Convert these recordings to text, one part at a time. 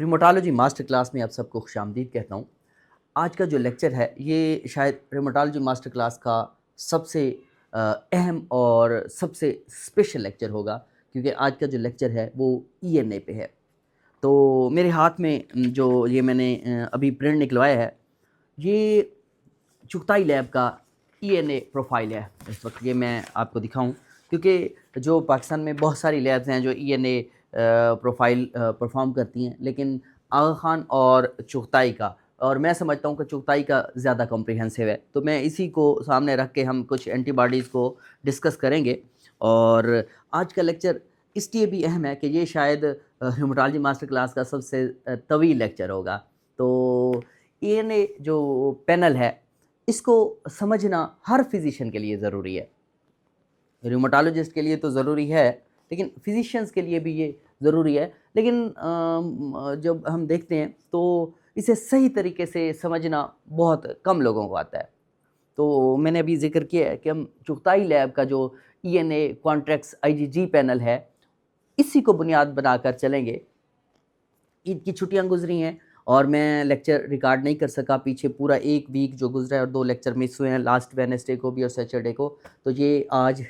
रिमोटोलॉजी master class में आप सबको खुशामदीद कहता हूँ। आज का जो लेक्चर है ये शायद रिमोटोलॉजी मास्टर क्लास का सबसे अहम और सबसे स्पेशल लेक्चर होगा, क्योंकि आज का जो लेक्चर है वो ईएनए पे है। तो मेरे हाथ में जो ये मैंने अभी प्रिंट निकलवाया है, ये चुगताई लैब का ईएनए प्रोफाइल है। इस वक्त ये मैं आपको दिखाऊं, क्योंकि जो पाकिस्तान में बहुत सारी लैब्स हैं जो ईएनए प्रोफाइल परफॉर्म करती हैं, लेकिन आगा खान और चुगताई का, और मैं समझता हूं कि चुगताई का ज़्यादा कॉम्प्रिहेंसिव है। तो मैं इसी को सामने रख के हम कुछ एंटीबॉडीज़ को डिस्कस करेंगे। और आज का लेक्चर इसलिए भी अहम है कि ये शायद ह्यूमटोलॉजी मास्टर क्लास का सबसे तवील लेक्चर होगा। तो ईएनए जो पैनल है, इसको समझना हर फिजिशियन के लिए ज़रूरी है। रूमेटोलॉजिस्ट के लिए तो ज़रूरी है, लेकिन फिजिशियंस के लिए भी ये ज़रूरी है। लेकिन जब हम देखते हैं तो इसे सही तरीके से समझना बहुत कम लोगों को आता है। तो मैंने अभी ज़िक्र किया है कि हम चुगताई लैब का जो ईएनए क्वांट्रेक्स आईजीजी पैनल है, इसी को बुनियाद बनाकर चलेंगे। ईद की छुट्टियां गुजरी हैं और मैं लेक्चर रिकॉर्ड नहीं कर सका। पीछे पूरा एक वीक जो गुजरा है और 2 लेक्चर मिस हुए हैं, लास्ट वेडनेसडे को भी और सैटरडे को। तो ये आज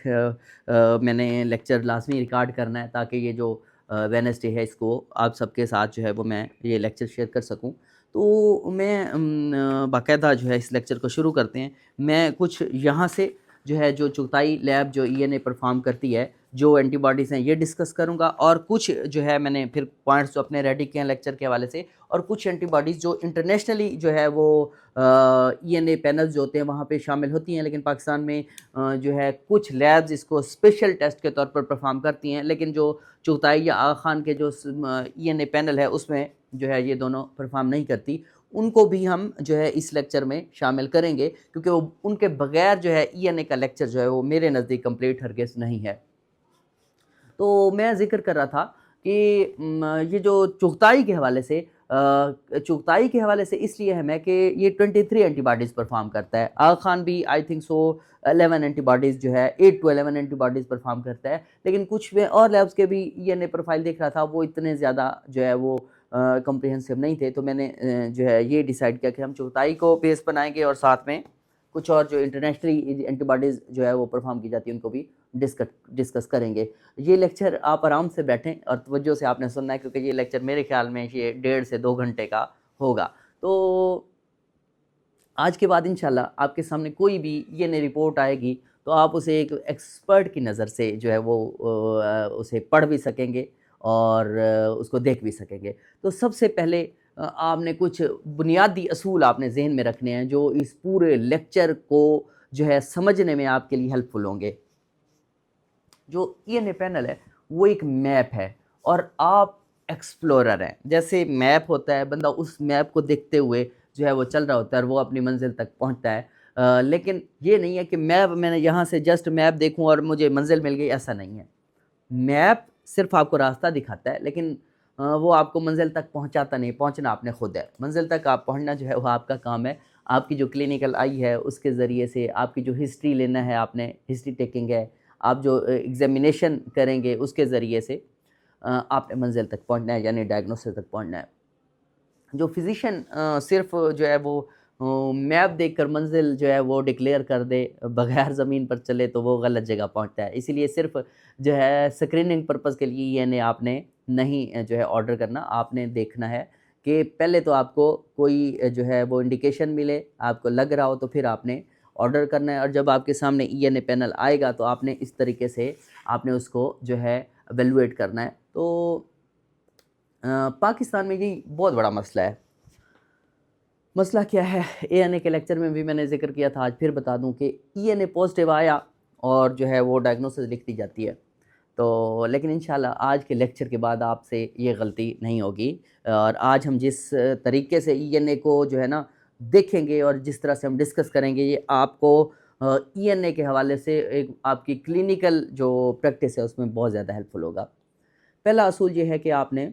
मैंने लेक्चर लाजमी रिकॉर्ड करना है, ताकि ये जो वेडनेसडे है इसको आप सबके साथ जो है वो मैं ये लेक्चर शेयर कर सकूं। तो मैं बाकायदा जो है इस लेक्चर को शुरू करते हैं। मैं कुछ यहाँ से जो है जो चुगताई लैब जो ईएनए परफॉर्म करती है, जो एंटीबॉडीज़ हैं, ये डिस्कस करूँगा। और कुछ जो है मैंने फिर पॉइंट्स जो अपने रेडी किए हैं लेक्चर के हवाले से, और कुछ एंटीबॉडीज़ जो इंटरनेशनली जो है वो ईएनए पैनल्स जो होते हैं वहाँ पे शामिल होती हैं, लेकिन पाकिस्तान में जो है कुछ लैब्स इसको स्पेशल टेस्ट के तौर पर परफॉर्म करती हैं, लेकिन जो चुगताई या आगा खान के जो ईएनए पैनल है उसमें जो है ये दोनों परफॉर्म नहीं करती। उनको भी हम जो है इस लेक्चर में शामिल करेंगे, क्योंकि वो उनके बगैर जो है ईएनए का लेक्चर जो है वो मेरे नज़दीक कंप्लीट हरगिज़ नहीं है। तो मैं ज़िक्र कर रहा था कि ये जो चुगताई के हवाले से इसलिए अहम है कि ये 23 एंटीबॉडीज़ परफॉर्म करता है। आगा खान भी आई थिंक सो 11 एंटीबॉडीज़ जो है 8 टू 11 एंटीबॉडीज़ परफॉर्म करता है। लेकिन कुछ में और लैब्स के भी ईएनए प्रोफाइल देख रहा था, वो इतने ज़्यादा जो है वो कॉम्प्रिहेंसिव नहीं थे। तो मैंने जो है ये डिसाइड किया कि हम चुगताई को बेस बनाएँगे और साथ में कुछ और जो इंटरनेशनली एंटीबॉडीज़ जो है वो परफॉर्म की जाती है उनको भी डिस्कस करेंगे। ये लेक्चर आप आराम से बैठें और तवज्जो से आपने सुनना है, क्योंकि ये लेक्चर मेरे ख्याल में ये 1.5 से 2 घंटे का होगा। तो आज के बाद इंशाल्लाह आपके सामने कोई भी ये नई रिपोर्ट आएगी तो आप उसे एक एक्सपर्ट की नज़र से जो है वो उसे पढ़ भी सकेंगे और उसको देख भी सकेंगे। तो सबसे पहले आपने कुछ बुनियादी असूल आपने ज़हन में रखने हैं, जो इस पूरे लेक्चर को जो है समझने में आपके लिए हेल्पफुल होंगे। जो ईएनए पैनल है वो एक मैप है और आप एक्सप्लोरर हैं। जैसे मैप होता है, बंदा उस मैप को देखते हुए जो है वो चल रहा होता है और वो अपनी मंजिल तक पहुंचता है। लेकिन ये नहीं है कि मैंने यहाँ से जस्ट मैप देखूं और मुझे मंजिल मिल गई, ऐसा नहीं है। मैप सिर्फ आपको रास्ता दिखाता है, लेकिन वो आपको मंजिल तक पहुंचाता नहीं। पहुंचना आपने खुद है। मंजिल तक आप पहुंचना जो है वो आपका काम है। आपकी जो क्लिनिकल आई है उसके ज़रिए से, आपकी जो हिस्ट्री लेना है, आपने हिस्ट्री टेकिंग है, आप जो एग्जामिनेशन करेंगे उसके ज़रिए से आपने मंजिल तक पहुंचना है, यानी डायग्नोसिस तक पहुंचना है। जो फिजिशियन सिर्फ जो है वो मैप देखकर मंजिल जो है वो डिक्लेयर कर दे बगैर ज़मीन पर चले, तो वो गलत जगह पहुंचता है। इसीलिए सिर्फ जो है स्क्रीनिंग पर्पज़ के लिए यानी आपने नहीं जो है ऑर्डर करना। आपने देखना है कि पहले तो आपको कोई जो है वो इंडिकेशन मिले, आपको लग रहा हो, तो फिर आपने ऑर्डर करना है। और जब आपके सामने ईएनए पैनल आएगा तो आपने इस तरीके से आपने उसको जो है एवेलुएट करना है। तो पाकिस्तान में ये बहुत बड़ा मसला है। मसला क्या है, ईएनए के लेक्चर में भी मैंने ज़िक्र किया था, आज फिर बता दूं कि ईएनए पॉजिटिव आया और जो है वो डायग्नोसिस लिख दी जाती है। तो लेकिन इंशाल्लाह आज के लेक्चर के बाद आपसे ये गलती नहीं होगी। और आज हम जिस तरीके से ईएनए को जो है ना देखेंगे और जिस तरह से हम डिस्कस करेंगे, ये आपको ईएनए के हवाले से एक आपकी क्लिनिकल जो प्रैक्टिस है उसमें बहुत ज़्यादा हेल्पफुल होगा। पहला असूल ये है कि आपने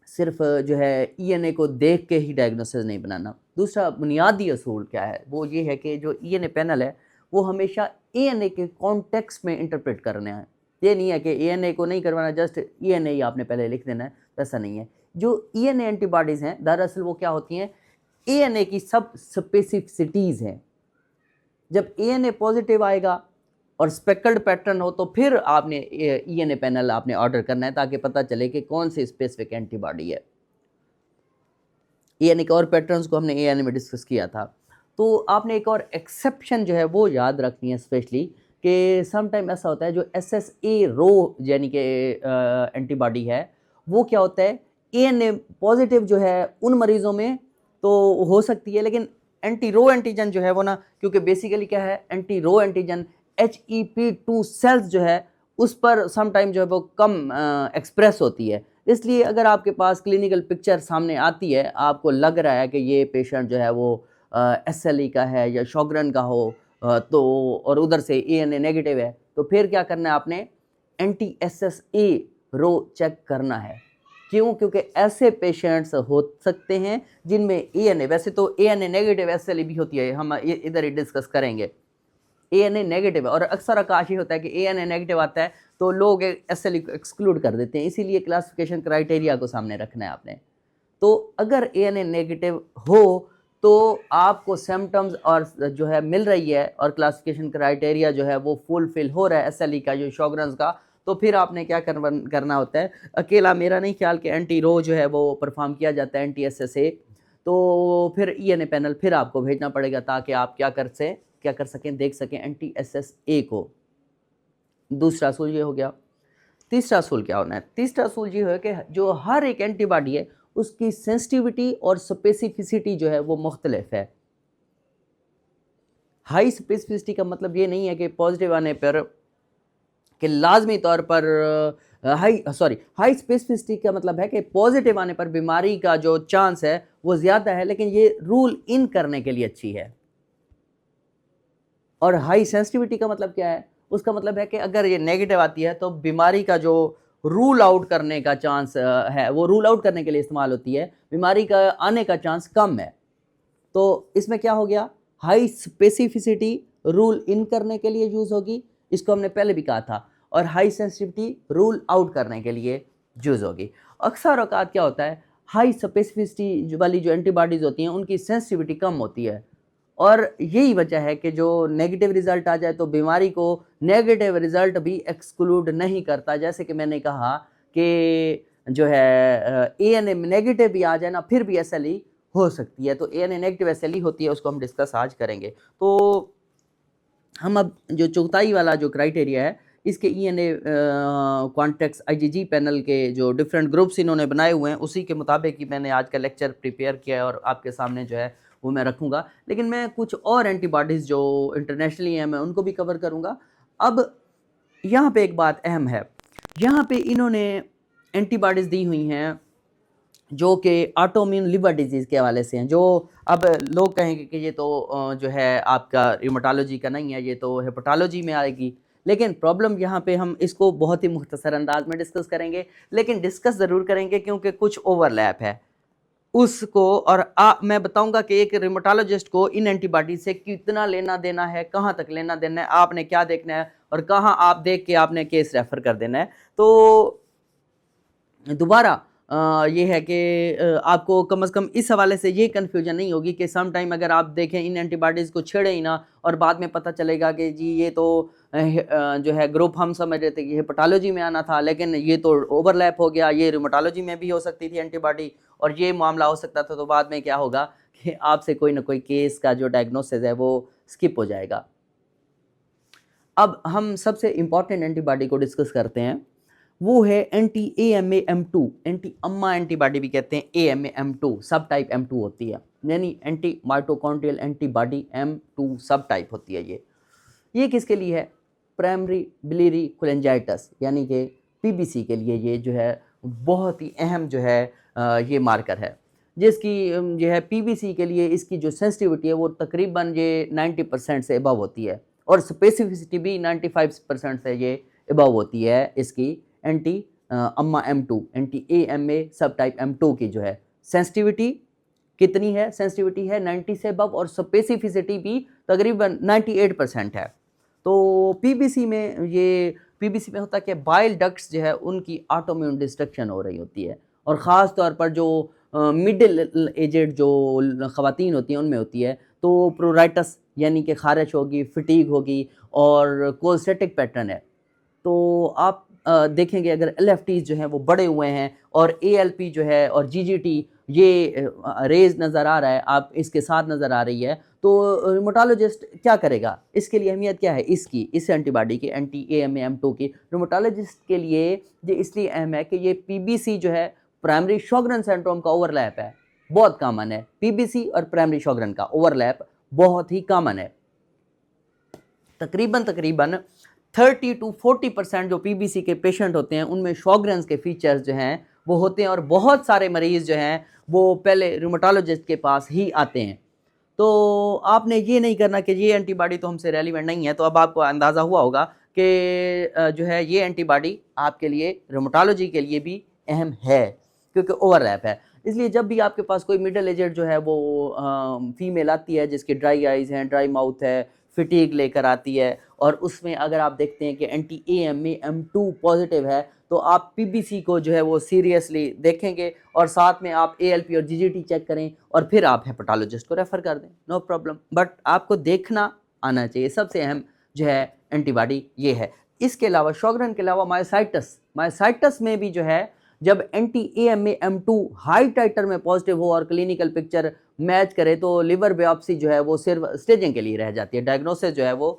सिर्फ जो है ईएनए को देख के ही डायग्नोसिस नहीं बनाना। दूसरा बुनियादी असूल क्या है, वो ये है कि जो ईएनए पैनल है वो हमेशा ईएनए के कॉन्टेक्स्ट में इंटरप्रेट करना है। ये नहीं है कि ईएनए को नहीं करवाना, जस्ट ईएनए ही आपने पहले लिख देना है, तो ऐसा नहीं है। जो ENA एंटीबॉडीज़ हैं दरअसल वो क्या होती हैं, ANA की सब स्पेसिफिसिटीज़ हैं। जब ANA पॉजिटिव आएगा और स्पेकल्ड पैटर्न हो तो फिर आपने ENA पैनल आपने ऑर्डर करना है ताकि पता चले कि कौन सी स्पेसिफिक एंटीबॉडी है। ENA के और पैटर्न्स को हमने ANA में डिस्कस किया था। तो आपने एक और एक्सेप्शन जो है वो याद रखनी है स्पेशली कि सम टाइम ऐसा होता है जो SSA रो यानी कि एंटीबॉडी है वो क्या होता है, ANA पॉजिटिव जो है उन मरीज़ों में तो हो सकती है, लेकिन एंटी रो एंटीजन जो है वो ना, क्योंकि बेसिकली क्या है एंटी रो एंटीजन HEP2 सेल्स जो है उस पर सम टाइम जो है वो कम एक्सप्रेस होती है। इसलिए अगर आपके पास क्लिनिकल पिक्चर सामने आती है, आपको लग रहा है कि ये पेशेंट जो है वो SLE का है या शॉगरेन का हो तो और उधर से ANA नेगेटिव है, तो फिर क्या करना है आपने, एंटी SSA रो चेक करना है। क्यों? क्योंकि ऐसे पेशेंट्स हो सकते हैं जिनमें ANA, वैसे तो ANA नेगेटिव SLE भी होती है, हम इधर ही डिस्कस करेंगे। ANA नेगेटिव है और अक्सर आकाश ये होता है कि ANA नेगेटिव आता है तो लोग SLE को एक्सक्लूड कर देते हैं, इसीलिए क्लासिफिकेशन क्राइटेरिया को सामने रखना है आपने। तो अगर ANA नेगेटिव हो तो आपको सिम्टम्स और जो है मिल रही है और क्लासिफिकेशन क्राइटेरिया जो है वो फुलफिल हो रहा है SLE का, जो शॉगरेन्स का, तो फिर आपने क्या करना होता है। अकेला मेरा नहीं ख्याल कि एंटी रो जो है वो परफॉर्म किया जाता है, एंटी SSA, तो फिर ENA पैनल फिर आपको भेजना पड़ेगा ताकि आप क्या कर सकें, देख सकें एंटी SSA को। दूसरा असूल ये हो गया। तीसरा असूल क्या होना है? तीसरा असूल ये है कि जो हर एक एंटीबॉडी है उसकी सेंसिटिविटी और स्पेसिफिसिटी जो है वो मुख्तलिफ है। हाई स्पेसिफिसिटी का मतलब ये नहीं है कि पॉजिटिव आने पर कि लाजमी तौर पर हाई स्पेसिफिसिटी का मतलब है कि पॉजिटिव आने पर बीमारी का जो चांस है वो ज़्यादा है, लेकिन ये रूल इन करने के लिए अच्छी है। और हाई सेंसिटिविटी का मतलब क्या है? उसका मतलब है कि अगर ये नेगेटिव आती है तो बीमारी का जो रूल आउट करने का चांस है वो रूल आउट करने के लिए इस्तेमाल होती है, बीमारी का आने का चांस कम है। तो इसमें क्या हो गया, हाई स्पेसिफिसिटी रूल इन करने के लिए यूज़ होगी, इसको हमने पहले भी कहा था, और हाई सेंसिटिविटी रूल आउट करने के लिए यूज़ होगी। अक्सर औकात क्या होता है, हाई स्पेसिफिसिटी वाली जो एंटीबॉडीज़ होती हैं उनकी सेंसिटिविटी कम होती है, और यही वजह है कि जो नेगेटिव रिज़ल्ट आ जाए तो बीमारी को नेगेटिव रिज़ल्ट भी एक्सक्लूड नहीं करता। जैसे कि मैंने कहा कि जो है ANA नेगेटिव भी आ जाए ना फिर भी SLE हो सकती है, तो ANA नेगेटिव SLE होती है, उसको हम डिस्कस आज करेंगे। तो हम अब जो चौथाई वाला जो क्राइटेरिया है इसके ENA कॉन्टेक्स IgG पैनल के जो डिफरेंट ग्रुप्स इन्होंने बनाए हुए हैं उसी के मुताबिक ही मैंने आज का लेक्चर प्रिपेयर किया है और आपके सामने जो है वो मैं रखूँगा। लेकिन मैं कुछ और एंटीबॉडीज़ जो इंटरनेशनली हैं मैं उनको भी कवर करूँगा। अब यहाँ पे एक बात अहम है, यहाँ पे इन्होंने एंटीबॉडीज़ दी हुई हैं जो कि ऑटोइम्यून लिवर डिजीज़ के हवाले से हैं, जो अब लोग कहेंगे कि ये तो जो है आपका रिमेटोलॉजी का नहीं है, ये तो हेपेटोलॉजी में आएगी। लेकिन प्रॉब्लम यहाँ पे हम इसको बहुत ही मुख्तसर अंदाज में डिस्कस करेंगे, लेकिन डिस्कस ज़रूर करेंगे क्योंकि कुछ ओवरलैप है उसको। और मैं बताऊंगा कि एक रिमेटोलॉजिस्ट को इन एंटीबॉडी से कितना लेना देना है, कहाँ तक लेना देना है, आपने क्या देखना है और कहाँ आप देख के आपने केस रेफर कर देना है। तो दोबारा ये है कि आपको कम से कम इस हवाले से ये कन्फ्यूजन नहीं होगी कि सम टाइम अगर आप देखें इन एंटीबॉडीज़ को छेड़े ही ना और बाद में पता चलेगा कि जी ये तो जो है ग्रुप हम समझ रहे थे कि हेपेटोलॉजी में आना था, लेकिन ये तो ओवरलैप हो गया, ये रिमेटोलॉजी में भी हो सकती थी एंटीबॉडी और ये मामला हो सकता था। तो बाद में क्या होगा कि आपसे कोई ना कोई केस का जो डायग्नोसिस है वो स्किप हो जाएगा। अब हम सबसे इम्पॉर्टेंट एंटीबॉडी को डिस्कस करते हैं, वो है एंटी AMA-M2, एंटी अम्मा एंटीबॉडी भी कहते हैं, AMA-M2 सब टाइप M2 होती है, यानी एंटी माइटोकॉन्ड्रियल एंटीबॉडी M2 सब टाइप होती है। ये किसके लिए है? प्राइमरी बिलियरी कोलेंजाइटिस यानी कि PBC के लिए ये जो है बहुत ही अहम जो है ये मार्कर है, जिसकी जो है PBC के लिए इसकी जो सेंसिटिविटी है वो तकरीबन ये 90% से अबव होती है और स्पेसिफिसिटी भी 95% से ये अबव होती है इसकी एंटी अम्मा M2, एंटी AMA सब टाइप M2 की जो है सेंसिटिविटी कितनी है? सेंसिटिविटी है 90 से अबव और स्पेसिफिसिटी भी तकरीबन 98% है। तो PBC में होता है कि बाइल डक्ट्स जो है उनकी ऑटोइम्यून डिस्ट्रक्शन हो रही होती है और ख़ास तौर पर जो मिडिल एजेड जो ख़वातीन होती हैं उनमें होती है, तो प्रोराइटस यानी कि ख़ारिश होगी, फटीग होगी और कोल्स्टेटिक पैटर्न है। तो आप देखेंगे अगर एलएफटीज़ जो हैं वो बढ़े हुए हैं और एएलपी जो है और जीजीटी ये रेज़ नज़र आ रहा है, आप इसके साथ नज़र आ रही है, तो रूमेटोलॉजिस्ट क्या करेगा? इसके लिए अहमियत क्या है इसकी, इस एंटीबॉडी की, एंटी एएमए-एम2 की? रूमेटोलॉजिस्ट के लिए ये इसलिए अहम है कि ये पीबीसी जो है, प्राइमरी शॉगरेन सिंड्रोम का ओवरलैप है, बहुत कॉमन है। पीबीसी और प्राइमरी शॉगरेन का ओवरलैप बहुत ही कॉमन है। तकरीबन 30 to 40% जो पीबीसी के पेशेंट होते हैं उनमें शॉगरेन्स के फीचर्स जो हैं वो होते हैं और बहुत सारे मरीज़ जो हैं वो पहले रूमेटोलॉजिस्ट के पास ही आते हैं। तो आपने ये नहीं करना कि ये एंटीबॉडी तो हमसे रेलेवेंट नहीं है, तो अब आपको अंदाज़ा हुआ होगा कि जो है ये एंटीबॉडी आपके लिए रूमेटोलॉजी के लिए भी अहम है, क्योंकि ओवरलैप है। इसलिए जब भी आपके पास कोई मिडल एजेड जो है वो फीमेल आती है जिसकी ड्राई आइज़ हैं, ड्राई माउथ है, फटीग लेकर आती है और उसमें अगर आप देखते हैं कि एंटी एएमए-एम2 पॉजिटिव है, तो आप पीबीसी को जो है वो सीरियसली देखेंगे और साथ में आप एएलपी और जीजीटी चेक करें और फिर आप हेपेटोलॉजिस्ट को रेफ़र कर दें, नो प्रॉब्लम। बट आपको देखना आना चाहिए, सबसे अहम जो है एंटीबॉडी ये है। इसके अलावा शॉगरेन के अलावा मायोसाइटस में भी जो है जब एंटी एएमए-एम2 हाई टाइटर में पॉजिटिव हो और क्लिनिकल पिक्चर मैच करे तो लिवर बायोप्सी जो है वो सिर्फ स्टेजिंग के लिए रह जाती है, डायग्नोसिस जो है वो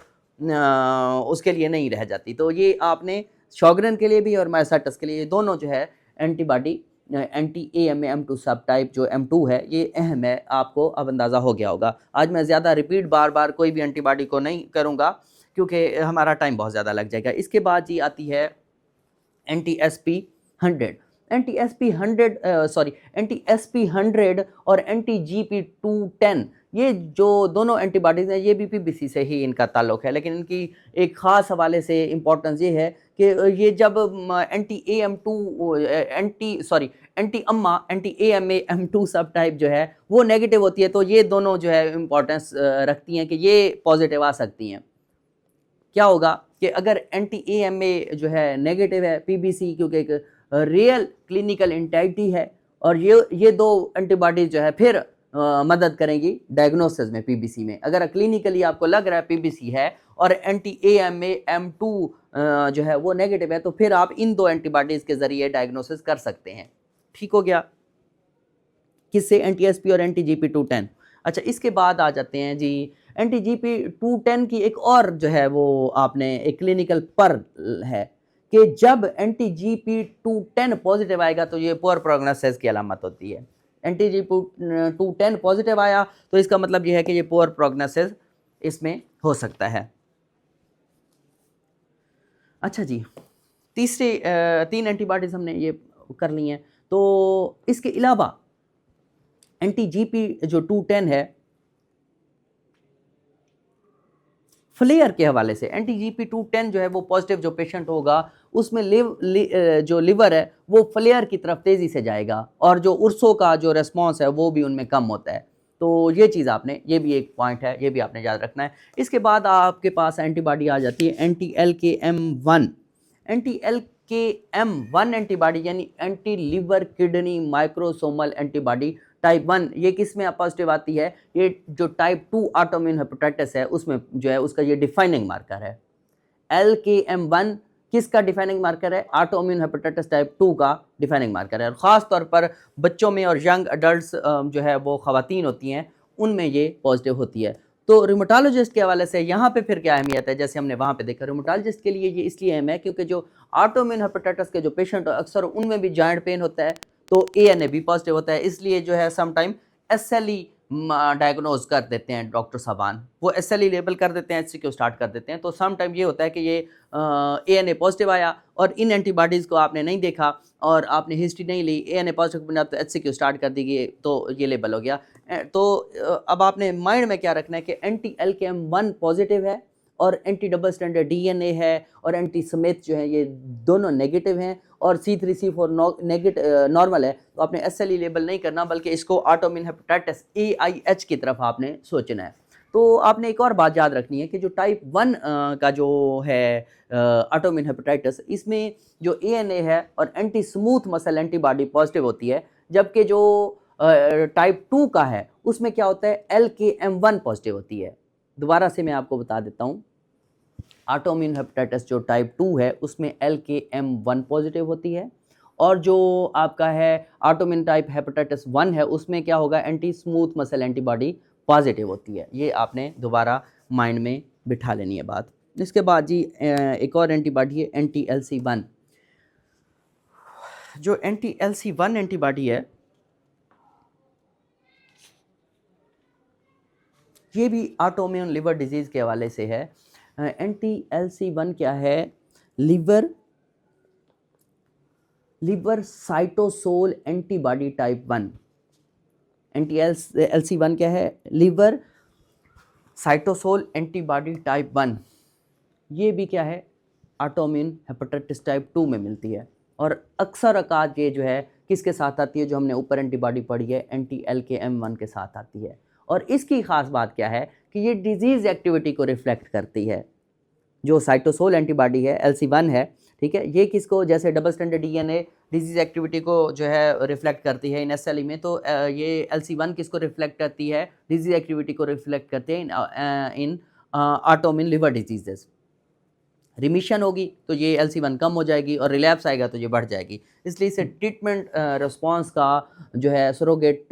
उसके लिए नहीं रह जाती। तो ये आपने शॉगरेन के लिए भी और मायोसाइटस के लिए दोनों जो है एंटीबॉडी एंटी एएमए-एम2 सब टाइप जो एम2 है ये अहम है, आपको अब अंदाज़ा हो गया होगा। आज मैं ज़्यादा रिपीट बार कोई भी एंटीबॉडी को नहीं करूँगा क्योंकि हमारा टाइम बहुत ज़्यादा लग जाएगा। इसके बाद ये आती है एंटी एसपी 100 और एंटी जीपी210, ये जो दोनों एंटीबॉडीज़ हैं ये भी पीबीसी से ही इनका ताल्लुक़ है, लेकिन इनकी एक ख़ास हवाले से इम्पोर्टेंस ये है कि ये जब एंटी एएमए-एम2 सब टाइप जो है वो नेगेटिव होती है, तो ये दोनों जो है इम्पोर्टेंस रखती हैं कि ये पॉजिटिव आ सकती हैं। क्या होगा कि अगर एंटी एएमए जो है नेगेटिव है, पीबीसी क्योंकि एक रियल क्लिनिकल एंटिटी है और ये दो एंटीबॉडीज जो है फिर मदद करेंगी डायग्नोसिस में पीबीसी में। अगर क्लिनिकली आपको लग रहा है पीबीसी है और एंटी एएमए-एम2 जो है वो नेगेटिव है, तो फिर आप इन दो एंटीबॉडीज के ज़रिए डायग्नोसिस कर सकते हैं। ठीक हो गया? किससे? एंटी एसपी और एंटी जीपी210। अच्छा, इसके बाद आ जाते हैं जी एंटी जीपी210 की एक और जो है वो आपने एक क्लिनिकल पर है कि जब एंटी जीपी210 पॉजिटिव आएगा तो ये पुअर प्रोग्नोसिस की अलामत होती है। एंटी जीपी210 पॉजिटिव आया तो इसका मतलब ये है कि ये पुअर प्रोग्नोसिस इसमें हो सकता है। अच्छा जी, तीन एंटीबॉडीज़ हमने ये कर ली हैं, तो इसके अलावा एंटी जीपी जो 210 है फ्लेयर के हवाले से, एंटी जीपी210 जो है वो पॉजिटिव जो पेशेंट होगा उसमें जो लिवर है वो फ्लेयर की तरफ तेज़ी से जाएगा और जो उर्सों का जो रेस्पॉन्स है वो भी उनमें कम होता है। तो ये चीज़ आपने, ये भी एक पॉइंट है, ये भी आपने याद रखना है। इसके बाद आपके पास एंटीबॉडी आ जाती है एंटी एलकेएम1 एंटीबॉडी यानी anti liver kidney microsomal antibody type 1। ये किस में पॉजिटिव आती है? ये जो टाइप 2 ऑटोइम्यून हेपेटाइटिस है उसमें जो है उसका ये डिफाइनिंग मार्कर है। LKM1 किसका डिफाइनिंग मार्कर है? ऑटोइम्यून हेपेटाइटिस टाइप 2 का डिफाइनिंग मार्कर है और ख़ास तौर पर बच्चों में और यंग एडल्ट्स जो है वो ख़वातीन होती हैं उनमें ये पॉजिटिव होती है। तो रूमेटोलॉजिस्ट के हवाले से यहाँ पे फिर क्या अहमियत है? जैसे हमने वहाँ पे देखा, रूमेटोलॉजिस्ट के लिए ये इसलिए अहम है क्योंकि जो ऑटोइम्यून हेपेटाइटिस के जो पेशेंट अक्सर उनमें भी जॉइंट पेन होता है, तो ANA भी पॉजिटिव होता है, इसलिए जो है सम टाइम SLE डायग्नोज कर देते हैं डॉक्टर साहबान, वो SLE लेबल कर देते हैं, HCQ स्टार्ट कर देते हैं। तो सम टाइम ये होता है कि ये ANA पॉजिटिव आया और इन एंटीबॉडीज़ को आपने नहीं देखा और आपने हिस्ट्री नहीं ली, ANA पॉजिटिव बना तो HCQ स्टार्ट कर दी गई, तो ये लेबल हो गया। तो अब आपने माइंड में क्या रखना है कि एंटी LKM1 पॉजिटिव है और एंटी डबल स्टैंडर्ड DNA है और एंटी स्मिथ जो है ये दोनों नेगेटिव हैं और C3C4 नॉर्मल है, तो आपने SLE लेबल नहीं करना बल्कि इसको ऑटोइम्यून हेपेटाइटिस AIH की तरफ आपने सोचना है। तो आपने एक और बात याद रखनी है कि जो टाइप 1 का जो है ऑटोइम्यून हेपेटाइटिस, इसमें जो ANA है और anti smooth muscle antibody positive होती है, जबकि जो टाइप 2 का है उसमें क्या होता है, LKM1 पॉजिटिव होती है। दोबारा से मैं आपको बता देता हूँ, ऑटोइम्यून हेपेटाइटिस जो टाइप 2 है उसमें LKM1 पॉजिटिव होती है, और जो आपका है ऑटोइम्यून टाइप हेपेटाइटिस 1 है उसमें क्या होगा, anti smooth muscle antibody positive होती है। ये आपने दोबारा माइंड में बिठा लेनी है बात। इसके बाद जी एक और एंटीबॉडी है anti-LC1। जो anti-LC1 एंटीबॉडी है ये भी ऑटोइम्यून लिवर डिजीज़ के हवाले से है। anti-LC1 क्या है, liver cytosol antibody type 1। anti-LC1 क्या है, लिवर साइटोसोल एंटीबॉडी टाइप 1। ये भी क्या है, ऑटोइम्यून हेपेटाइटिस टाइप 2 में मिलती है, और अक्सर औकात ये जो है किसके साथ आती है, जो हमने ऊपर एंटीबॉडी पढ़ी है anti-LKM1 के साथ आती है। और इसकी ख़ास बात क्या है कि ये डिजीज़ एक्टिविटी को रिफ्लेक्ट करती है। जो साइटोसोल एंटीबॉडी है LC1 है, ठीक है, ये किसको, जैसे double standard DNA disease activity को जो है रिफ्लेक्ट करती है इन SLE में, तो ये LC1 किसको रिफ्लेक्ट करती है, डिजीज़ एक्टिविटी को रिफ्लेक्ट करती है इन ऑटोइम्यून लिवर डिजीजेस। रिमिशन होगी तो ये LC1 कम हो जाएगी, और रिलैप्स आएगा तो ये बढ़ जाएगी। इसलिए इसे ट्रीटमेंट रिस्पॉन्स का जो है सरोगेट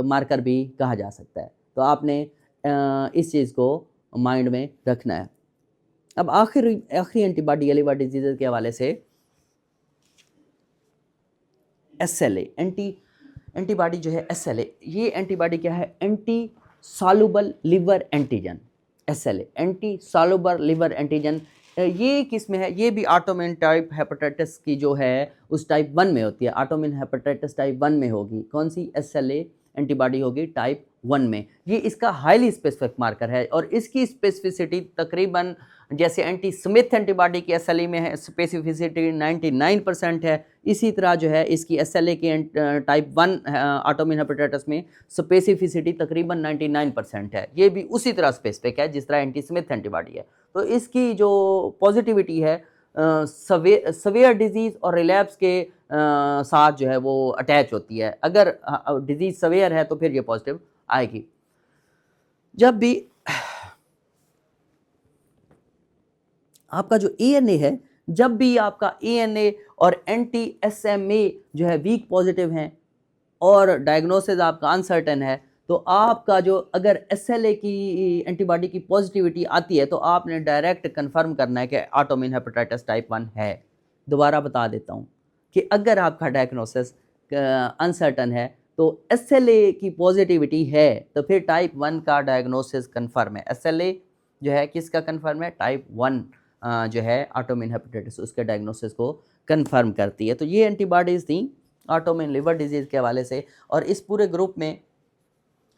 मार्कर भी कहा जा सकता है। तो आपने इस चीज़ को माइंड में रखना है। अब आखिरी एंटीबॉडी लिवर डिजीज़ के हवाले से SLA एंटीबॉडी जो है SLA, ये एंटीबॉडी क्या है, anti soluble liver antigen. SLA anti soluble liver antigen, ये किस में है, ये भी ऑटोइम्यून टाइप हेपेटाइटिस की जो है उस टाइप 1 में होती है। ऑटोइम्यून हेपेटाइटिस टाइप 1 में होगी, कौन सी, SLA एंटीबॉडी होगी टाइप 1 में। ये इसका हाईली स्पेसिफिक मार्कर है, और इसकी स्पेसिफिसिटी तकरीबन जैसे एंटी स्मिथ एंटीबॉडी की SLA में है स्पेसिफिसिटी 99% है, इसी तरह जो है इसकी SLA की टाइप 1 ऑटोइम्यून हेपेटाइटिस में स्पेसिफिसिटी तकरीबन 99% है। ये भी उसी तरह स्पेसिफिक है जिस तरह एंटी स्मिथ एंटीबॉडी है। तो इसकी जो पॉजिटिविटी है सवेयर डिजीज़ और रिलैप्स के साथ जो है वो अटैच होती है। अगर डिजीज़ सवेयर है तो फिर ये पॉजिटिव आएगी। जब भी आपका जो ANA है, जब भी आपका ANA और anti-SMA जो है वीक पॉजिटिव हैं और डायग्नोसिस आपका अनसर्टेन है, तो आपका जो अगर SLA की एंटीबॉडी की पॉजिटिविटी आती है तो आपने डायरेक्ट कंफर्म करना है कि ऑटोइम्यून हेपेटाइटिस टाइप 1 है। दोबारा बता देता हूँ कि अगर आपका डायग्नोसिस अनसर्टेन है तो SLA की पॉजिटिविटी है तो फिर टाइप 1 का डायग्नोसिस कंफर्म है। SLA जो है किसका कंफर्म है, टाइप 1 जो है ऑटोइम्यून हेपेटाइटिस, उसके डायग्नोसिस को कंफर्म करती है। तो ये एंटीबॉडीज़ थी ऑटोइम्यून लिवर डिजीज़ के हवाले से। और इस पूरे ग्रुप में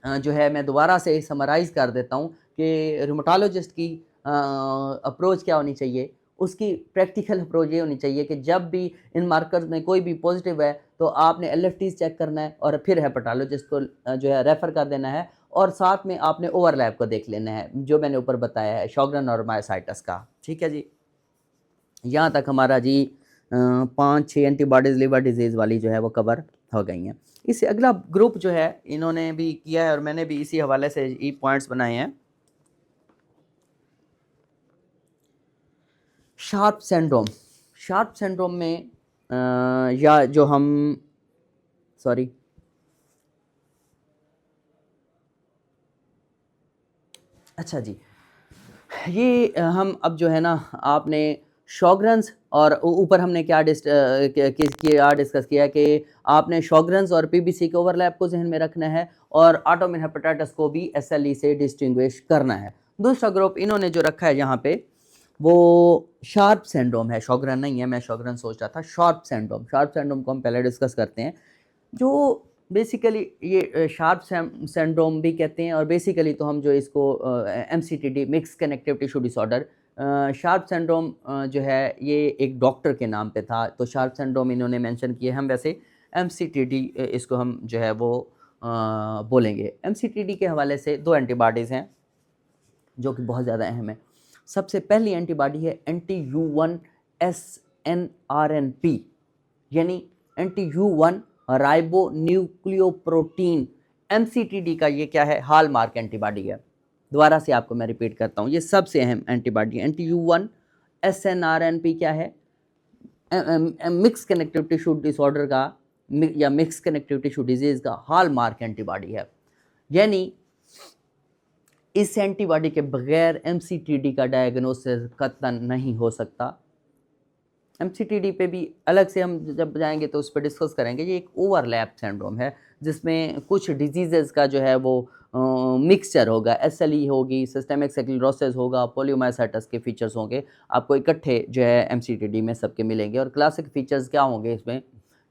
जो है मैं दोबारा से समराइज़ कर देता हूँ कि रूमेटोलॉजिस्ट की अप्रोच क्या होनी चाहिए। उसकी प्रैक्टिकल अप्रोच ये होनी चाहिए कि जब भी इन मार्कर्स में कोई भी पॉजिटिव है तो आपने LFTs चेक करना है और फिर हेपेटोलॉजिस्ट को जो है रेफ़र कर देना है, और साथ में आपने ओवरलैप को देख लेना है जो मैंने ऊपर बताया है शॉगरेन और मायोसाइटस का। ठीक है जी, यहाँ तक हमारा जी 5-6 एंटीबॉडीज़ लिवर डिजीज़ वाली जो है वो कवर हो गई हैं। इससे अगला ग्रुप जो है इन्होंने भी किया है और मैंने भी इसी हवाले से ये पॉइंट्स बनाए हैं। शार्प सिंड्रोम में या जो हम सॉरी अच्छा जी, ये हम अब जो है ना आपने शॉगरेन्स और ऊपर हमने क्या डिस्कस किया कि आपने शॉगरेन्स और PBC के ओवरलैप को जहन में रखना है और ऑटोइम्यून हेपेटाइटिस को भी SLE से डिस्टिंग्विश करना है। दूसरा ग्रुप इन्होंने जो रखा है यहाँ पे वो शार्प सिंड्रोम है, शॉगरेन नहीं है, मैं शॉगरेन सोच रहा था। शार्प सिंड्रोम को हम पहले डिस्कस करते हैं। जो बेसिकली ये शार्प सिंड्रोम भी कहते हैं, और बेसिकली तो हम जो इसको MCTD mix connective tissue disorder, sharp syndrome जो है ये एक डॉक्टर के नाम पे था, तो शार्प सिंड्रोम इन्होंने मेंशन किए। हम वैसे MCTD इसको हम जो है वो बोलेंगे। MCTD के हवाले से 2 एंटीबॉडीज़ हैं, जो कि बहुत ज़्यादा अहम है। सबसे पहली एंटीबॉडी है एंटी U1 SNRNP, यानी anti U1 ribo nucleoprotein MCTD का ये क्या है, हॉलमार्क एंटीबॉडी है। दोबारा से आपको मैं रिपीट करता हूँ, ये सबसे अहम एंटीबॉडी है। एंटी U1 SNRNP क्या है, मिक्स कनेक्टिव टिश्यू डिसऑर्डर का या मिक्स कनेक्टिव टिश्यू डिजीज का हॉलमार्क एंटीबॉडी है। यानी इस एंटीबॉडी के बगैर MCTD का डायग्नोसिस कतई नहीं हो सकता। MCTD पे भी अलग से हम जब जाएंगे तो उस पर डिस्कस करेंगे। ये एक ओवरलैप सिंड्रोम है जिसमें कुछ डिजीजेस का जो है वो मिक्सचर होगा, SLE होगी, सिस्टेमिक स्क्लेरोसिस होगा, पोलियोमाइसाइटिस के फीचर्स होंगे, आपको इकट्ठे जो है MCTD में सबके मिलेंगे। और क्लासिक फीचर्स क्या होंगे इसमें,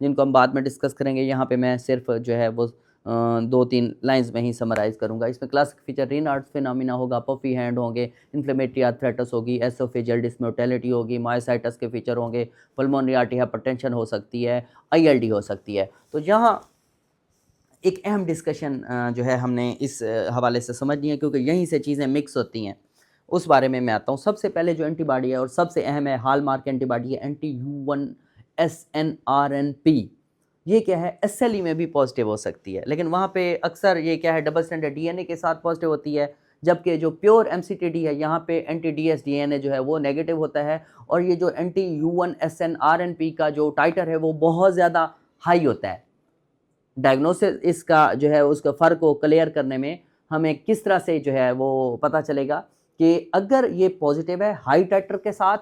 जिनको हम बाद में डिस्कस करेंगे। यहाँ पे मैं सिर्फ जो है वो 2-3 लाइंस में ही समराइज़ करूँगा। इसमें क्लासिक फीचर रेनाल्ड्स फिनोमिना होगा, पफी हैंड होंगे, इन्फ्लेमेटरी आर्थराइटिस होगी, एसोफेजियल डिसमोर्टेलिटी होगी, मायोसाइटिस के फीचर होंगे, पल्मोनरी आर्टरी हाइपरटेंशन हो सकती है, ILD हो सकती है। तो यहाँ एक अहम डिस्कशन जो है हमने इस हवाले से समझनी है, क्योंकि यहीं से चीज़ें मिक्स होती हैं। उस बारे में मैं आता हूँ। सबसे पहले जो एंटीबॉडी है और सबसे अहम है, हॉलमार्क एंटीबॉडी है एंटी U1 SNRNP। ये क्या है, SLE में भी पॉजिटिव हो सकती है, लेकिन वहाँ पे अक्सर ये क्या है, डबल स्टैंडर्ड DNA के साथ पॉजिटिव होती है, जबकि जो प्योर MCTD है यहाँ पे एंटी DS DNA जो है वो नेगेटिव होता है। और ये जो एंटी U1 SNRNP का जो टाइटर है वो बहुत ज़्यादा हाई होता है। डायग्नोसिस इसका जो है उसका फ़र्क को क्लियर करने में हमें किस तरह से जो है वो पता चलेगा कि अगर ये पॉजिटिव है हाई टाइटर के साथ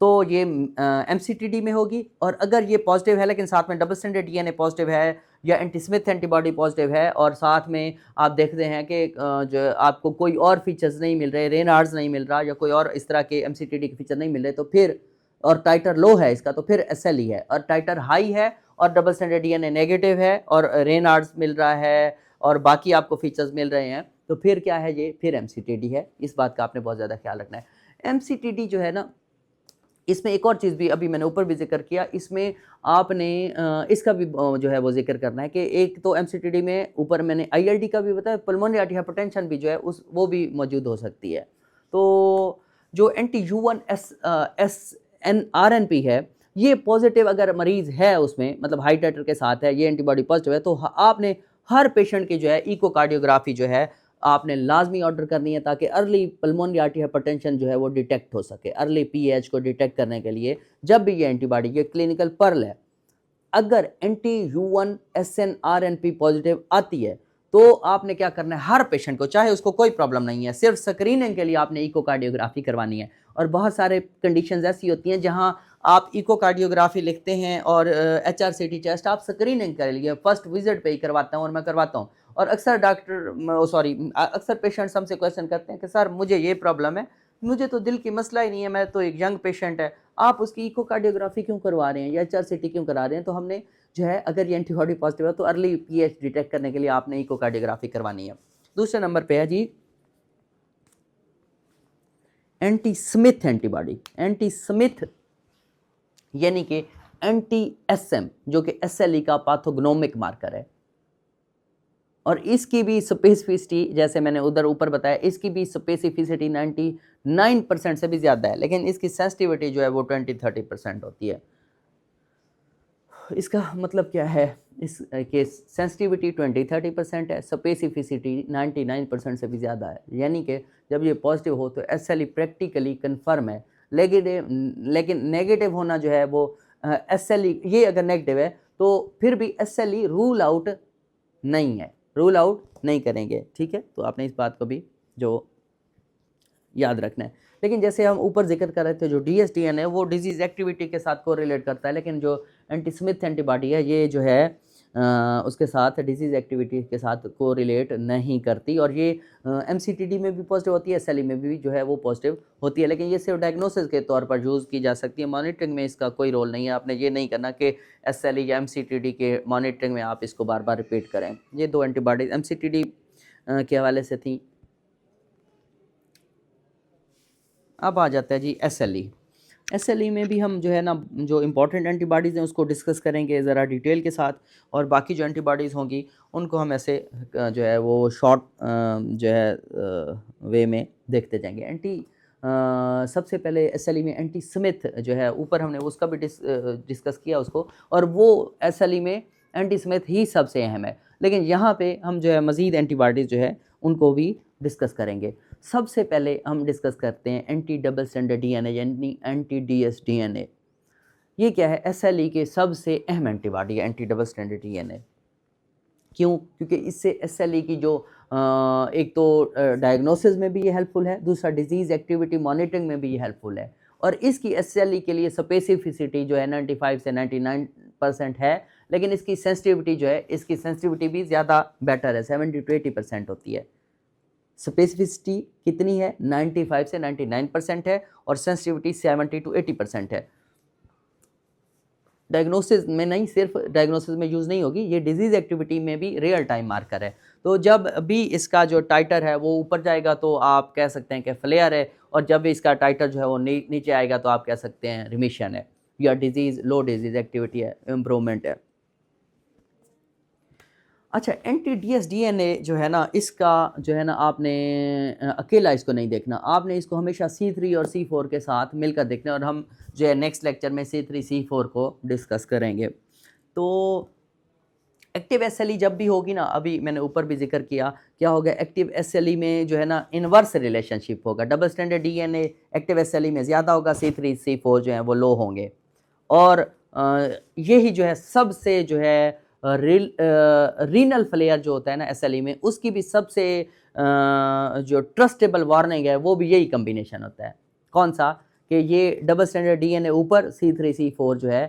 तो ये MCTD में होगी, और अगर ये पॉजिटिव है लेकिन साथ में डबल स्टैंडर्ड DNA पॉजिटिव है या एंटी स्मिथ एंटीबॉडी पॉजिटिव है, और साथ में आप देखते हैं कि जो आपको कोई और फीचर्स नहीं मिल रहे, रेनार्ड्स नहीं मिल रहा या कोई और इस तरह के MCTD के फीचर नहीं मिल रहे, तो फिर और टाइटर लो है इसका तो फिर SLE है। और टाइटर हाई है और डबल स्टैंडर्ड DNA नेगेटिव है और रेनार्ड्स मिल रहा है और बाकी आपको फीचर्स मिल रहे हैं, तो फिर क्या है, ये फिर MCTD है। इस बात का आपने बहुत ज़्यादा ख्याल रखना है। MCTD जो है ना, इसमें एक और चीज़ भी अभी मैंने ऊपर भी जिक्र किया, इसमें आपने इसका भी जो है वो जिक्र करना है कि एक तो MCTD में ऊपर मैंने ILD का भी बताया, पल्मोनरी आर्टरी हाइपरटेंशन भी जो है वो भी मौजूद हो सकती है। तो जो एंटी U1 SNRNP है, ये पॉजिटिव अगर मरीज़ है उसमें, मतलब हाई टाइटर के साथ है, ये एंटीबॉडी पॉजिटिव है, तो आपने हर पेशेंट की जो है इकोकार्डियोग्राफी जो है आपने लाजमी ऑर्डर करनी है, ताकि अर्ली पल्मोनरी आर्टरी हाइपरटेंशन जो है वो डिटेक्ट हो सके। अर्ली PH को डिटेक्ट करने के लिए जब भी ये एंटीबॉडी, ये क्लिनिकल पर्ल है, अगर एंटी U1 SNRNP पॉजिटिव आती है तो आपने क्या करना है, हर पेशेंट को, चाहे उसको कोई प्रॉब्लम नहीं है, सिर्फ स्क्रीनिंग के लिए आपने इकोकार्डियोग्राफी करवानी है। और बहुत सारे कंडीशंस ऐसी होती हैं जहां आप इकोकार्डियोग्राफी लिखते हैं और HRCT चेस्ट आप स्क्रीनिंग कर लिए, फर्स्ट विजिट पे ही करवाता हूं और मैं करवाता हूं। और अक्सर अक्सर पेशेंट्स हमसे क्वेश्चन करते हैं कि सर मुझे ये प्रॉब्लम है, मुझे तो दिल की मसला ही नहीं है, मैं तो एक यंग पेशेंट है, आप उसकी इकोकार्डियोग्राफी क्यों करवा रहे हैं या HRCT क्यों करा रहे हैं? तो हमने जो है, अगर ये एंटीबॉडी पॉजिटिव है तो अर्ली PH डिटेक्ट करने के लिए आपने इकोकार्डियोग्राफी करवानी है। दूसरे नंबर पे है जी anti Smith antibody. Anti Smith यानी कि एंटी SM, जो कि SLE का पैथोग्नोमिक मार्कर है। और इसकी भी स्पेसिफिसिटी, जैसे मैंने उधर ऊपर बताया, इसकी भी स्पेसिफिसिटी 99% से भी ज़्यादा है, लेकिन इसकी सेंसिटिविटी जो है वो 20-30% होती है। इसका मतलब क्या है, इस के सेंसिटिविटी 20-30% है, स्पेसिफिसिटी 99% से भी ज़्यादा है। यानी कि जब ये पॉजिटिव हो तो SLE प्रैक्टिकली कन्फर्म है। लेकिन नेगेटिव होना जो है वो SLE, ये अगर नेगेटिव है तो फिर भी SLE रूल आउट नहीं है, रूल आउट नहीं करेंगे, ठीक है। तो आपने इस बात को भी जो याद रखना है। लेकिन जैसे हम ऊपर जिक्र कर रहे थे, जो DSDN है वो डिजीज़ एक्टिविटी के साथ कोरिलेट करता है, लेकिन जो एंटी स्मिथ एंटीबॉडी है ये जो है उसके साथ डिजीज़ एक्टिविटी के साथ कोरिलेट नहीं करती। और ये MCTD में भी पॉजिटिव होती है, SLE में भी जो है वो पॉजिटिव होती है, लेकिन ये सिर्फ डायग्नोसिस के तौर पर यूज़ की जा सकती है। मॉनिटरिंग में इसका कोई रोल नहीं है। आपने ये नहीं करना कि SLE या MCTD के मॉनिटरिंग में आप इसको बार बार रिपीट करें। ये दो एंटीबॉडीज MCTD के हवाले से थी। अब आ जाता है जी SLE। SLE में भी हम जो है ना जो इम्पोर्टेंट एंटीबॉडीज़ हैं उसको डिस्कस करेंगे ज़रा डिटेल के साथ, और बाकी जो एंटीबॉडीज़ होंगी उनको हम ऐसे जो है वो शॉर्ट जो है वे में देखते जाएंगे। सबसे पहले SLE में एंटी स्मिथ जो है, ऊपर हमने उसका भी डिस्कस किया उसको, और वो SLE में एंटी स्मिथ ही सबसे अहम है, लेकिन यहाँ पे हम जो है मज़ीद एंटीबॉडीज़ जो है उनको भी डिस्कस करेंगे। सबसे पहले हम डिस्कस करते हैं एंटी डबल स्टैंडर्ड डीएनए यानी एंटी डीएस डीएनए। ये क्या है? SLE के सबसे अहम एंटीबॉडी है एंटी डबल स्टैंडर्ड डीएनए। क्यों? क्योंकि इससे SLE की जो एक तो डायग्नोसिस में भी ये हेल्पफुल है, दूसरा डिजीज़ एक्टिविटी मॉनिटरिंग में भी ये हेल्पफुल है, और इसकी SLE के लिए स्पेसिफिसिटी जो है 95 से 99% है, लेकिन इसकी सेंसिटिविटी जो है, इसकी सेंसिटिविटी भी ज़्यादा बेटर है, 70 to 80% होती है। स्पेसिफिसिटी कितनी है? 95 से 99% है, और सेंसिटिविटी 70 to 80% है। डायग्नोसिस में नहीं, सिर्फ डायग्नोसिस में यूज़ नहीं होगी, ये डिजीज़ एक्टिविटी में भी रियल टाइम मार्कर है। तो जब भी इसका जो टाइटर है वो ऊपर जाएगा तो आप कह सकते हैं कि फ्लेयर है, और जब भी इसका टाइटर जो है वो नीचे आएगा तो आप कह सकते हैं रिमिशन है, या डिजीज़ लो डिजीज़ एक्टिविटी है, इम्प्रूवमेंट है। अच्छा, एंटी डीएस डीएनए जो है ना, इसका जो है ना आपने अकेला इसको नहीं देखना, आपने इसको हमेशा C3 और C4 के साथ मिलकर देखना है, और हम जो है नेक्स्ट लेक्चर में C3 C4 को डिस्कस करेंगे। तो एक्टिव SLE जब भी होगी ना, अभी मैंने ऊपर भी जिक्र किया, क्या होगा एक्टिव SLE में जो है ना इनवर्स रिलेशनशिप होगा, double standard DNA active SLE में ज़्यादा होगा, C3 C4 जो है वो लो होंगे। और यही जो है सबसे जो है रीनल फ्लेयर जो होता है ना SLE में, उसकी भी सबसे जो ट्रस्टेबल वार्निंग है वो भी यही कॉम्बिनेशन होता है। कौन सा? कि ये डबल स्टैंडर्ड डीएनए ऊपर, C3 C4 जो है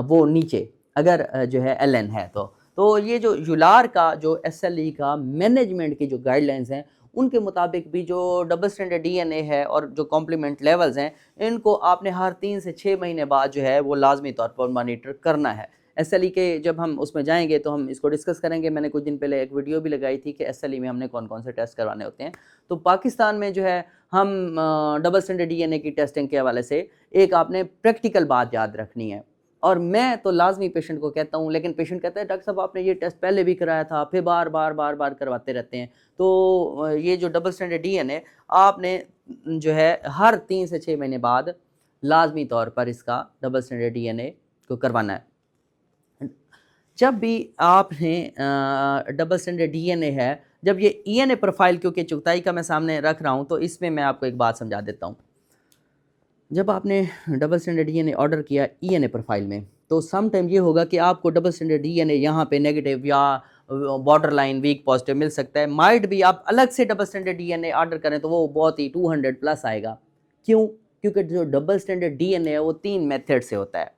वो नीचे, अगर जो है LN है तो ये जो यूलार का जो SLE का मैनेजमेंट की जो गाइडलाइंस हैं, उनके मुताबिक भी जो डबल स्टैंडर्ड डीएनए है और जो कॉम्प्लीमेंट लेवल्स हैं, इनको आपने हर 3 से 6 महीने बाद जो है वो लाज़मी तौर पर मॉनिटर करना है। SLE के जब हम उसमें जाएँगे तो हम इसको डिस्कस करेंगे। मैंने कुछ दिन पहले एक वीडियो भी लगाई थी कि SLE में हमने कौन-कौन से टेस्ट करवाने होते हैं। तो पाकिस्तान में जो है हम डबल स्टैंडर्ड डीएनए की टेस्टिंग के हवाले से एक आपने प्रैक्टिकल बात याद रखनी है, और मैं तो लाज़मी पेशेंट को कहता हूँ, लेकिन पेशेंट कहता है डॉक्टर साहब आपने ये टेस्ट पहले भी कराया था, फिर बार-बार करवाते रहते हैं। तो ये जो डबल स्टैंडर्ड डीएनए आपने जो है हर 3 से 6 महीने बाद लाज़मी तौर पर इसका डबल स्टैंडर्ड डीएनए को करवाना है। जब भी आपने डबल स्टैंडर्ड डीएनए है, जब ये ईएनए प्रोफाइल, क्योंकि चुगताई का मैं सामने रख रहा हूँ तो इसमें मैं आपको एक बात समझा देता हूँ। जब आपने डबल स्टैंडर्ड डीएनए ऑर्डर किया ईएनए प्रोफाइल में, तो सम टाइम ये होगा कि आपको डबल स्टैंडर्ड डीएनए यहाँ पे नेगेटिव या बॉर्डर लाइन वीक पॉजिटिव मिल सकता है। माइट भी आप अलग से डबल स्टैंडर्ड डीएनए ऑर्डर करें तो वो बहुत ही 200 प्लस आएगा। क्यों? क्योंकि जो डबल स्टैंडर्ड डीएनए है वो 3 मेथड से होता है,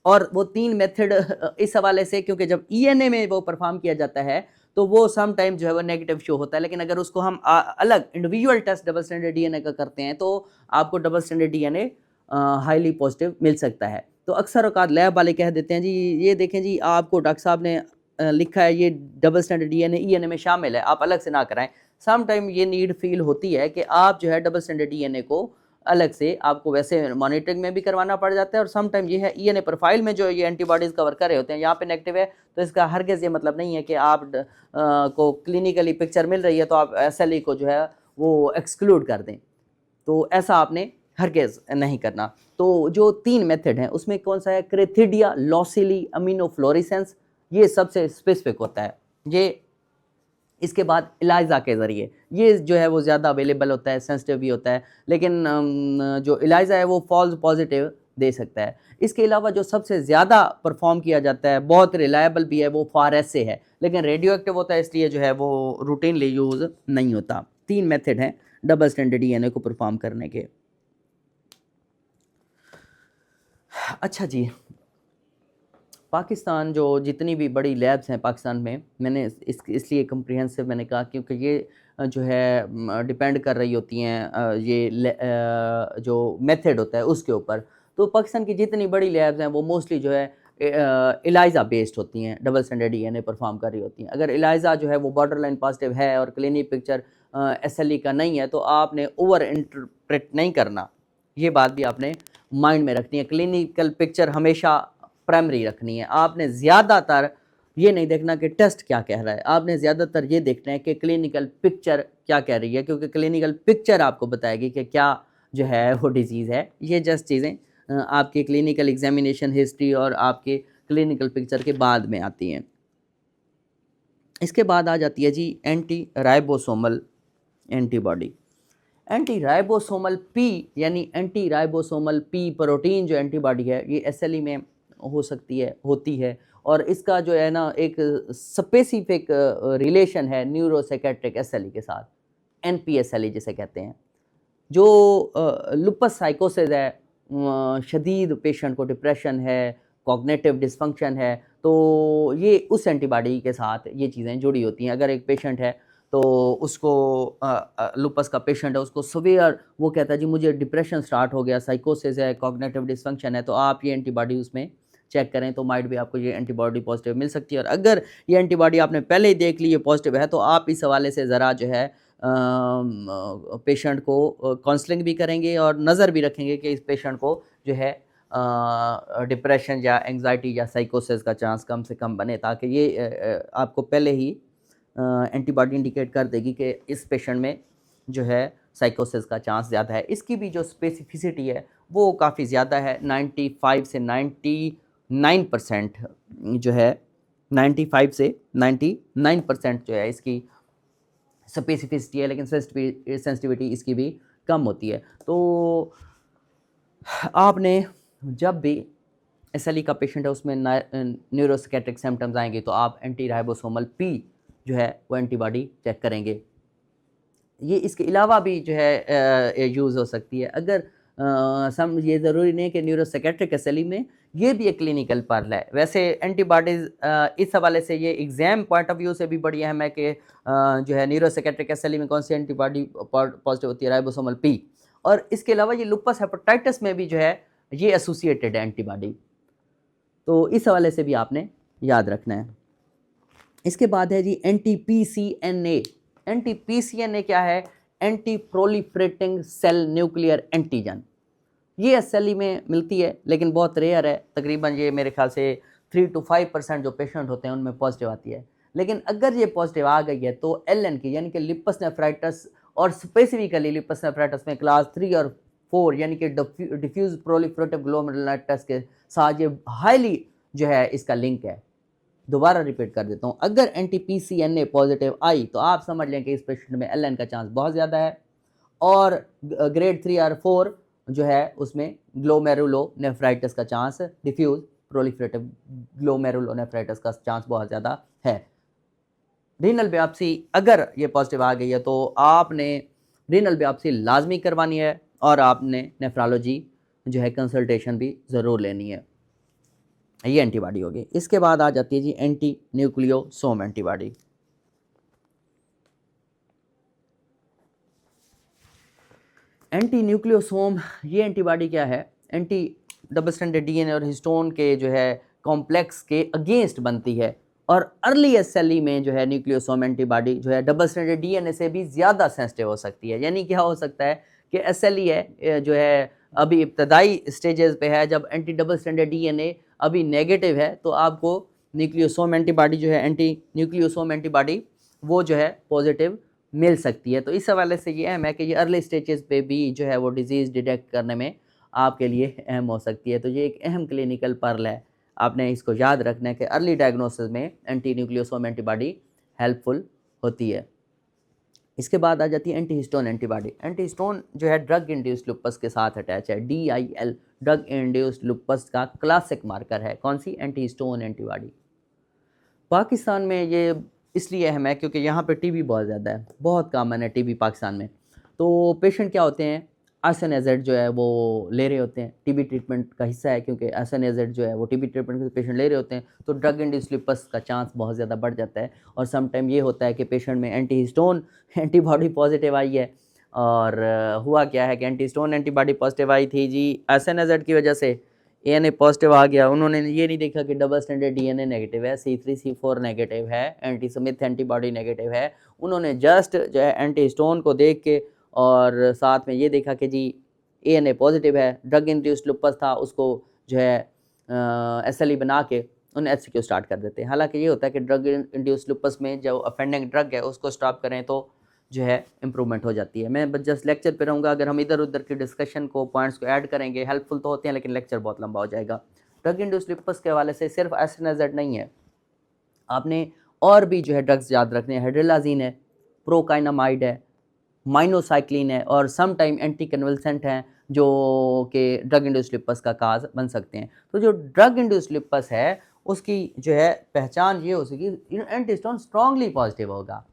और वो 3 मेथड इस हवाले से, क्योंकि जब ईएनए में वो परफॉर्म किया जाता है तो वो सम टाइम जो है वो नेगेटिव शो होता है, लेकिन अगर उसको हम अलग individual test double standard DNA का करते हैं तो आपको double standard DNA highly positive मिल सकता है। तो अक्सर औकात लैब वाले कह देते हैं जी ये देखें जी आपको डॉक्टर साहब ने लिखा है ये डबल स्टैंडर्ड डीएनए ईएनए में शामिल है, आप अलग से ना कराएं। सम टाइम ये नीड फील होती है कि आप जो है डबल स्टैंडर्ड डीएनए को अलग से आपको वैसे मॉनिटरिंग में भी करवाना पड़ जाता है, और सम टाइम ये है ईएनए प्रोफाइल में जो ये एंटीबॉडीज़ कवर कर रहे होते हैं यहाँ पे नेगेटिव है, तो इसका हरगिज़ ये मतलब नहीं है कि आप को क्लिनिकली पिक्चर मिल रही है तो आप SLE को जो है वो एक्सक्लूड कर दें। तो ऐसा आपने हरगिज़ नहीं करना। तो जो 3 मेथड हैं उसमें कौन सा है? क्रेथिडिया लॉसिली इम्यूनोफ्लोरेसेंस, ये सबसे स्पेसिफिक होता है। ये इसके बाद इलाइज़ा के ज़रिए, ये जो है वो ज़्यादा अवेलेबल होता है, सेंसिटिव भी होता है, लेकिन जो इलाइज़ा है वो फॉल्स पॉजिटिव दे सकता है। इसके अलावा जो सबसे ज़्यादा परफॉर्म किया जाता है, बहुत रिलायबल भी है, वो FAR-SA है, लेकिन रेडियो एक्टिव होता है इसलिए जो है वो रूटीनली यूज़ नहीं होता। 3 मेथड हैं डबल स्टैंडर्ड डीएनए को परफॉर्म करने के। अच्छा जी, पाकिस्तान जो जितनी भी बड़ी लैब्स हैं पाकिस्तान में, मैंने इसलिए कम्प्रिहेंसिव मैंने कहा क्योंकि ये जो है डिपेंड कर रही होती हैं जो मेथड होता है उसके ऊपर। तो पाकिस्तान की जितनी बड़ी लैब्स हैं वो मोस्टली जो है इलाइज़ा बेस्ड होती हैं, डबल स्टैंडर्ड डीएनए परफॉर्म कर रही होती हैं। अगर इलाइज़ा जो है वो बॉर्डर लाइन पॉजिटिव है और क्लिनिक पिक्चर SLE का नहीं है तो आपने ओवर इंटरप्रेट नहीं करना, ये बात भी आपने माइंड में रखनी है। क्लिनिकल पिक्चर हमेशा प्राइमरी रखनी है। आपने ज़्यादातर ये नहीं देखना कि टेस्ट क्या कह रहा है, आपने ज़्यादातर ये देखना है कि क्लिनिकल पिक्चर क्या कह रही है, क्योंकि क्लिनिकल पिक्चर आपको बताएगी कि क्या जो है वो डिज़ीज़ है। ये जस्ट चीज़ें आपकी क्लिनिकल एग्जामिनेशन हिस्ट्री और आपके क्लिनिकल पिक्चर के बाद में आती हैं। इसके बाद आ जाती है जी anti ribosomal antibody. Anti ribosomal P यानी एंटी राइबोसोमल पी प्रोटीन जो एंटीबॉडी है, ये एसएलई में हो सकती है, होती है, और इसका जो है ना एक स्पेसिफिक रिलेशन है न्यूरोसाइकेट्रिक एसएलई के साथ, एनपीएसएलई जिसे कहते हैं। जो लुपस साइकोसिस है, शदीद पेशेंट को डिप्रेशन है, कॉग्निटिव डिसफंक्शन है, तो ये उस एंटीबॉडी के साथ ये चीज़ें जुड़ी होती हैं। अगर एक पेशेंट है तो उसको लुपस का पेशेंट है, उसको सीवियर वो कहता है जी मुझे डिप्रेशन स्टार्ट हो गया, साइकोसिस है, कॉग्निटिव डिसफंक्शन है, तो आप ये एंटीबॉडी उसमें चेक करें तो माइट भी आपको ये एंटीबॉडी पॉजिटिव मिल सकती है। और अगर ये एंटीबॉडी आपने पहले ही देख ली ये पॉजिटिव है, तो आप इस हवाले से ज़रा जो है पेशेंट को काउंसलिंग भी करेंगे और नज़र भी रखेंगे कि इस पेशेंट को जो है डिप्रेशन या एंग्जाइटी या साइकोसिस का चांस कम से कम बने, ताकि ये आपको पहले ही एंटीबॉडी इंडिकेट कर देगी कि इस पेशेंट में जो है साइकोसिस का चांस ज़्यादा है। इसकी भी जो स्पेसिफिसिटी है वो काफ़ी ज़्यादा है, 95 से 99% जो है 95 से 99% जो है इसकी स्पेसिफिसिटी है, लेकिन सेंसिटिविटी इसकी भी कम होती है। तो आपने जब भी एसएलई का पेशेंट है उसमें न्यूरोसाइकेट्रिक सिम्टम्स आएंगे तो आप एंटी राइबोसोमल पी जो है वो एंटीबॉडी चेक करेंगे। ये इसके अलावा भी जो है यूज़ हो सकती है। अगर ये ज़रूरी नहीं है कि न्यूरोसाइकेट्रिक एसएलई में ये भी एक क्लिनिकल पर्ल है। वैसे एंटीबॉडीज़ इस हवाले से ये एग्ज़ाम पॉइंट ऑफ व्यू से भी बड़ी अहम है कि जो है न्यूरोसाइकेट्रिक एसएलई में कौन सी एंटीबॉडी पॉजिटिव होती है, राइबोसोमल पी। और इसके अलावा ये लुपस हेपेटाइटिस में भी जो है ये एसोसिएटेड है एंटीबॉडी, तो इस हवाले से भी आपने याद रखना है। इसके बाद है जी एंटी पीसीएनए। एंटी पीसीएनए क्या है? Anti proliferating cell nuclear antigen. ये एसएलई में मिलती है लेकिन बहुत रेयर है, तकरीबन ये मेरे ख्याल से 3 to 5% जो पेशेंट होते हैं उनमें पॉजिटिव आती है। लेकिन अगर ये पॉजिटिव आ गई है तो एलएन की यानी कि लिपस नेफ्राइटिस, और स्पेसिफिकली लिपस नेफ्राइटिस में क्लास 3 और 4 यानी कि डिफ्यूज प्रोलिफरेटिव ग्लोमेरुलाइटिस के साथ ये हाईली जो है इसका लिंक है। दोबारा रिपीट कर देता हूँ, अगर एंटी पीसीएनए पॉजिटिव आई तो आप समझ लें कि इस पेशेंट में एलएन का चांस बहुत ज़्यादा है, और ग्रेड 3 और 4 जो है उसमें ग्लोमेरुलोनेफ्राइटिस का चांस, डिफ्यूज प्रोलिफरेटिव ग्लोमेरुलोनेफ्राइटिस का चांस बहुत ज़्यादा है। रीनल बायोप्सी अगर ये पॉजिटिव आ गई है तो आपने रीनल बायोप्सी लाजमी करवानी है, और आपने नेफ्रोलॉजी जो है कंसल्टेशन भी ज़रूर लेनी है। ये एंटीबॉडी होगी। इसके बाद आ जाती है जी anti nucleosome antibody. Anti nucleosome ये एंटीबॉडी क्या है? एंटी डबल स्ट्रैंडेड डीएनए और हिस्टोन के जो है कॉम्प्लेक्स के अगेंस्ट बनती है, और अर्ली एसएलई में जो है न्यूक्लियोसोम एंटीबॉडी जो है डबल स्ट्रैंडेड डीएनए से भी ज़्यादा सेंसिटिव हो सकती है। यानी क्या हो सकता है कि एसएलई है जो है अभी इब्तदाई स्टेजेस पे है, जब एंटी डबल स्ट्रैंडेड डीएनए अभी नेगेटिव है तो आपको न्यूक्लियोसोम एंटीबॉडी जो है एंटी न्यूक्लियोसोम एंटीबॉडी वो जो है पॉजिटिव मिल सकती है। तो इस हवाले से ये अहम है कि ये अर्ली स्टेजेस पे भी जो है वो डिज़ीज़ डिटेक्ट करने में आपके लिए अहम हो सकती है। तो ये एक अहम क्लिनिकल पर्ल है, आपने इसको याद रखना है कि अर्ली डायग्नोसिस में एंटी न्यूक्लियोसोम एंटीबॉडी हेल्पफुल होती है। इसके बाद आ जाती है anti histone antibody. Anti histone जो है ड्रग इंड्यूस्ड लुपस के साथ अटैच है। DIL ड्रग इंड्यूस्ड लुपस का क्लासिक मार्कर है। कौन सी? Anti histone antibody. पाकिस्तान में ये इसलिए अहम है क्योंकि यहाँ पे टीबी बहुत ज़्यादा है, बहुत कॉमन है टीबी पाकिस्तान में। तो पेशेंट क्या होते हैं, आर्सेनिक जो है वो ले रहे होते हैं, टीबी ट्रीटमेंट का हिस्सा है, क्योंकि आर्सेनिक जो है वो टीबी ट्रीटमेंट के पेशेंट ले रहे होते हैं, तो ड्रग इंड्यूस्ड लुपस का चांस बहुत ज़्यादा बढ़ जाता है। और समटाइम ये होता है कि पेशेंट में एंटी हिस्टोन एंटीबॉडी पॉजिटिव आई है, और हुआ क्या है कि एंटी हिस्टोन एंटीबॉडी पॉजिटिव आई थी जी, आर्सेनिक की वजह से ANA पॉजिटिव आ गया। उन्होंने ये नहीं देखा कि डबल स्टैंडर्ड DNA नेगेटिव है, C3C4 नेगेटिव है, एंटी स्मिथ एंटीबॉडी नेगेटिव है। उन्होंने जस्ट जो है एंटी हिस्टोन को देख के और साथ में ये देखा कि जी ANA पॉजिटिव है, ड्रग इंड्यूस्ड लुपस था, उसको जो है SLE बना के उन्हें HCQ स्टार्ट कर देते हैं। हालांकि ये होता है कि ड्रग इंड्यूस्ड लुपस में जो अफेंडिंग ड्रग है उसको स्टॉप करें तो जो है इम्प्रूवमेंट हो जाती है। मैं बस जस्ट लेक्चर पे रहूँगा, अगर हम इधर उधर की डिस्कशन को पॉइंट्स को ऐड करेंगे हेल्पफुल तो होते हैं, लेकिन लेक्चर बहुत लंबा हो जाएगा। ड्रग इंड्यूस्ड लुपस के हवाले से सिर्फ एस्टेनाजेड नहीं है, आपने और भी जो है ड्रग्स याद रखने हैं। हाइड्रोलाजीन है, प्रोकाइनामाइड है, माइनोसाइक्लिन है और सम टाइम एंटी कन्वल्सेंट हैं जो कि ड्रग इंड्यूस्ड लुपस का काज बन सकते हैं। तो जो ड्रग इंड्यूस्ड लुपस है उसकी जो है पहचान ये हो सकी, एंटीस्टोन स्ट्रांगली पॉजिटिव होगा,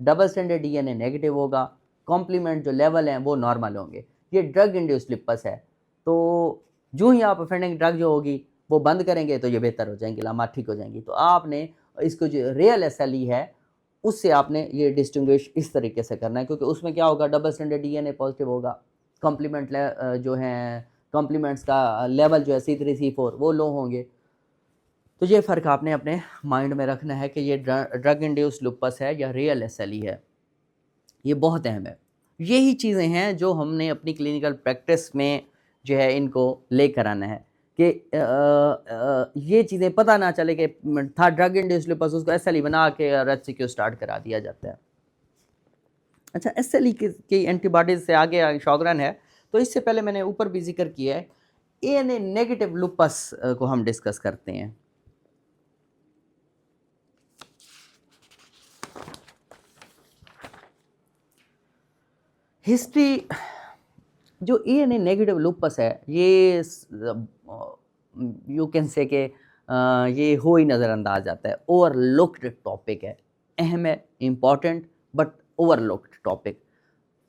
डबल स्टैंडर्ड DNA नेगेटिव होगा, कॉम्प्लीमेंट जो लेवल हैं वो नॉर्मल होंगे। ये ड्रग इंड्यूस्ड लुपस है। तो जो ही आप अफेंडिंग ड्रग जो होगी वो बंद करेंगे तो ये बेहतर हो जाएंगी, लामात ठीक हो जाएंगी। तो आपने इसको जो रियल SLE है उससे आपने ये डिस्टिंग्विश इस तरीके से करना है, क्योंकि उसमें क्या होगा, डबल स्टैंडर्ड DNA पॉजिटिव होगा, कॉम्प्लीमेंट जो हैं कॉम्प्लीमेंट्स का लेवल जो है C3 C4 वो लो होंगे। तो ये फ़र्क आपने अपने माइंड में रखना है कि ये ड्रग इंड्यूस्ड लुपस है या रियल SLE है, ये बहुत अहम है। यही चीज़ें हैं जो हमने अपनी क्लिनिकल प्रैक्टिस में जो है इनको लेकर आना है कि ये चीज़ें पता ना चले कि था ड्रग इंड्यूस्ड लुपस, उसको SLE बना के और HCQ स्टार्ट करा दिया जाता है। अच्छा, SLE की एंटीबॉडीज़ से आगे शॉगरन है, तो इससे पहले मैंने ऊपर भी जिक्र किया है, ANA नेगेटिव लुपस को हम डिस्कस करते हैं। हिस्ट्री जो ANA नेगेटिव लुपस है ये यू कैन से कि ये हो ही नज़रअंदाज जाता है, ओवरलुक्ड टॉपिक है, अहम है, इम्पॉर्टेंट बट ओवरलुक्ड टॉपिक।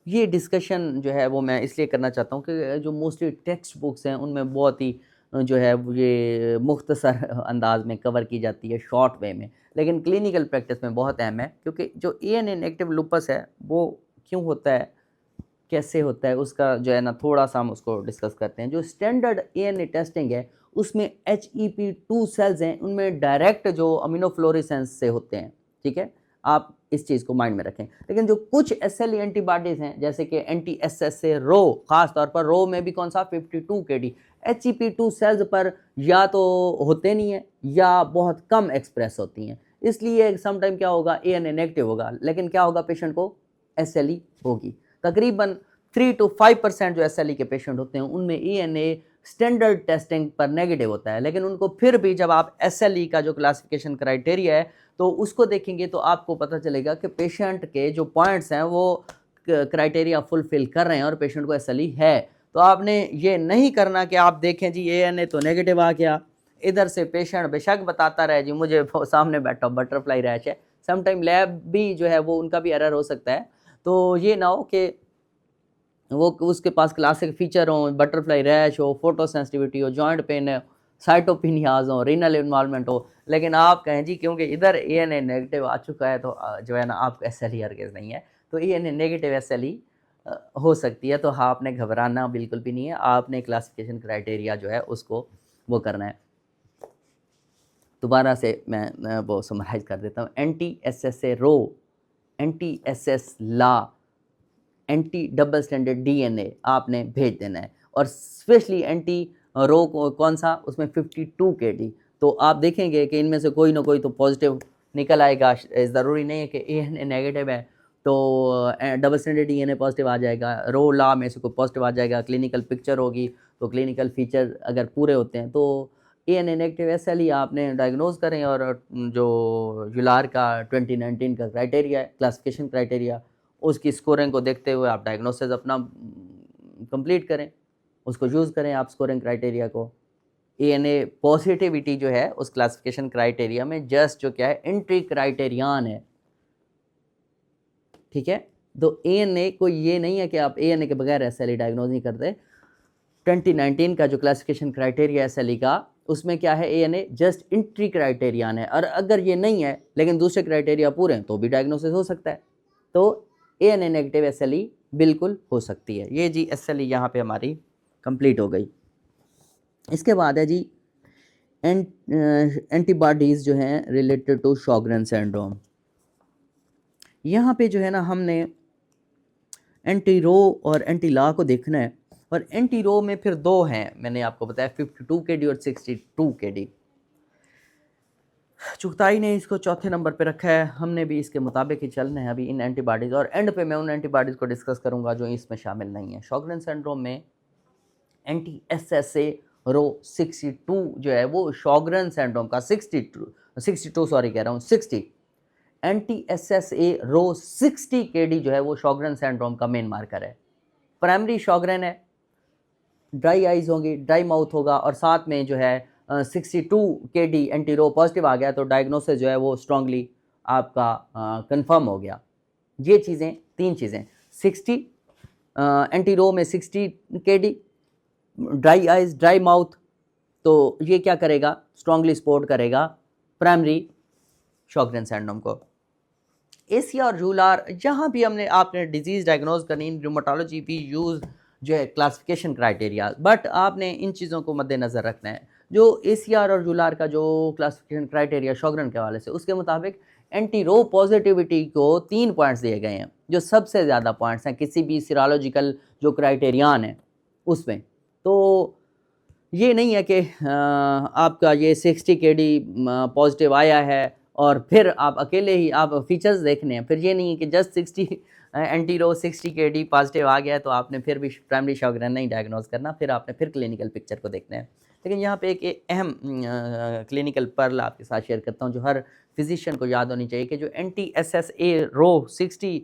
ये डिस्कशन जो है वो मैं इसलिए करना चाहता हूँ कि जो मोस्टली टेक्स्ट बुक्स हैं उनमें बहुत ही जो है ये मुख्तसर अंदाज में कवर की जाती है, शॉर्ट वे में, लेकिन क्लिनिकल प्रैक्टिस में बहुत अहम है, क्योंकि जो ANA नेगेटिव लुपस है वो क्यों होता है, कैसे होता है, उसका जो है ना थोड़ा सा हम उसको डिस्कस करते हैं। जो स्टैंडर्ड ANA टेस्टिंग है उसमें HEP2 सेल्स हैं, उनमें डायरेक्ट जो अमीनोफ्लोरेसेंस से होते हैं, ठीक है, आप इस चीज़ को माइंड में रखें। लेकिन जो कुछ SLE एंटीबॉडीज़ हैं जैसे कि anti-SSA रो, ख़ास तौर पर रो में भी कौन सा 52 kD HEP2 सेल्स पर या तो होते नहीं हैं या बहुत कम एक्सप्रेस होती हैं, इसलिए समटाइम क्या होगा, ANA नेगेटिव होगा, लेकिन क्या होगा, पेशेंट को SLE होगी। तकरीबन 3 to 5% जो SLE के पेशेंट होते हैं उनमें ANA स्टैंडर्ड टेस्टिंग पर नेगेटिव होता है, लेकिन उनको फिर भी जब आप SLE का जो क्लासिफिकेशन क्राइटेरिया है तो उसको देखेंगे तो आपको पता चलेगा कि पेशेंट के जो पॉइंट्स हैं वो क्राइटेरिया फुलफिल कर रहे हैं और पेशेंट को SLE है। तो आपने ये नहीं करना कि आप देखें जी ANA तो नेगेटिव आ गया, इधर से पेशेंट बेशक बताता रहे जी मुझे सामने बैठा बटरफ्लाई रैश है, समटाइम लैब भी जो है वो उनका भी एरर हो सकता है। तो ये ना हो कि वो उसके पास क्लासिक फीचर हो, बटरफ्लाई रैश हो, फोटो सेंसिटिविटी हो, जॉइंट पेन है, साइटोपिनियाज हो, रीनल इन्वॉल्वमेंट हो, लेकिन आप कहें जी क्योंकि इधर ANA नेगेटिव आ चुका है तो जो है ना आपको SLE हरगिज़ नहीं है। तो ANA नेगेटिव SLE हो सकती है, तो हाँ आपने घबराना बिल्कुल भी नहीं है, आपने क्लासिफिकेशन क्राइटेरिया जो है उसको वो करना है। दोबारा से मैं वो समराइज़ कर देता हूँ, anti-SSA रो, anti-SS ला, एंटी डबल स्टैंडर्ड DNA आपने भेज देना है, और स्पेशली एंटी रो कौन सा, उसमें 52 kD। तो आप देखेंगे कि इनमें से कोई ना कोई तो पॉजिटिव निकल आएगा, ज़रूरी नहीं है कि ANA नेगेटिव है तो डबल स्टैंडर्ड DNA पॉजिटिव आ जाएगा, रो ला में से कोई पॉजिटिव आ जाएगा, क्लिनिकल पिक्चर होगी तो क्लिनिकल फीचर अगर पूरे होते हैं तो ANA नेगेटिव SLE आपने डायग्नोज करें। और जो यूलार का 2019 का क्राइटेरिया है, क्लासिफिकेशन क्राइटेरिया, उसकी स्कोरिंग को देखते हुए आप डायग्नोसिस अपना कंप्लीट करें, उसको यूज़ करें आप स्कोरिंग क्राइटेरिया को। ANA पॉजिटिविटी जो है उस क्लासिफिकेशन क्राइटेरिया में जस्ट जो क्या है, एंट्री क्राइटेरियन है, ठीक है। तो ANA कोई ये नहीं है कि आप ANA के बगैर SLE डायग्नोज नहीं करते। 2019 का जो क्लासिफिकेशन क्राइटेरिया SLE का, उसमें क्या है, ANA जस्ट एंट्री क्राइटेरियन है, और अगर ये नहीं है लेकिन दूसरे क्राइटेरिया पूरे हैं तो भी डायग्नोसिस हो सकता है। तो ANA नेगेटिव SLE बिल्कुल हो सकती है। ये जी SLE यहाँ पे हमारी कंप्लीट हो गई। इसके बाद है जी एंटीबॉडीज़ जो हैं रिलेटेड टू शॉगरेन सिंड्रोम। यहाँ पे जो है ना हमने एंटी रो और एंटी ला को देखना है। और एंटी रो में फिर दो हैं, मैंने आपको बताया 52 kd और 62 kd। चुगताई ने इसको चौथे नंबर पे रखा है, हमने भी इसके मुताबिक ही चलना है अभी इन एंटीबॉडीज़, और एंड पे मैं उन एंटीबॉडीज़ को डिस्कस करूंगा जो इसमें शामिल नहीं है। शॉगरेन सिंड्रोम में एंटी एसएसए रो 62 जो है वो शॉगरेन सिंड्रोम का 62 सॉरी कह रहा हूँ 60 एंटी एसएसए रो 60 kd जो है वो शॉगरेन सिंड्रोम का मेन मार्कर है। प्राइमरी शॉगरेन है, ड्राई आइज होंगी, ड्राई माउथ होगा, और साथ में जो है 62 kd एंटी रो पॉजिटिव आ गया तो डायग्नोसिस जो है वो स्ट्रांगली आपका कंफर्म हो गया। ये चीज़ें, तीन चीज़ें, 60 एंटी रो में 60 kd, dry eyes, dry mouth, तो ये क्या करेगा, स्ट्रांगली सपोर्ट करेगा प्राइमरी शॉगरेन सिंड्रोम को। एशिया और जूलार, जहाँ भी हमने आपने डिजीज़ डायग्नोज करनी, इन रूमेटोलॉजी भी यूज़ जो है क्लासिफिकेशन क्राइटेरिया, बट आपने इन चीज़ों को मद्देनज़र रखना है। जो एसीआर और जूलार का जो क्लासिफिकेशन क्राइटेरिया शॉगरेन के हवाले से, उसके मुताबिक एंटी रो पॉजिटिविटी को 3 पॉइंट्स दिए गए हैं, जो सबसे ज़्यादा पॉइंट्स हैं किसी भी सीरोलॉजिकल जो क्राइटेरियान है उसमें। तो ये नहीं है कि आपका ये 60 kd पॉजिटिव आया है और फिर आप अकेले ही आप फीचर्स देखने हैं, फिर ये नहीं है कि जस्ट 60 एंटी रो 60 kd पॉजिटिव आ गया है तो आपने फिर भी प्राइमरी शॉगरेन नहीं डायग्नोज करना, फिर आपने फिर क्लिनिकल पिक्चर को देखना है। लेकिन यहाँ पे एक अहम क्लिनिकल पर्ल आपके साथ शेयर करता हूँ जो हर फिजिशियन को याद होनी चाहिए कि जो एंटी एसएसए रो 60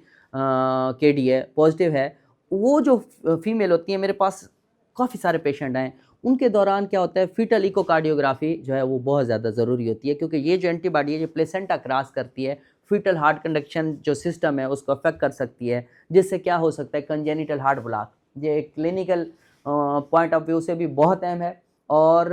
kd है, पॉजिटिव है, वो जो फीमेल होती है, मेरे पास काफ़ी सारे पेशेंट आए, उनके दौरान क्या होता है, फीटल इकोकार्डियोग्राफी जो है वो बहुत ज़्यादा ज़रूरी होती है, क्योंकि ये जो एंटीबॉडी है ये प्लेसेंटा क्रॉस करती है, फीटल हार्ट कंडक्शन जो सिस्टम है उसको अफेक्ट कर सकती है, जिससे क्या हो सकता है, कंजेनिटल हार्ट ब्लॉक। ये क्लिनिकल पॉइंट ऑफ व्यू से भी बहुत अहम है और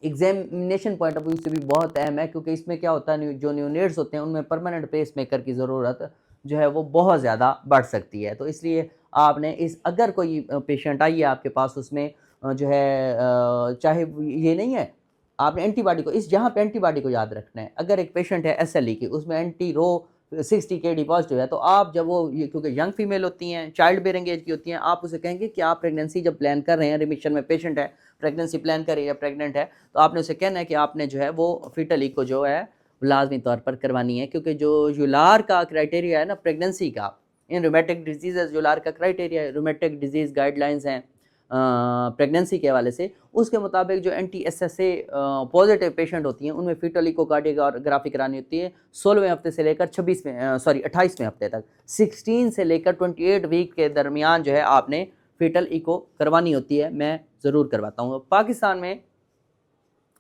एग्जामिनेशन पॉइंट ऑफ व्यू से भी बहुत अहम है, क्योंकि इसमें क्या होता है, जो न्यूनेट्स होते हैं उनमें परमानेंट पेस मेकर की ज़रूरत जो है वो बहुत ज़्यादा बढ़ सकती है। तो इसलिए आपने इस, अगर कोई पेशेंट आई है आपके पास, उसमें जो है चाहे ये नहीं है, आपने एंटीबॉडी को इस, जहाँ पे एंटीबॉडी को याद रखना है, अगर एक पेशेंट है एसएलई की, उसमें एंटी रो 60 kd पॉजिटिव है, तो आप जब वो ये, क्योंकि यंग फीमेल होती हैं, चाइल्ड बेयरिंग एज की होती हैं, आप उसे कहेंगे कि आप प्रेगनेंसी जब प्लान कर रहे हैं, रिमिशन में पेशेंट है, प्रेगनेंसी प्लान कर रही है, प्रेग्नेंट है, तो आपने उसे कहना है कि आपने जो है वो फीटल इको जो है लाजमी तौर पर करवानी है, क्योंकि जो यूलार का क्राइटेरिया है ना प्रेगनेंसी का, इन रूमेटिक डिजीज़ यूलार का क्राइटेरिया, रूमेटिक डिजीज़ गाइडलाइंस हैं प्रेगनेंसी के हवाले से, उसके मुताबिक जो एंटी एसएसए पॉजिटिव पेशेंट होती हैं उनमें फीटल इकोकार्डियोग्राफी करानी होती है 16वें हफ्ते से लेकर 28वें हफ्ते तक, 16 से लेकर 28 वीक के दरमियान जो है आपने फीटल इको करवानी होती है। मैं ज़रूर करवाता हूँ। पाकिस्तान में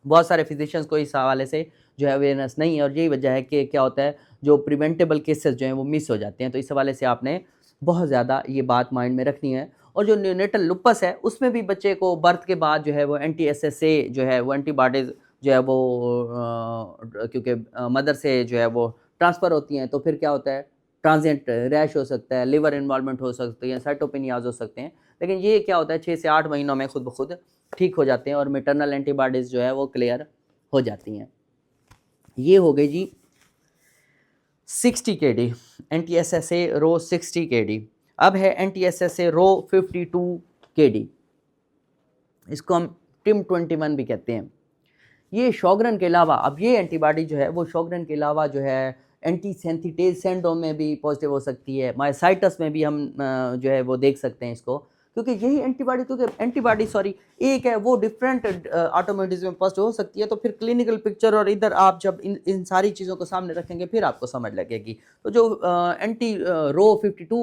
बहुत सारे फिजिशियंस को इस हवाले से जो है अवेयरनेस नहीं है, और यही वजह है कि क्या होता है, जो प्रिवेंटेबल केसेस जो हैं वो मिस हो जाते हैं। तो इस हवाले से आपने बहुत ज़्यादा ये बात माइंड में रखनी है। और जो न्यूनेटल लुपस है उसमें भी बच्चे को बर्थ के बाद जो है वो एंटी एसएसए जो है वो एंटीबॉडीज़ जो है वो क्योंकि मदर से जो है वो ट्रांसफ़र होती हैं, तो फिर क्या होता है, ट्रांजिएंट रैश हो सकता है, लिवर इन्वॉल्वमेंट हो सकती है, साइटोपेनियाज हो सकते हैं। लेकिन ये क्या होता है, 6 से 8 महीनों में खुद ब खुद ठीक हो जाते हैं और मैटरनल एंटीबॉडीज़ जो है वो क्लियर हो जाती हैं। ये हो गई जी 60 kd एंटी एसएसए रो 60 kd। अब है एंटी एसएसए रो 52 kd, इसको हम टिम 21 भी कहते हैं। ये शॉगरेन के अलावा, अब ये एंटीबॉडी जो है वो शॉगरेन के अलावा जो है एंटी सेंथिटेज सिंड्रोम में भी पॉजिटिव हो सकती है, मायोसाइटस में भी हम जो है वो देख सकते हैं इसको, क्योंकि यही एंटीबॉडी, क्योंकि एंटीबॉडी सॉरी एक है वो डिफरेंट ऑटोमेटिज्म में पॉजिटिव हो सकती है। तो फिर क्लिनिकल पिक्चर और इधर आप जब इन सारी चीज़ों को सामने रखेंगे फिर आपको समझ लगेगी। तो जो एंटी रो 52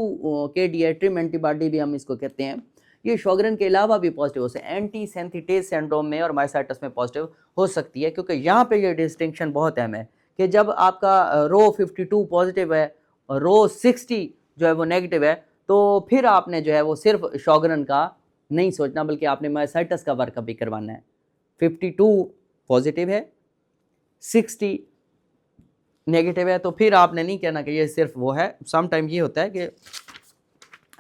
kd है, ट्रिम एंटीबॉडी भी हम इसको कहते हैं, ये शॉगरेन के अलावा भी पॉजिटिव हो सकते हैं, एंटी सेंथिटेज सिंड्रोम में और मायोसाइटस में पॉजिटिव हो सकती है। क्योंकि यहाँ पे ये डिस्टिंक्शन बहुत अहम है कि जब आपका रो 52 पॉजिटिव है और रो 60 जो है वो नेगेटिव है, तो फिर आपने जो है वो सिर्फ शॉगरेन का नहीं सोचना, बल्कि आपने मायोसाइटस का वर्कअप भी करवाना है। 52 पॉजिटिव है, 60 नेगेटिव है, तो फिर आपने नहीं कहना कि ये सिर्फ वो है। सम टाइम ये होता है कि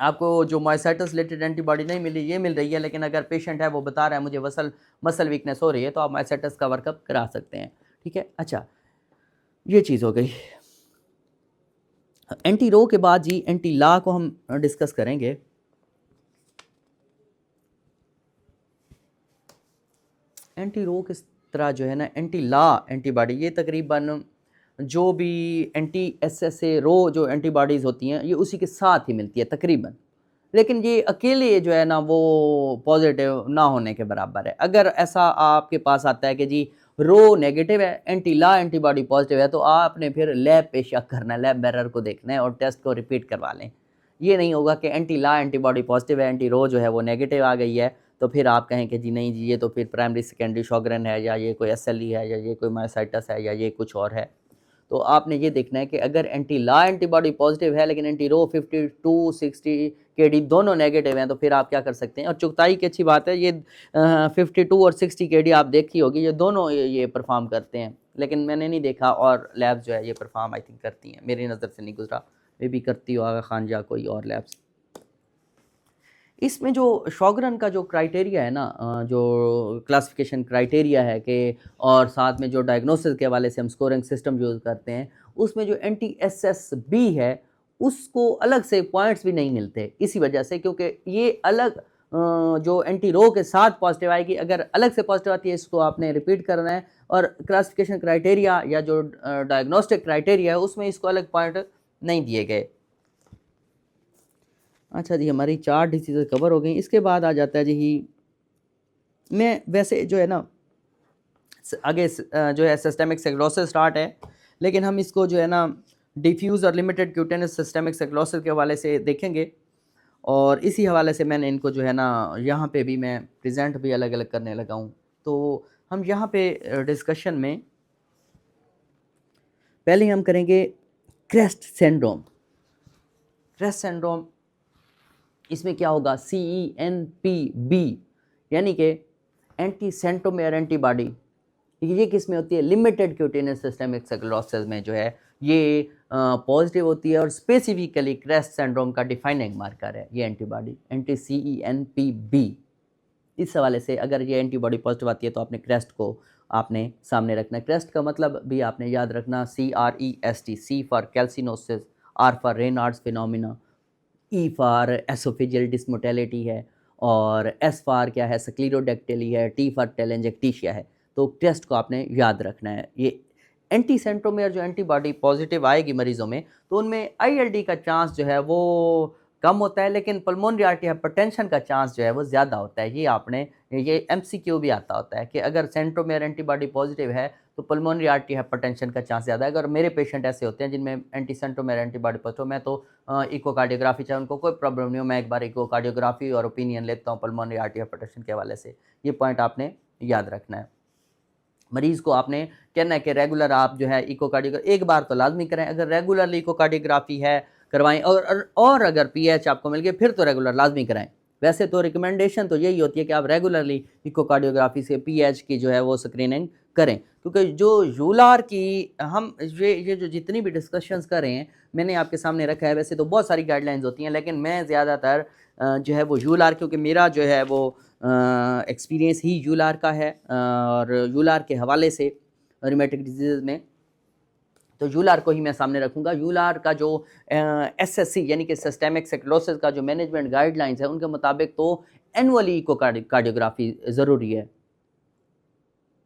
आपको जो मायोसाइटस रिलेटेड एंटीबॉडी नहीं मिली, ये मिल रही है, लेकिन अगर पेशेंट है वो बता रहा है मुझे मसल वीकनेस हो रही है, तो आप मायोसाइटस का वर्कअप करा सकते हैं। ठीक है, अच्छा ये चीज़ हो गई। एंटी रो के बाद जी एंटी ला को हम डिस्कस करेंगे। एंटी रो किस तरह जो है ना एंटी ला एंटीबॉडी, ये तकरीबन जो भी एंटी एसएसए रो जो एंटीबॉडीज़ होती हैं ये उसी के साथ ही मिलती है तकरीबन, लेकिन ये अकेले जो है ना वो पॉजिटिव ना होने के बराबर है। अगर ऐसा आपके पास आता है कि जी रो नेगेटिव है, एंटी ला एंटीबॉडी पॉजिटिव है, तो आपने फिर लैब पे शक करना है, लैब बेरर को देखना है और टेस्ट को रिपीट करवा लें। ये नहीं होगा कि एंटी ला एंटीबॉडी पॉजिटिव है, एंटी रो जो है वो नेगेटिव आ गई है, तो फिर आप कहें कि जी नहीं जी ये तो फिर प्राइमरी सेकेंडरी शॉगरेन है, या ये कोई एसएलई है, या ये कोई मायोसाइटस है, या ये कुछ और है। तो आपने ये देखना है कि अगर एंटी ला एंटीबॉडी पॉजिटिव है लेकिन एंटी रो 52 60 केडी दोनों नेगेटिव हैं, तो फिर आप क्या कर सकते हैं। और चुगताई की अच्छी बात है, ये 52 और 60 केडी आप देखी होगी, ये दोनों ये परफॉर्म करते हैं, लेकिन मैंने नहीं देखा और लैब्स जो है ये परफॉर्म आई थिंक करती हैं, मेरी नज़र से नहीं गुजरा, मे भी करती हो आगा खान या कोई और लैब्स। इसमें जो शॉगरन का जो क्राइटेरिया है ना, जो क्लासिफिकेशन क्राइटेरिया है कि, और साथ में जो डायग्नोसिस के हवाले से हम स्कोरिंग सिस्टम यूज़ करते हैं, उसमें जो एंटी एसएसबी है उसको अलग से पॉइंट्स भी नहीं मिलते, इसी वजह से, क्योंकि ये अलग जो एंटी रो के साथ पॉजिटिव आएगी, अगर अलग से पॉजिटिव आती है इसको आपने रिपीट करना है, और क्लासिफिकेशन क्राइटेरिया या जो डायग्नोस्टिक क्राइटेरिया है उसमें इसको अलग पॉइंट नहीं दिए गए। अच्छा जी, हमारी 4 डिसीज़ कवर हो गई। इसके बाद आ जाता है जी, मैं वैसे जो है ना आगे जो है सिस्टेमिक सेक्लोसिस स्टार्ट है, लेकिन हम इसको जो है ना डिफ्यूज़ और लिमिटेड क्यूटेनस सिस्टेमिक सेक्लोसिस के हवाले से देखेंगे, और इसी हवाले से मैंने इनको जो है ना यहाँ पे भी मैं प्रेजेंट भी अलग अलग करने लगा हूँ। तो हम यहाँ पे डिस्कशन में पहले हम करेंगे क्रेस्ट सिंड्रोम। क्रेस्ट सिंड्रोम, इसमें क्या होगा, CENPB यानी कि एंटी सेंट्रोमेयर एंटीबॉडी, ये किस में होती है, लिमिटेड क्यूटेनियस सिस्टेमिक सेक्लोसिस में जो है ये पॉजिटिव होती है, और स्पेसिफिकली क्रेस्ट सिंड्रोम का डिफाइनिंग मार्कर है ये एंटीबॉडी, एंटी CENPB। इस हवाले से अगर ये एंटीबॉडी पॉजिटिव आती है तो आपने क्रेस्ट को आपने सामने रखना है। क्रेस्ट का मतलब भी आपने याद रखना, CREST, C for calcinosis, R for Raynaud's phenomena, E for oesophageal dysmotility है, और S फॉर क्या है, स्क्लेरोडेक्टिली है, T फॉर टेलेंजेक्टिशिया है। तो टेस्ट को आपने याद रखना है। ये एंटी सेंट्रोमेयर जो एंटीबॉडी पॉजिटिव आएगी मरीज़ों में, तो उनमें ILD का चांस जो है वो कम होता है, लेकिन पल्मोनरी आर्टरी हाइपरटेंशन का चांस जो है वो ज़्यादा होता है। ये MCQ भी आता होता है कि अगर सेंट्रोमेयर एंटीबॉडी पॉजिटिव है तो पल्मोनरी आर्टरी हाइपरटेंशन का चांस ज़्यादा है। अगर मेरे पेशेंट ऐसे होते हैं जिनमें एंटी सेंट्रोमेयर एंटीबॉडी पॉजिटिव, मैं तो इकोकार्डियोग्राफी, चाहे उनको कोई प्रॉब्लम नहीं हो, मैं एक बार इकोकार्डियोग्राफी और ओपिनियन लेता हूँ पल्मोनरी आर्टरी हाइपरटेंशन के हवाले से। ये पॉइंट आपने याद रखना है। मरीज़ को आपने कहना है कि रेगुलर आप जो है इकोकार्डियोग्राफी एक बार तो लाजमी करें, अगर रेगुलरली इकोकार्डियोग्राफी है करवाएं, और अगर पीएच आपको मिल गए फिर तो रेगुलर लाजमी कराएं। वैसे तो रिकमेंडेशन तो यही होती है कि आप रेगुलरली इकोकार्डियोग्राफी से पीएच की जो है वो स्क्रीनिंग करें, क्योंकि जो यूलार की हम ये जो जितनी भी डिस्कशंस कर रहे हैं मैंने आपके सामने रखा है। वैसे तो बहुत सारी गाइडलाइंस होती हैं, लेकिन मैं ज़्यादातर जो है वो यूलार, क्योंकि मेरा जो है वो एक्सपीरियंस ही यूलार का है, और यूलार के हवाले से रिमेटिक डिजीज़ में तो यूलार को ही मैं सामने रखूंगा। यूलार का जो SSC यानी कि सिस्टेमिक सेक्लोसिस का जो मैनेजमेंट गाइडलाइंस है उनके मुताबिक तो एनुअली इकोकार्डियोग्राफी ज़रूरी है,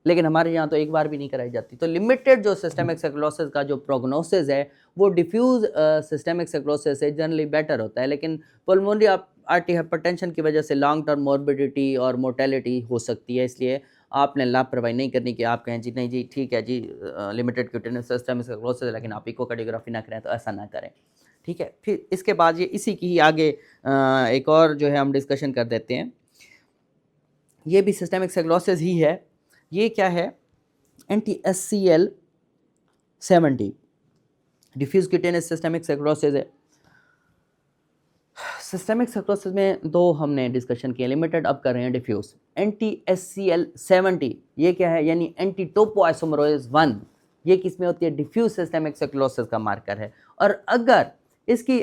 लेकिन हमारे यहाँ तो एक बार भी नहीं कराई जाती। तो लिमिटेड जो सिस्टेमिक सेक्लोसिस का जो प्रोग्नोसिस है वो डिफ्यूज़ सिस्टेमिक सेक्लोसिस से जनरली बेटर होता है, लेकिन पल्मोनरी आर्टरी हाइपरटेंशन की वजह से लॉन्ग टर्म मॉर्बिडिटी और मोर्टेलिटी हो सकती है। इसलिए आपने लापरवाही नहीं करनी कि आप कहें जी नहीं जी ठीक है जी लिमिटेड क्यूटेनियस सिस्टेमिक सेक्लोसिस है लेकिन आप इकोकार्डियोग्राफी ना करें, तो ऐसा ना करें, ठीक है। फिर इसके बाद ये इसी की ही आगे एक और जो है हम डिस्कशन कर देते हैं, ये भी सिस्टेमिक सेक्लोसिस ही है। ये क्या है, anti SCL70 diffuse cutaneous systemic sclerosis है। सिस्टेमिक सेक्लोसिस में दो हमने डिस्कशन किया, लिमिटेड, अब कर रहे हैं डिफ्यूज। एंटी SCL70 ये क्या है, यानी एंटी टोपोआइसोमरेज 1, ये किस में होती है, डिफ्यूज सिस्टेमिक सेक्लोसिस का मार्कर है। और अगर इसकी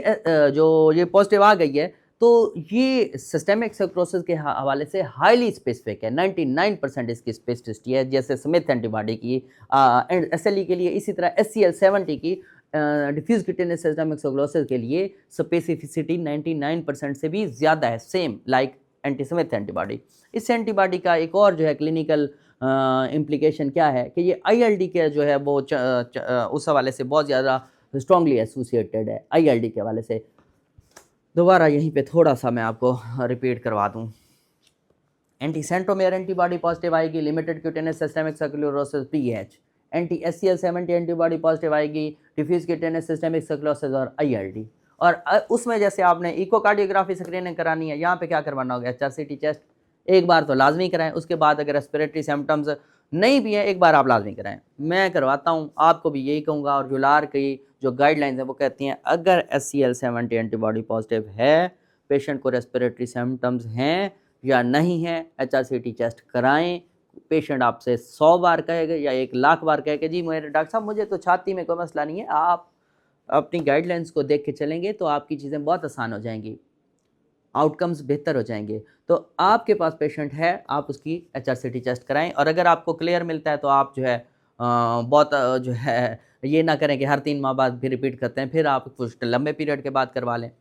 जो ये पॉजिटिव आ गई है तो ये सिस्टेमिक सेक्लोसिस के हवाले से हाईली स्पेसिफिक है, 99% इसकी स्पेसिफिसिटी है, जैसे स्मिथ एंटीबॉडी की SLE के लिए, इसी तरह SCL70 की डिफ्यूज क्यूटेनियस सिस्टेमिक सेक्लोसिस के लिए स्पेसिफिसिटी 99% से भी ज़्यादा है, same like anti Smith antibody. इस एंटीबॉडी का एक और जो है क्लिनिकल इम्प्लीकेशन क्या है कि ये ILD के जो है वो उस हवाले से बहुत ज़्यादा स्ट्रांगली एसोसिएटेड है, ILD के हवाले से। दोबारा यहीं पे थोड़ा-सा मैं आपको रिपीट करवा दूँ। एंटी सेंट्रोमेयर एंटीबॉडी पॉजिटिव आएगी, limited cutaneous systemic sclerosis PH। Anti SCL70 antibody positive आएगी, डिफ्यूज क्यूटेनियस सिस्टेमिक स्क्लेरोसिस और ILD। और उसमें जैसे आपने इकोकार्डियोग्राफी स्क्रीनिंग करानी है, यहाँ पे क्या करवाना होगा, HRCT चेस्ट एक बार तो लाजमी कराएं, उसके बाद अगर रेस्पिरेटरी सिम्टम्स नहीं भी है एक बार आप लाजमी कराएं। मैं करवाता हूँ, आपको भी यही कहूँगा। और यूलार की जो गाइडलाइंस है वो कहती हैं अगर SCL70 एंटीबॉडी पॉजिटिव है, पेशेंट को रेस्पिरेटरी सिम्टम्स हैं या नहीं है, HRCT टेस्ट कराएं। पेशेंट आपसे 100 बार कहेगा या 1,00,000 बार कहेगा जी मेरे डॉक्टर साहब मुझे तो छाती में कोई मसला नहीं है, आप अपनी गाइडलाइंस को देख के चलेंगे तो आपकी चीज़ें बहुत आसान हो जाएंगी, आउटकम्स बेहतर हो जाएंगे। तो आपके पास पेशेंट है, आप उसकी HRCT टेस्ट कराएं। और अगर आपको क्लियर मिलता है तो आप जो है जो है ये ना करें कि हर 3 माह बाद फिर रिपीट करते हैं, फिर आप कुछ लंबे पीरियड के बाद करवा लें।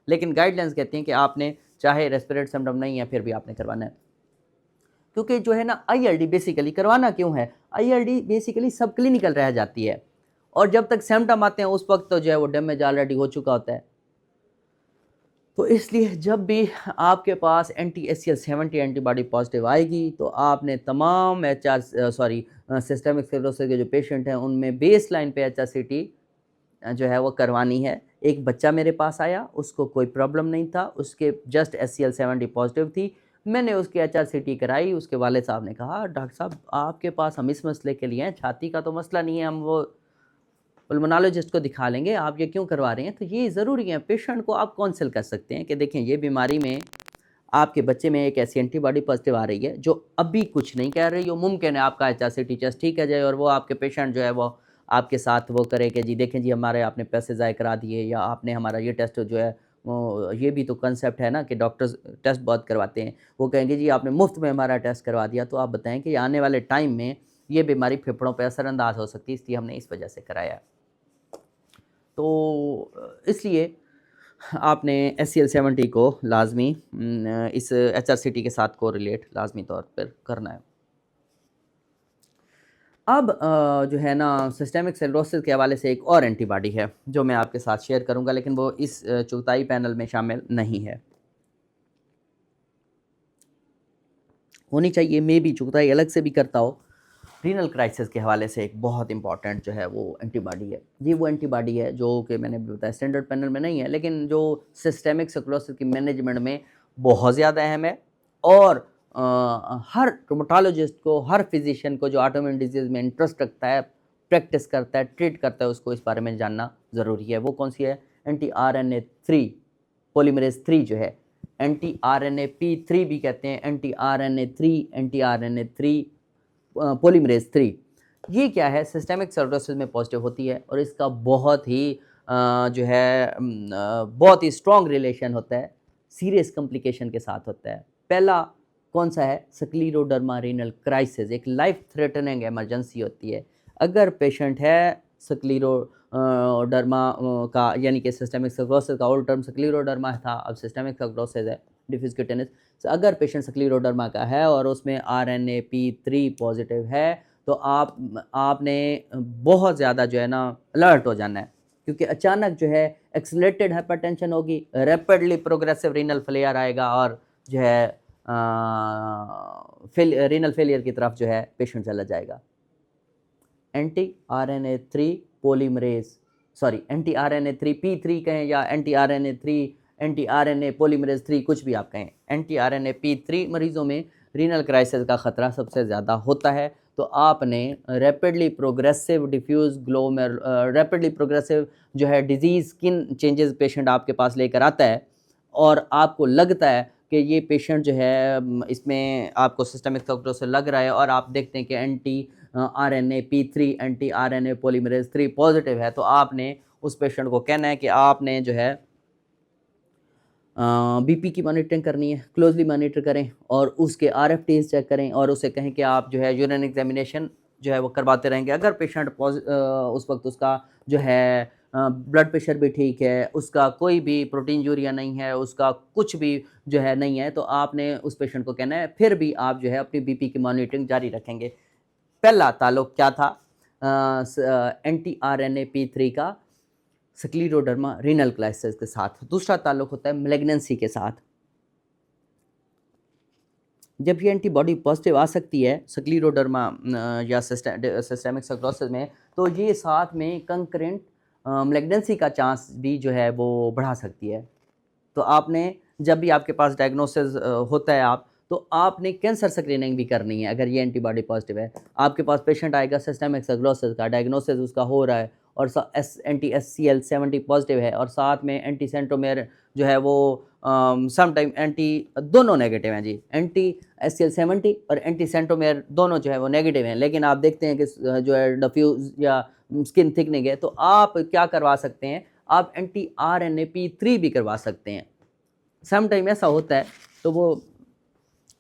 लेकिन गाइडलाइंस कहती हैं कि आपने चाहे रेस्पिरेटरी सिम्टम नहीं है फिर भी आपने करवाना है। क्योंकि जो है ना ILD बेसिकली करवाना क्यों है, ILD बेसिकली सब क्लिनिकल रह जाती है और जब तक सिम्टम आते हैं उस वक्त तो जो है वो डैमेज ऑलरेडी हो चुका होता है। तो इसलिए जब भी आपके पास एंटी SCL70 एंटीबॉडी पॉजिटिव आएगी तो आपने तमाम सिस्टेमिक स्क्लेरोसिस के जो पेशेंट हैं उनमें बेस लाइन पे HRCT जो है वो करवानी है। एक बच्चा मेरे पास आया, उसको कोई प्रॉब्लम नहीं था, उसके जस्ट SCL70 पॉजिटिव थी। मैंने उसकी HRCT कराई, उसके वालिद साहब ने कहा डॉक्टर साहब आपके पास हम इस मसले के लिए हैं, छाती का तो मसला नहीं है, हम वो पल्मोनोलॉजिस्ट को दिखा लेंगे, आप ये क्यों करवा रहे हैं? तो ये ज़रूरी है, पेशेंट को आप काउंसिल कर सकते हैं कि देखें ये बीमारी में आपके बच्चे में एक ऐसी एंटीबॉडी पॉजिटिव आ रही है जो अभी कुछ नहीं कह रही हो, मुमकिन है आपका HRCT टेस्ट ठीक है जाए और वो आपके पेशेंट जो है वो आपके साथ वो करे कि जी देखें जी हमारे आपने पैसे ज़ाय करा दिए या आपने हमारा ये टेस्ट जो है ये भी तो कंसेप्ट है ना कि डॉक्टर्स टेस्ट बहुत करवाते हैं, वो कहेंगे जी आपने मुफ्त में हमारा टेस्ट करवा दिया, तो आप बताएं कि आने वाले टाइम में ये बीमारी फेफड़ों पर असरअंदाज हो सकती है, इसलिए हमने इस वजह से कराया। तो इसलिए आपने SCL70 को लाजमी इस HRCT के साथ कोरिलेट लाजमी तौर पर करना है। अब जो है ना सिस्टेमिक स्क्लेरोसिस के हवाले से एक और एंटीबॉडी है जो मैं आपके साथ शेयर करूंगा, लेकिन वो इस चुगताई पैनल में शामिल नहीं है। होनी चाहिए, मे भी चुगताई अलग से भी करता हो। रीनल क्राइसिस के हवाले से एक बहुत इंपॉर्टेंट जो है वो एंटीबॉडी है। ये वो एंटीबॉडी है जो कि मैंने बताया स्टैंडर्ड पैनल में नहीं है, लेकिन जो सिस्टेमिक स्क्लेरोसिस की मैनेजमेंट में बहुत ज़्यादा अहम है। और हर रोमेटोलॉजिस्ट को, हर फिजिशियन को जो ऑटोइम्यून डिजीज़ में इंटरेस्ट रखता है, प्रैक्टिस करता है, ट्रीट करता है, उसको इस बारे में जानना ज़रूरी है। वो कौन सी है? anti-RNA3 पॉलीमरेज 3 जो है, anti-RNAP3 भी कहते हैं, anti-RNA3 पॉलीमरेज 3। ये क्या है? सिस्टेमिक स्क्लेरोसिस में पॉजिटिव होती है और इसका बहुत ही बहुत ही स्ट्रॉन्ग रिलेशन होता है, सीरियस कॉम्प्लिकेशन के साथ होता है। पहला कौन सा है? स्क्लेरोडर्मा रीनल क्राइसिस, एक लाइफ थ्रेटनिंग इमरजेंसी होती है। अगर पेशेंट है स्क्लेरोडर्मा का, यानी कि सिस्टेमिक स्क्लेरोसिस का ओल्ड टर्म स्क्लेरोडर्मा था, अब सिस्टेमिक स्क्लेरोसिस है, डिफ्यूज क्यूटेनियस। अगर पेशेंट स्क्लेरोडर्मा का है और उसमें RNAP3 पॉजिटिव है तो आपने बहुत ज़्यादा जो है ना अलर्ट हो जाना है, क्योंकि अचानक जो है एक्सेलरेटेड हाइपरटेंशन होगी, रैपिडली प्रोग्रेसिव रीनल फेलियर आएगा और जो है रीनल फेलियर की तरफ जो है पेशेंट चला जाएगा। anti-RNA3 पॉलीमरेज, anti-RNA3P3 कहें या anti-RNA पॉलीमरेज 3, कुछ भी आप कहें, anti-RNAP3 मरीजों में रीनल क्राइसिस का ख़तरा सबसे ज़्यादा होता है। तो आपने रैपिडली प्रोग्रेसिव जो है डिजीज़ स्किन चेंजेस पेशेंट आपके पास लेकर आता है और आपको लगता है कि ये पेशेंट जो है इसमें आपको सिस्टेमिक स्क्लेरोसिस लग रहा है और आप देखते हैं कि anti-RNAP3 anti-RNA पॉलीमरेज 3 पॉजिटिव है, तो आपने उस पेशेंट को कहना है कि आपने जो है BP की मॉनिटरिंग करनी है, क्लोजली मॉनिटर करें और उसके RFTs चेक करें और उसे कहें कि आप जो है यूरिन एग्जामिनेशन जो है वो करवाते रहेंगे। अगर पेशेंट उस वक्त उसका जो है ब्लड प्रेशर भी ठीक है, उसका कोई भी प्रोटीन यूरिया नहीं है, उसका कुछ भी जो है नहीं है, तो आपने उस पेशेंट को कहना है, फिर भी आप जो है अपनी बीपी की मॉनिटरिंग जारी रखेंगे। पहला ताल्लुक क्या था एंटी आरएनए-P3 का स्क्लेरोडर्मा रीनल क्राइसिस के साथ। दूसरा ताल्लुक होता है मैलिग्नेंसी के साथ। जब ये एंटीबॉडी पॉजिटिव आ सकती है स्क्लेरोडर्मा या सिस्टेमिक स्क्लेरोसिस में, तो ये साथ में कंकरेंट मैलिग्नेंसी का चांस भी जो है वो बढ़ा सकती है। तो आपने जब भी आपके पास डायग्नोसिस होता है तो आपने कैंसर स्क्रीनिंग भी करनी है अगर ये एंटीबॉडी पॉजिटिव है। आपके पास पेशेंट आएगा सिस्टेमिक स्क्लेरोसिस का, डायग्नोसिस उसका हो रहा है और एंटी SCL70 पॉजिटिव है और साथ में एंटी सेंट्रोमेयर जो है वो समटाइम एंटी दोनों नेगेटिव हैं जी, एंटी SCL70 और एंटी सेंट्रोमेयर दोनों जो है वो नेगेटिव हैं, लेकिन आप देखते हैं कि जो है डिफ्यूज या स्किन थिकनिंग है, तो आप क्या करवा सकते हैं, आप एंटी RNA-P3 भी करवा सकते हैं। सम टाइम ऐसा होता है तो वो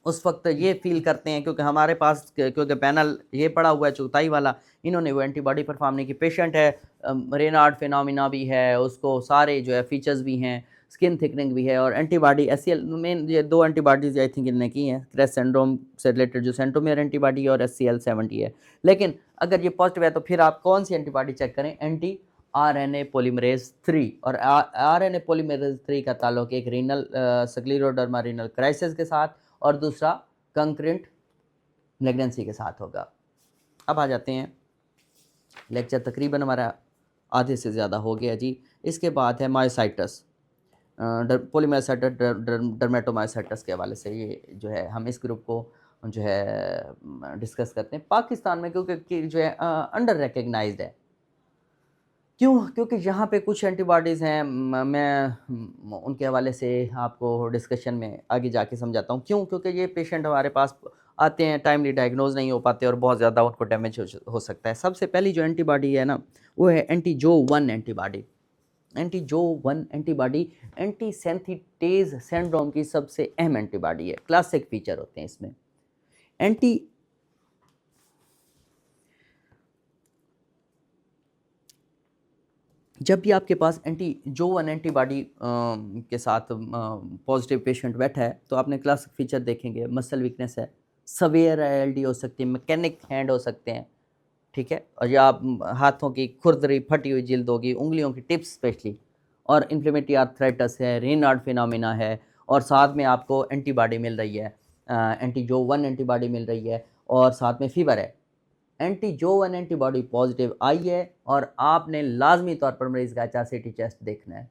उस वक्त ये फील करते हैं क्योंकि हमारे पास क्योंकि पैनल ये पड़ा हुआ है चौथाई वाला, इन्होंने वो एंटीबॉडी परफॉर्म नहीं की। पेशेंट है रेनार्ड फिनोमिना भी है, उसको सारे जो है फीचर्स भी हैं, स्किन थिकनिंग भी है और एंटीबॉडी SCL मेन ये 2 एंटीबॉडीज़ आई थिंक इन्होंने की हैं, क्रेस सिंड्रोम से रिलेटेड जो सेंट्रोमेयर एंटीबॉडी और SCL70 है। लेकिन अगर ये पॉजिटिव है तो फिर आप कौन सी एंटीबॉडी चेक करें, एंटी RNA पॉलीमरेज 3 और RNA पॉलीमरेज 3 का ताल्लुक एक रीनल स्क्लेरोडर्मा रीनल क्राइसिस के साथ और दूसरा कंकरेंट मैलिग्नेंसी के साथ होगा। अब आ जाते हैं, लेक्चर तकरीबन हमारा आधे से ज़्यादा हो गया जी। इसके बाद है मायोसाइटस, पॉलीमायोसाइटस डर्मेटोमायोसाइटस के हवाले से ये जो है हम इस ग्रुप को जो है डिस्कस करते हैं। पाकिस्तान में क्योंकि जो है अंडर रिकग्नाइज्ड है, क्यों? क्योंकि यहाँ पे कुछ एंटीबॉडीज़ हैं, मैं उनके हवाले से आपको डिस्कशन में आगे जाके समझाता हूँ। क्यों? क्योंकि ये पेशेंट हमारे पास आते हैं, टाइमली डायग्नोज नहीं हो पाते और बहुत ज़्यादा उनको डैमेज हो सकता है। सबसे पहली जो एंटीबॉडी है ना, वो है anti Jo one antibody. Anti Jo one antibody anti synthetase syndrome की सबसे अहम एंटीबॉडी है। क्लासिक फीचर होते हैं इसमें। जब भी आपके पास एंटी-जो-1 एंटीबॉडी के साथ पॉजिटिव पेशेंट बैठा है, तो आपने क्लासिक फीचर देखेंगे, मसल वीकनेस है, सवेयर ILD हो सकती है, मैकेनिक हैंड हो सकते हैं, ठीक है? और या हाथों की खुरदरी, फटी हुई जिल्द होगी, उंगलियों की टिप्स स्पेशली, और इन्फ्लेमेटरी आर्थराइटिस है, रेनार्ड फिनोमिना है और साथ में आपको एंटीबॉडी मिल रही है, एंटी-जो-1 एंटीबॉडी मिल रही है और साथ में फीवर है। एंटी-जो-1 एंटीबॉडी पॉजिटिव आई है और आपने लाजमी तौर पर मरीज़ का HRCT टेस्ट देखना है।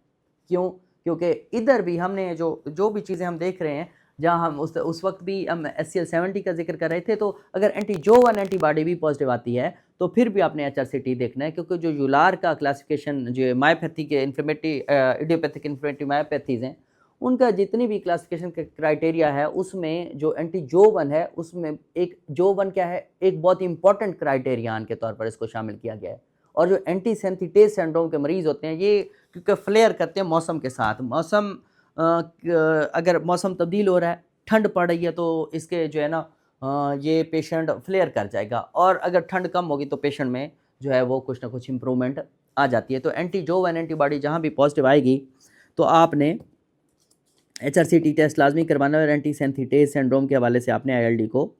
क्यों? क्योंकि इधर भी हमने जो भी चीज़ें हम देख रहे हैं, जहाँ हम उस वक्त भी हम SCL70 का जिक्र कर रहे थे, तो अगर एंटी-जो-1 एंटीबॉडी भी पॉजिटिव आती है तो फिर भी आपने HRCT देखना है, क्योंकि जो यूलार का क्लासिफिकेशन जो मायोपैथी के इडियोपैथिक इन्फ्लेमेटरी मायोपैथीज़ हैं, उनका जितनी भी क्लासिफिकेशन का क्राइटेरिया है, उसमें जो एंटी-जो-1 है, उसमें एक जो-1 क्या है, एक बहुत इंपॉर्टेंट क्राइटेरियन के तौर पर इसको शामिल किया गया है। और जो एंटी सिंथेटेज सिंड्रोम के मरीज़ होते हैं, ये क्योंकि फ्लेयर करते हैं मौसम के साथ। अगर मौसम तब्दील हो रहा है, ठंड पड़ रही है, तो इसके जो है ना ये पेशेंट फ्लेयर कर जाएगा और अगर ठंड कम होगी तो पेशेंट में जो है वो कुछ ना कुछ इम्प्रूवमेंट आ जाती है। तो एंटी-जो-1 एंटीबॉडी जहाँ भी पॉजिटिव आएगी, तो आपने HRCT टेस्ट लाजमी करवाना है और एंटी सिंथेटेज सिंड्रोम के हवाले से आपने ILD को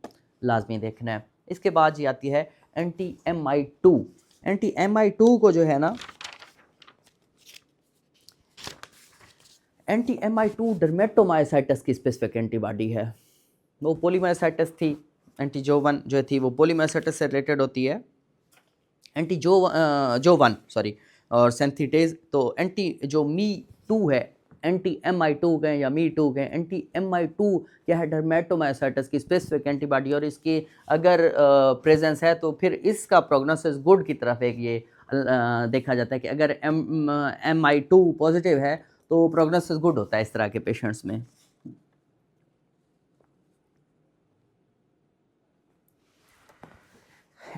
लाजमी देखना है। इसके बाद ये आती है एंटी-MI2। एंटी-MI2 को जो है ना, एंटी-MI2 डर्मेटोमायोसाइटस की स्पेसिफिक एंटीबॉडी है। वो पॉलीमायोसाइटस थी, एंटी-जो-1 जो थी वो पॉलीमायोसाइटस से रिलेटेड होती है। जो-1 सॉरी और सिंथेटेज, तो जो मी-2 है, एंटी-MI2 कहें या मी-2 कहें, एंटी-MI2 क्या है, डर्मेटोमायोसाइटस की स्पेसिफिक एंटीबॉडी और इसकी अगर प्रेजेंस है तो फिर इसका प्रोग्नोसिस गुड की तरफ एक ये देखा जाता है कि अगर MI2 पॉजिटिव है तो प्रोग्नोसिस गुड होता है इस तरह के पेशेंट्स में।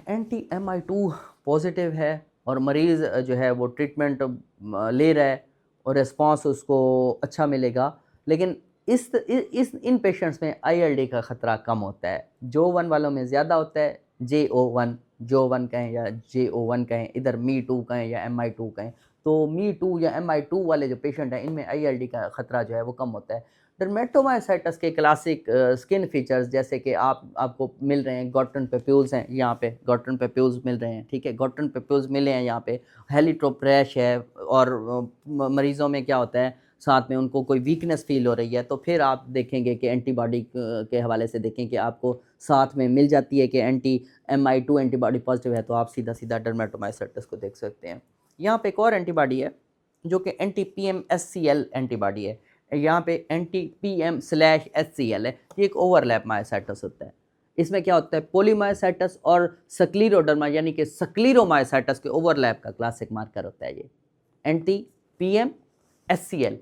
एंटी-MI2 पॉजिटिव है और मरीज़ जो है वो ट्रीटमेंट ले रहा है और रिस्पांस उसको अच्छा मिलेगा, लेकिन इन पेशेंट्स में ILD का ख़तरा कम होता है। जो-1 वालों में ज़्यादा होता है, जो-1 कहें या जो-1 कहें, इधर मी-2 कहें या MI2 कहें, तो मी2 या Mi2 वाले जो पेशेंट हैं इनमें ILD का खतरा जो है वो कम होता है। डर्मेटोमाइसाइटिस के क्लासिक स्किन फीचर्स जैसे कि आपको मिल रहे हैं गॉटरन पेप्यूल्स हैं, यहाँ पे गॉटरन पेप्यूल्स मिल रहे हैं, ठीक है, गॉटरन पेप्यूल्स मिले हैं यहाँ पे, हेलिट्रोप रैश है, और मरीज़ों में क्या होता है, साथ में उनको कोई वीकनेस फील हो रही है, तो फिर आप देखेंगे कि एंटीबॉडी के हवाले से देखें कि आपको साथ में मिल जाती है कि Mi2 एंटीबॉडी पॉजिटिव है, तो आप सीधा सीधा डर्मेटोमाइसाइटिस को देख सकते हैं। यहाँ पे एक और एंटीबॉडी है जो कि anti-PMSCL एंटीबॉडी है, यहाँ पे anti-PM/SCL है, ये एक ओवरलैप मायोसाइटस होता है। इसमें क्या होता है, पोलीमायोसाइटस और स्क्लेरोडर्मा यानी कि स्क्लेरोमायोसाइटस के ओवरलैप का क्लासिक मार्कर होता है ये anti-PMSCL।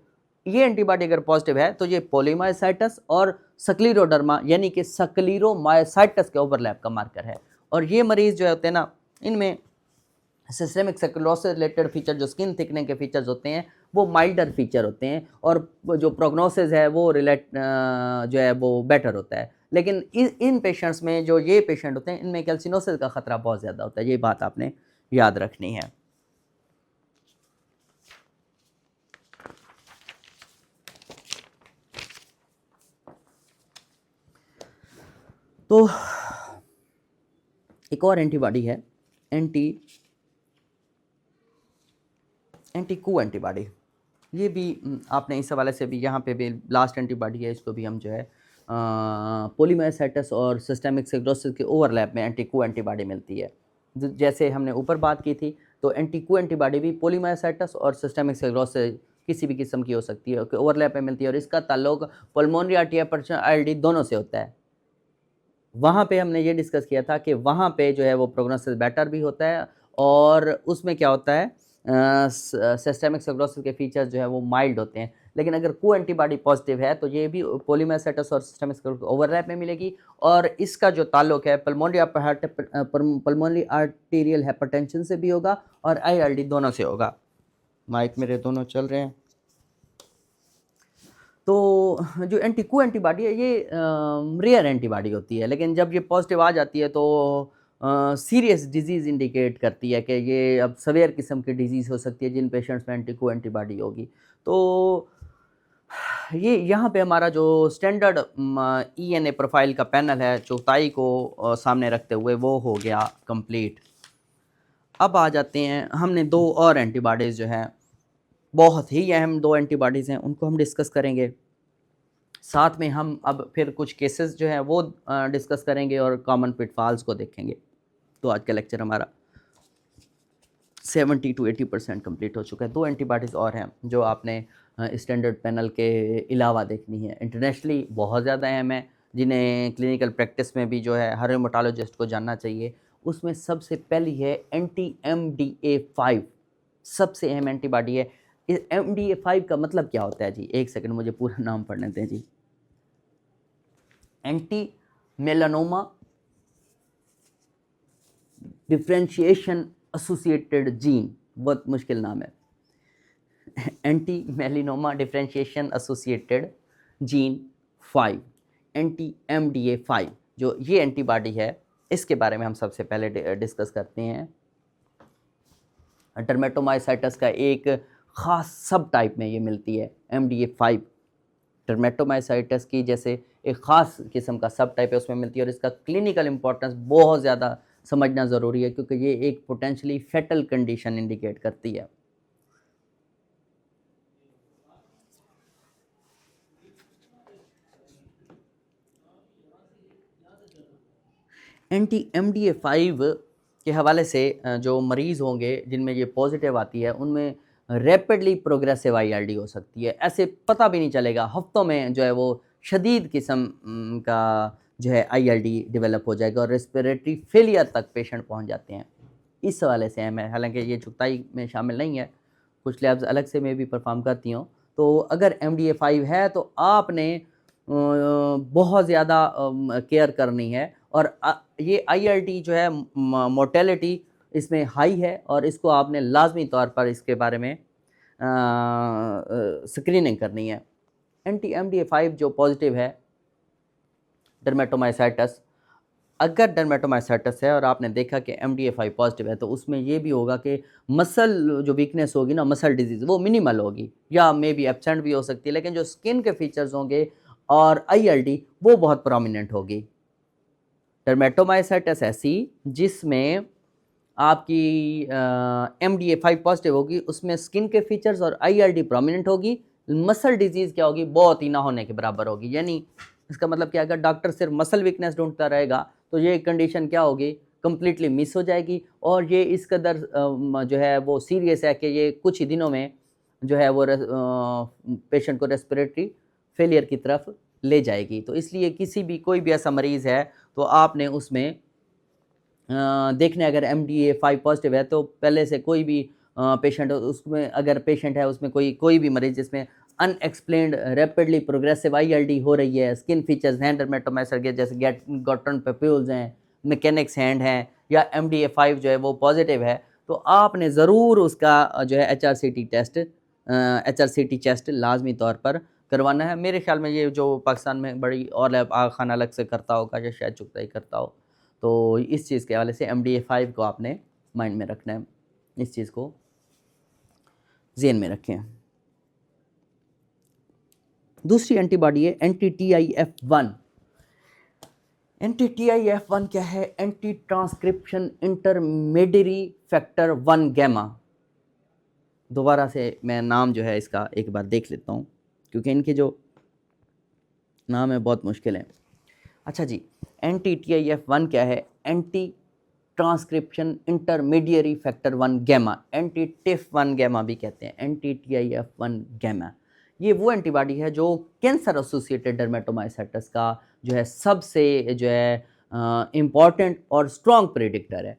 ये एंटीबॉडी अगर पॉजिटिव है तो ये पोलीमायोसाइटस और स्क्लेरोडर्मा यानी कि स्क्लेरोमायोसाइटस के ओवरलैप का मार्कर है। और ये मरीज जो होते हैं ना, इनमें सिस्टेमिक स्क्लेरोसिस रिलेटेड फीचर जो स्किन थिकनिंग के फीचर्स होते हैं वो माइल्डर फीचर होते हैं, और जो प्रोग्नोसिस है वो जो है वो बेटर होता है। लेकिन इन पेशेंट्स में जो ये पेशेंट होते हैं इनमें कैल्सिनोसिस का खतरा बहुत ज़्यादा होता है, ये बात आपने याद रखनी है। तो एक और एंटीबॉडी है एंटी-कू एंटीबॉडी, ये भी आपने इस हवाले से भी, यहाँ पे भी लास्ट एंटीबॉडी है, इसको भी हम जो है पोलीमायोसाइटस और सिस्टेमिक स्क्लेरोसिस के ओवरलैप में एंटी-कू एंटीबॉडी मिलती है। जैसे हमने ऊपर बात की थी, तो एंटी-कू एंटीबॉडी भी पोलीमायोसाइटस और सिस्टेमिक स्क्लेरोसिस किसी भी किस्म की हो सकती है, ओवरलैप में मिलती है, और इसका ताल्लुक पल्मोनरी आर्टरी हाइपरटेंशन ILD दोनों से होता है। वहाँ पे हमने ये डिस्कस किया था कि वहाँ पे जो है वो प्रोग्नोसिस बेटर भी होता है, और उसमें क्या होता है, सिस्टेमिक स्क्लेरोसिस के फीचर्स जो है वो माइल्ड होते हैं। लेकिन अगर को एंटीबॉडी पॉजिटिव है तो ये भी पोलीमायोसाइटस और सिस्टेमिक स्क्लेरोसिस ओवरलैप में मिलेगी, और इसका जो ताल्लुक है पल्मोनरी आर्टीरियल हाइपरटेंशन से भी होगा और ILD दोनों से होगा। माइक मेरे दोनों चल रहे हैं। तो जो एंटी-कू एंटीबॉडी है ये रेयर एंटीबॉडी होती है, लेकिन जब ये पॉजिटिव आ जाती है तो सीरियस डिजीज़ इंडिकेट करती है कि ये अब सवेयर किस्म की डिजीज़ हो सकती है जिन पेशेंट्स में एंटी-कू एंटीबॉडी होगी। तो ये यहाँ पे हमारा जो स्टैंडर्ड ENA प्रोफाइल का पैनल है चौथाई को सामने रखते हुए वो हो गया कंप्लीट। अब आ जाते हैं, हमने दो और एंटीबॉडीज़ जो हैं, बहुत ही अहम दो एंटीबॉडीज़ हैं, उनको हम डिस्कस करेंगे। साथ में हम अब फिर कुछ केसेस जो हैं वो डिस्कस करेंगे और कॉमन पिटफॉल्स को देखेंगे। तो आज का लेक्चर हमारा 70 to 80% कंप्लीट हो चुका है। दो एंटीबॉडीज़ और हैं जो आपने स्टैंडर्ड पैनल के अलावा देखनी है, इंटरनेशनली बहुत ज़्यादा अहम है, जिन्हें क्लिनिकल प्रैक्टिस में भी जो है हर हेमाटोलॉजिस्ट को जानना चाहिए। उसमें सबसे पहली है anti-MDA5, सबसे अहम एंटीबॉडी है। इस MDA5 का मतलब क्या होता है जी? एक सेकंड मुझे पूरा नाम पढ़ने दें जी। Anti melanoma differentiation associated gene, बहुत मुश्किल नाम है, anti melanoma differentiation associated gene 5, anti-MDA5 जो ये एंटीबॉडी है, इसके बारे में हम सबसे पहले डिस्कस करते हैं। डर्मेटोमाइसाइटस का एक ख़ास सब टाइप में ये मिलती है MDA5, डर्मेटोमाइसाइटस की जैसे एक ख़ास किस्म का सब टाइप है उसमें मिलती है, और इसका क्लिनिकल इंपॉर्टेंस बहुत ज़्यादा समझना ज़रूरी है क्योंकि ये एक पोटेंशली फेटल कंडीशन इंडिकेट करती है। anti-MDA5 के हवाले से जो मरीज़ होंगे जिनमें ये पॉजिटिव आती है उनमें रैपिडली प्रोग्रेसिव ILD हो सकती है, ऐसे पता भी नहीं चलेगा, हफ्तों में जो है वो शदीद किस्म का जो है ILD डेवलप हो जाएगा और रेस्पिरेटरी फेलियर तक पेशेंट पहुंच जाते हैं। इस हवाले से अहम है, हालांकि ये चुगताई में शामिल नहीं है, कुछ लैब्स अलग से में भी परफॉर्म करती हों। तो अगर MDA5 है तो आपने बहुत ज़्यादा केयर करनी है, और ये ILD जो है मोर्टेलिटी इसमें हाई है, और इसको आपने लाजमी तौर पर इसके बारे में स्क्रीनिंग करनी है। anti-MDA5 जो पॉजिटिव है डर्मेटोमाइसाइटस, अगर डर्मेटोमाइसाइटिस है और आपने देखा कि MDA5 पॉजिटिव है, तो उसमें ये भी होगा कि मसल जो वीकनेस होगी ना, मसल डिजीज़, वो मिनिमल होगी या मे बी एब्सेंट भी हो सकती है, लेकिन जो स्किन के फीचर्स होंगे और ILD वो बहुत प्रोमिनेंट होगी। डर्मेटोमाइसाइटिस ऐसी जिसमें आपकी MDA5 पॉजिटिव होगी, उसमें स्किन के फीचर्स और ILD प्रोमिनेंट होगी, मसल डिजीज़ क्या होगी, बहुत ही ना होने के बराबर होगी। यानी इसका मतलब क्या है, अगर डॉक्टर सिर्फ मसल वीकनेस ढूंढता रहेगा तो ये कंडीशन क्या होगी, कंप्लीटली मिस हो जाएगी और ये इस कदर जो है वो सीरियस है कि ये कुछ ही दिनों में जो है वो पेशेंट को रेस्पिरेटरी फेलियर की तरफ ले जाएगी। तो इसलिए किसी भी कोई भी ऐसा मरीज़ है तो आपने उसमें देखना है, अगर MDA5 पॉजिटिव है तो पहले से कोई भी पेशेंट उसमें, अगर पेशेंट है उसमें कोई भी मरीज़ जिसमें अनएक्सप्लेन्ड रैपिडली प्रोग्रेसिव ILD हो रही है, स्किन फीचर्स हैं डर्मेटोमाइसर के, जैसे गॉटर्न पेप्यूल्स हैं, मैकेनिक्स हैंड हैं या MDA5 जो है वो पॉजिटिव है, तो आपने ज़रूर उसका जो है HRCT चेस्ट लाजमी तौर पर करवाना है। मेरे ख्याल में ये जो पाकिस्तान में बड़ी और लैब आगा खान अलग से करता होगा या शायद चुगता ही करता हो। तो इस चीज़ के हवाले से MDA5 को आपने माइंड में रखना है, इस चीज़ को ज़हन में रखें। दूसरी एंटीबॉडी है anti-TIF1। anti-TIF1 क्या है? Anti transcription intermediary factor 1 gamma. दोबारा से मैं नाम जो है इसका एक बार देख लेता हूँ, क्योंकि इनके जो नाम है बहुत मुश्किल है। अच्छा जी, anti-TIF1 क्या है? Anti transcription intermediary factor 1 gamma, anti-TIF1 gamma भी कहते हैं, anti-TIF1 गैमा। ये वो एंटीबॉडी है जो कैंसर एसोसिएटेड डर्मेटोमाइसाइटिस का जो है सबसे जो है इम्पॉर्टेंट और स्ट्रॉन्ग प्रेडिक्टर है।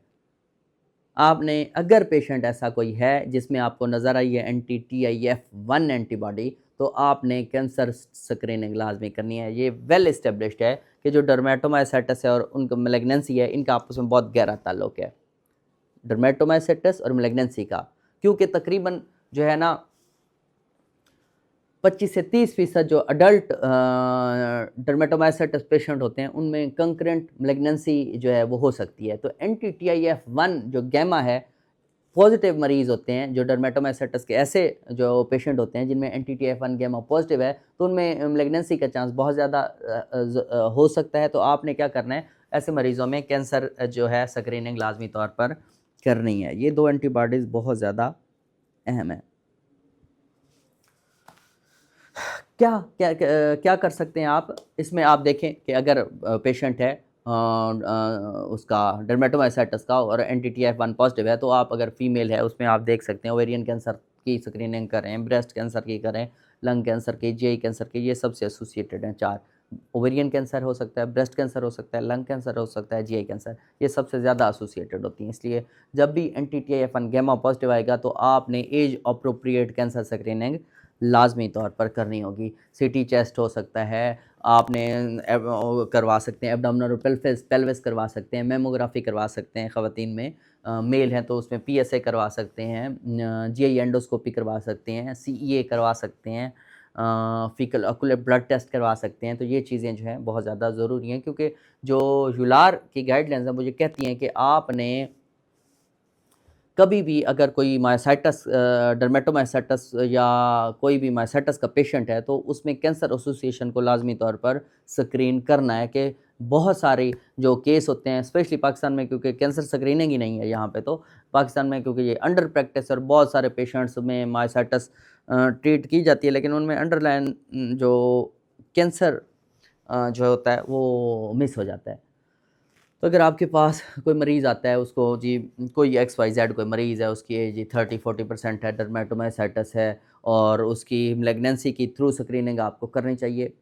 आपने अगर पेशेंट ऐसा कोई है जिसमें आपको नज़र आई है anti-TIF1 एंटीबॉडी, तो आपने कैंसर स्क्रीनिंग लाजमी करनी है। ये वेल एस्टेब्लिश्ड है कि जो डर्मेटोमाइसाइटिस है और उनका मैलिग्नेंसी है, इनका आपस में बहुत गहरा ताल्लुक है, डर्मेटोमाइसाइटिस और मैलिग्नेंसी का, क्योंकि तकरीबन जो है ना 25 से 30% जो अडल्ट डर्मेटोमाइसाइटिस पेशेंट होते हैं उनमें कंकरेंट मैलिग्नेंसी जो है वो हो सकती है। तो anti-TIF1 जो गैमा है, पॉजिटिव मरीज़ होते हैं जो डर्मेटोमाइसाइटिस के, ऐसे जो पेशेंट होते हैं जिनमें anti-TIF1 गैमा पॉजिटिव है, तो उनमें मैलिग्नेंसी का चांस बहुत ज़्यादा हो सकता है। तो आपने क्या करना है, ऐसे मरीज़ों में कैंसर जो है स्क्रीनिंग लाजमी तौर पर करनी है। ये दो एंटीबॉडीज़ बहुत ज़्यादा अहम है। क्या कर सकते हैं आप इसमें? आप देखें कि अगर पेशेंट है उसका डर्मेटोमाइसाइटिस का और anti-TIF1 पॉजिटिव है, तो आप अगर फीमेल है उसमें आप देख सकते हैं ओवेरियन कैंसर की स्क्रीनिंग करें, ब्रेस्ट कैंसर की करें, लंग कैंसर की, GI कैंसर की, ये सबसे एसोसिएटेड हैं 4। ओवेरियन कैंसर हो सकता है, ब्रेस्ट कैंसर हो सकता है, लंग कैंसर हो सकता है, GI कैंसर, ये सबसे ज़्यादा एसोसिएटेड होती हैं। इसलिए जब भी anti-TIF1 गैमा पॉजिटिव आएगा तो आपने एज अप्रोप्रिएट कैंसर स्क्रीनिंग लाजमी तौर पर करनी होगी। CT चेस्ट हो सकता है, आपने करवा सकते हैं, एब्डोमिनल और पेल्विस करवा सकते हैं, मेमोग्राफी करवा सकते हैं ख़वातीन में, मेल हैं तो उसमें PSA करवा सकते हैं, GI एंडोस्कोपी करवा सकते हैं, CEA करवा सकते हैं, फीकल ऑकुलर ब्लड टेस्ट करवा सकते हैं। तो ये चीज़ें जो हैं बहुत ज़्यादा ज़रूरी हैं, क्योंकि जो यूलार की गाइडलाइंस हैं वो ये कहती हैं कि आपने कभी भी अगर कोई मायोसाइटिस डर्मेटोमाइसाइटिस या कोई भी मायोसाइटिस का पेशेंट है, तो उसमें कैंसर एसोसिएशन को लाजमी तौर पर स्क्रीन करना है। कि बहुत सारे जो केस होते हैं स्पेशली पाकिस्तान में, क्योंकि कैंसर स्क्रीनिंग ही नहीं है यहाँ पे, तो पाकिस्तान में क्योंकि ये अंडर प्रैक्टिस और बहुत सारे पेशेंट्स में मायोसाइटिस ट्रीट की जाती है, लेकिन उनमें अंडरलाइन जो कैंसर जो होता है वो मिस हो जाता है। तो अगर आपके पास कोई मरीज़ आता है, उसको जी कोई XYZ कोई मरीज़ है, उसकी एज 30-40% है, डर्मेटोमाइसाइटिस है और उसकी मैलिग्नेंसी की थ्रू स्क्रीनिंग आपको करनी चाहिए,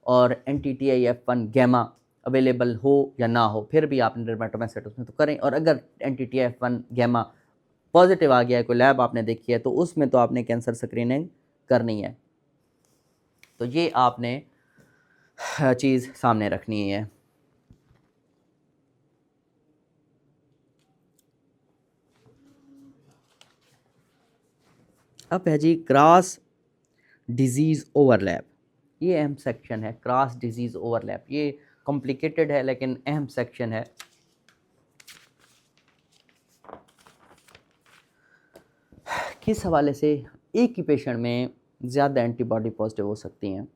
और anti-TIF1 गैमा अवेलेबल हो या ना हो, फिर भी आपने डर्मेटोमाइसाइटिस में तो करें। और अगर anti-TIF1 गैमा पॉजिटिव आ गया है, कोई लैब आपने देखी है, तो उसमें तो आपने कैंसर स्क्रीनिंग करनी है। तो ये आपने चीज़ सामने रखनी है। अब है जी क्रॉस डिजीज़ ओवरलैप। ये अहम सेक्शन है, क्रॉस डिजीज़ ओवरलैप। ये कॉम्प्लिकेटेड है लेकिन अहम सेक्शन है। किस हवाले से एक ही पेशेंट में ज़्यादा एंटीबॉडी पॉजिटिव हो सकती हैं?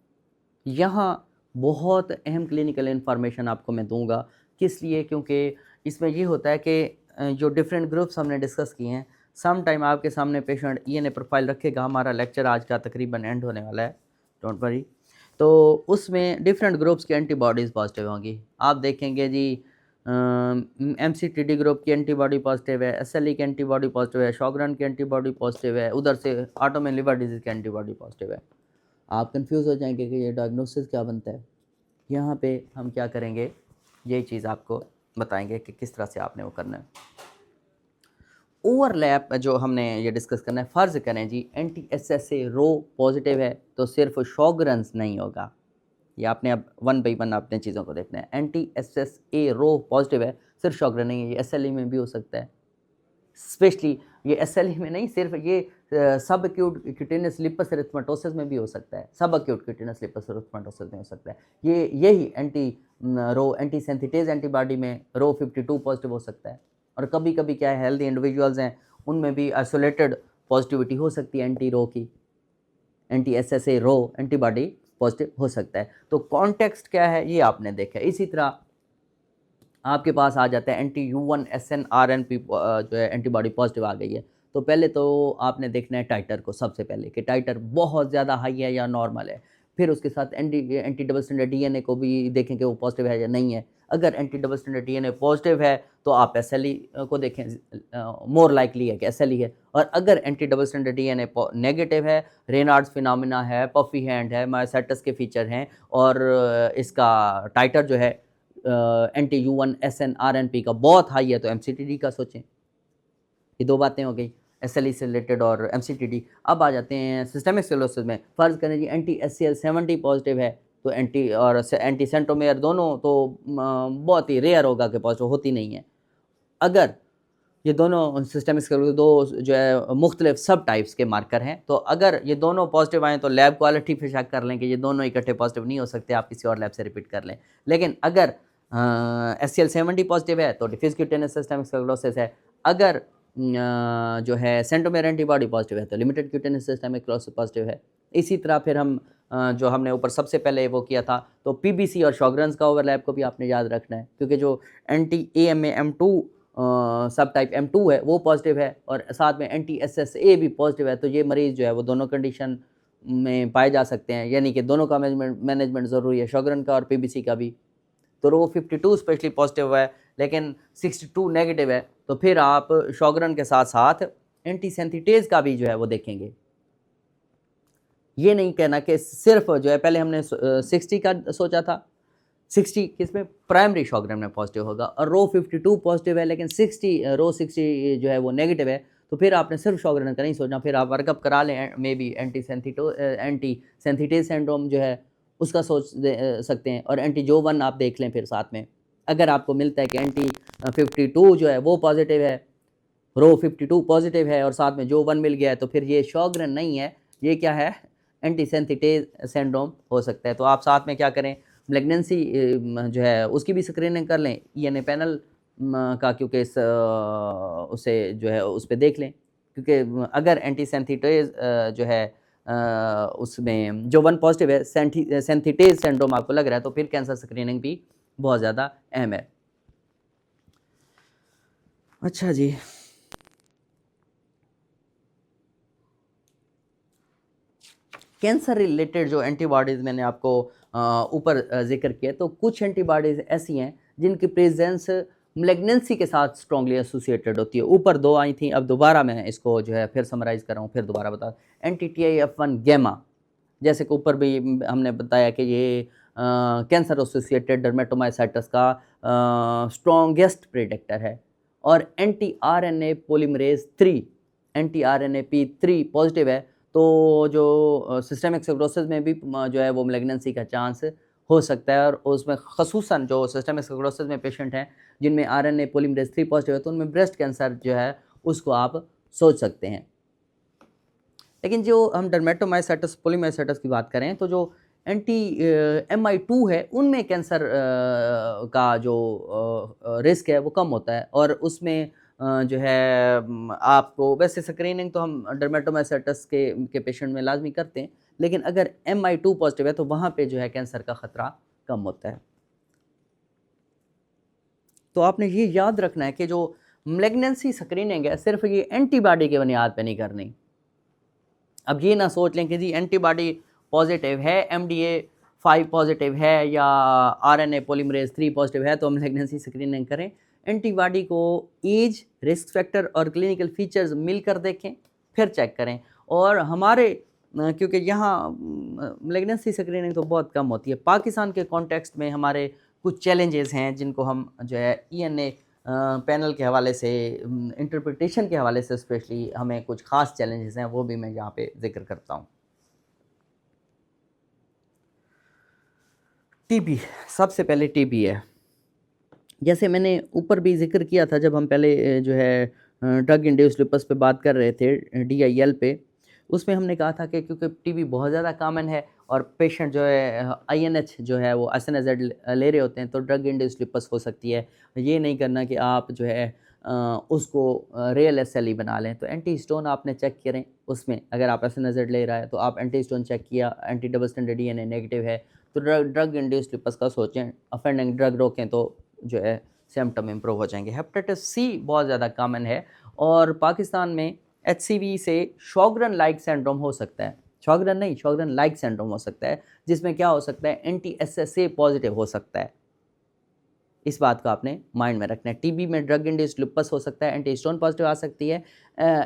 यहाँ बहुत अहम क्लिनिकल इन्फॉर्मेशन आपको मैं दूँगा। किस लिए? क्योंकि इसमें ये होता है कि जो डिफरेंट ग्रुप्स हमने डिस्कस किए हैं, सम टाइम आपके सामने पेशेंट ईएनए प्रोफाइल रखेगा। हमारा लेक्चर आज का तकरीबन एंड होने वाला है, डोंट वरी। तो उसमें डिफरेंट ग्रुप्स की एंटीबॉडीज़ पॉजिटिव होंगी। आप देखेंगे जी एमसीटीडी ग्रुप की एंटीबॉडी पॉजिटिव है, एसएलई की एंटीबॉडी पॉजिटिव है, शॉगरेन की एंटीबॉडी पॉजिटिव है, उधर से ऑटोइम्यून लिवर डिजीज़ की एंटीबॉडी पॉजिटिव है। आप कंफ्यूज हो जाएंगे कि ये डायग्नोसिस क्या बनता है। यहाँ पे हम क्या करेंगे, ये चीज़ आपको बताएंगे कि किस तरह से आपने वो करना है। ओवरलैप जो हमने ये डिस्कस करना है, फ़र्ज़ करें जी एंटी एसएसए रो पॉजिटिव है तो सिर्फ शॉगरेन्स नहीं होगा। ये आपने अब वन बाई वन आपने चीज़ों को देखना है। एंटी एसएसए रो पॉजिटिव है, सिर्फ शॉगरेन नहीं है, ये एसएलई में भी हो सकता है। स्पेशली ये एसएलई में नहीं, सिर्फ ये सब एक्यूट क्यूटेनियस लिपस एरिथमेटोसिस में भी हो सकता है, सब एक्यूट क्यूटेनियस लिपस एरिथमेटोसिस में हो सकता है। ये यही एंटी सेंथिटेज एंटीबॉडी में रो 52 पॉजिटिव हो सकता है। और कभी कभी क्या है, हेल्दी इंडिविजुअल्स हैं उनमें भी आइसोलेटेड पॉजिटिविटी हो सकती है एंटी रो की, एंटी एसएसए रो एंटीबॉडी पॉजिटिव हो सकता है। तो कॉन्टेक्स्ट क्या है ये आपने देखा। इसी तरह आपके पास आ जाता है एंटी U1SNRNP जो है एंटीबॉडी पॉजिटिव आ गई है। तो पहले तो आपने देखना है टाइटर को सबसे पहले कि टाइटर बहुत ज़्यादा हाई है या नॉर्मल है। फिर उसके साथ एंटी डबल स्टैंडर्ड डीएनए को भी देखें कि वो पॉजिटिव है या नहीं है। अगर anti double standard DNA positive है तो आप एसएलई को देखें, मोर लाइकली है कि एसएलई है। और अगर anti double standard DNA negative है, रेनार्ड्स फिनोमेना है, पफी हैंड है, मायोसाइटस के फीचर हैं और इसका टाइटर जो है एंटी U1SNRNP का बहुत हाई है तो एमसीटीडी का सोचें। ये दो बातें हो गई एसएलई से रिलेटेड और एमसीटीडी। अब आ जाते हैं सिस्टेमिक स्क्लेरोसिस में। फ़र्ज़ करें जी एंटी SCL70 पॉजिटिव है तो एंटी सेंट्रोमेयर दोनों तो बहुत ही रेयर होगा कि पॉजिटिव होती नहीं है। अगर ये दोनों सिस्टेमिक स्क्लेरोसिस दो जो है मुख्तलिफ सब टाइप्स के मार्कर हैं, तो अगर ये दोनों पॉजिटिव आएँ तो लैब क्वालिटी पे चेक कर लें कि ये दोनों इकट्ठे पॉजिटिव नहीं हो सकते, आप किसी और लैब से रिपीट कर लें। लेकिन अगर SCL70 पॉजिटिव है तो डिफ्यूज़ क्यूटेनियस सिस्टेमिक स्क्लेरोसिस है। अगर जो है सेंट्रोमेयर एंटीबॉडी पॉजिटिव है तो limited cutaneous systemic sclerosis positive है। इसी तरह फिर हम जो हमने ऊपर सबसे पहले वो किया था तो पीबीसी और शॉगरेन्स का ओवरलैप को भी आपने याद रखना है, क्योंकि जो एंटी AMA M2 सब टाइप M2 है वो पॉजिटिव है और साथ में एंटी SSA भी पॉजिटिव है। तो ये मरीज़ जो है वो दोनों कंडीशन में पाए जा सकते हैं, यानी कि दोनों का मैनेजमेंट ज़रूरी है, शॉगरेन का और पीबीसी का भी। तो रो 52 स्पेशली पॉजिटिव है लेकिन 62 नेगेटिव है, तो फिर आप शॉगरेन के साथ साथ एंटी सेंथिटेज का भी जो है वो देखेंगे। ये नहीं कहना कि सिर्फ जो है पहले हमने 60 का सोचा था, 60 किसमें प्राइमरी शॉगरेन में पॉजिटिव होगा और रो 52 पॉजिटिव है लेकिन रो 60 जो है वो नेगेटिव है, तो फिर आपने सिर्फ शॉगरेन का नहीं सोचना, फिर आप वर्कअप करा लें, मे बी एंटी सेंथिटेज सिंड्रोम जो है उसका सोच सकते हैं और एंटी जो1 आप देख लें फिर साथ में। अगर आपको मिलता है कि एंटी 52 जो है वो पॉजिटिव है, रो 52 पॉजिटिव है और साथ में जो1 मिल गया है, तो फिर ये शॉगरेन नहीं है, ये क्या है, एंटी सेंथिटेज सिंड्रोम हो सकता है। तो आप साथ में क्या करें, मैलिग्नेंसी जो है उसकी भी स्क्रीनिंग कर लें ईएनए पैनल का, क्योंकि उसे जो है उस पर देख लें, क्योंकि अगर एंटी सेंथिटेज जो है उसमें जो 1 पॉजिटिव है, सेंथिटेज सिंड्रोम आपको लग रहा है, तो फिर कैंसर स्क्रीनिंग भी बहुत ज़्यादा अहम है। अच्छा जी, कैंसर रिलेटेड जो एंटीबॉडीज़ मैंने आपको ऊपर जिक्र किया, तो कुछ एंटीबॉडीज़ ऐसी हैं जिनकी प्रेजेंस मैलिग्नेंसी के साथ स्ट्रॉन्गली एसोसिएटेड होती है। ऊपर 2 आई थी, अब दोबारा मैं इसको जो है फिर समराइज़ कर रहा हूँ, फिर दोबारा बता। एंटी TIF1 गैमा, जैसे कि ऊपर भी हमने बताया कि ये कैंसर एसोसिएटेड डर्मेटोमाइसाइटिस का स्ट्रॉन्गेस्ट प्रेडिक्टर है। और anti RNA polymerase 3, anti RNAP3 positive है, तो जो सिस्टेमिक स्क्लेरोसिस में भी जो है वो मैलिग्नेंसी का चांस हो सकता है। और उसमें ख़ुसूसन जो सिस्टेमिक स्क्लेरोसिस में पेशेंट हैं जिनमें RNA पोलीमरेज़ 3 पॉजिटिव है, तो उनमें ब्रेस्ट कैंसर जो है उसको आप सोच सकते हैं। लेकिन जो हम डर्मेटोमाइसाइटिस पोलीमाइसाइटिस की बात करें, तो जो एंटी MI2 है उनमें कैंसर का जो रिस्क है वो कम होता है, और उसमें जो है आपको वैसे स्क्रीनिंग तो हम डर्मेटोमाइसाइटिस के पेशेंट में लाजमी करते हैं, लेकिन अगर MI2 पॉजिटिव है तो वहाँ पे जो है कैंसर का ख़तरा कम होता है। तो आपने ये याद रखना है कि जो मैलिग्नेंसी स्क्रीनिंग है सिर्फ ये एंटीबॉडी की बुनियाद पे नहीं करनी। अब ये ना सोच लें कि जी एंटीबॉडी पॉजिटिव है, MDA5 पॉजिटिव है या RNA पॉलीमरेज़ 3 पॉजिटिव है तो हम मैलिग्नेंसी स्क्रीनिंग करें। एंटीबॉडी को एज, रिस्क फैक्टर और क्लिनिकल फीचर्स मिलकर देखें, फिर चेक करें। और हमारे क्योंकि यहाँ मैलिग्नेंसी स्क्रीनिंग तो बहुत कम होती है। पाकिस्तान के कॉन्टेक्स्ट में हमारे कुछ चैलेंजेस हैं जिनको हम जो है ENA पैनल के हवाले से, इंटरप्रिटेशन के हवाले से स्पेशली हमें कुछ ख़ास चैलेंजेस हैं, वो भी मैं यहाँ पे ज़िक्र करता हूँ। टीबी, सबसे पहले टीबी है। जैसे मैंने ऊपर भी ज़िक्र किया था जब हम पहले जो है ड्रग इंड्यूस्ड लुपस पे बात कर रहे थे, DIL पे, उसमें हमने कहा था कि क्योंकि टीबी बहुत ज़्यादा कॉमन है और पेशेंट जो है INH जो है वो SNZ ले रहे होते हैं तो ड्रग इंड्यूस्ड लुपस हो सकती है। ये नहीं करना कि आप जो है उसको रियल SLE बना लें। तो एंटी हिस्टोन आपने चेक करें, उसमें अगर आप SNZ ले रहा है तो आप एंटी हिस्टोन चेक किया, anti double standard DNA negative है तो ड्रग इंड्यूस्ड लुपस का सोचें, ऑफेंडिंग ड्रग रोकें तो जो है सिम्पटम इम्प्रूव हो जाएंगे। हेपेटाइटिस C बहुत ज़्यादा कॉमन है और पाकिस्तान में HCV से शॉगरन लाइक सिंड्रोम हो सकता है, शॉगरन नहीं, शॉगरन लाइक सिंड्रोम हो सकता है, जिसमें क्या हो सकता है, एंटी SSA पॉजिटिव हो सकता है। इस बात को आपने माइंड में रखना है। टीबी में ड्रग इंड्यूस्ड लुपस हो सकता है, एंटी हिस्टोन पॉजिटिव आ सकती है।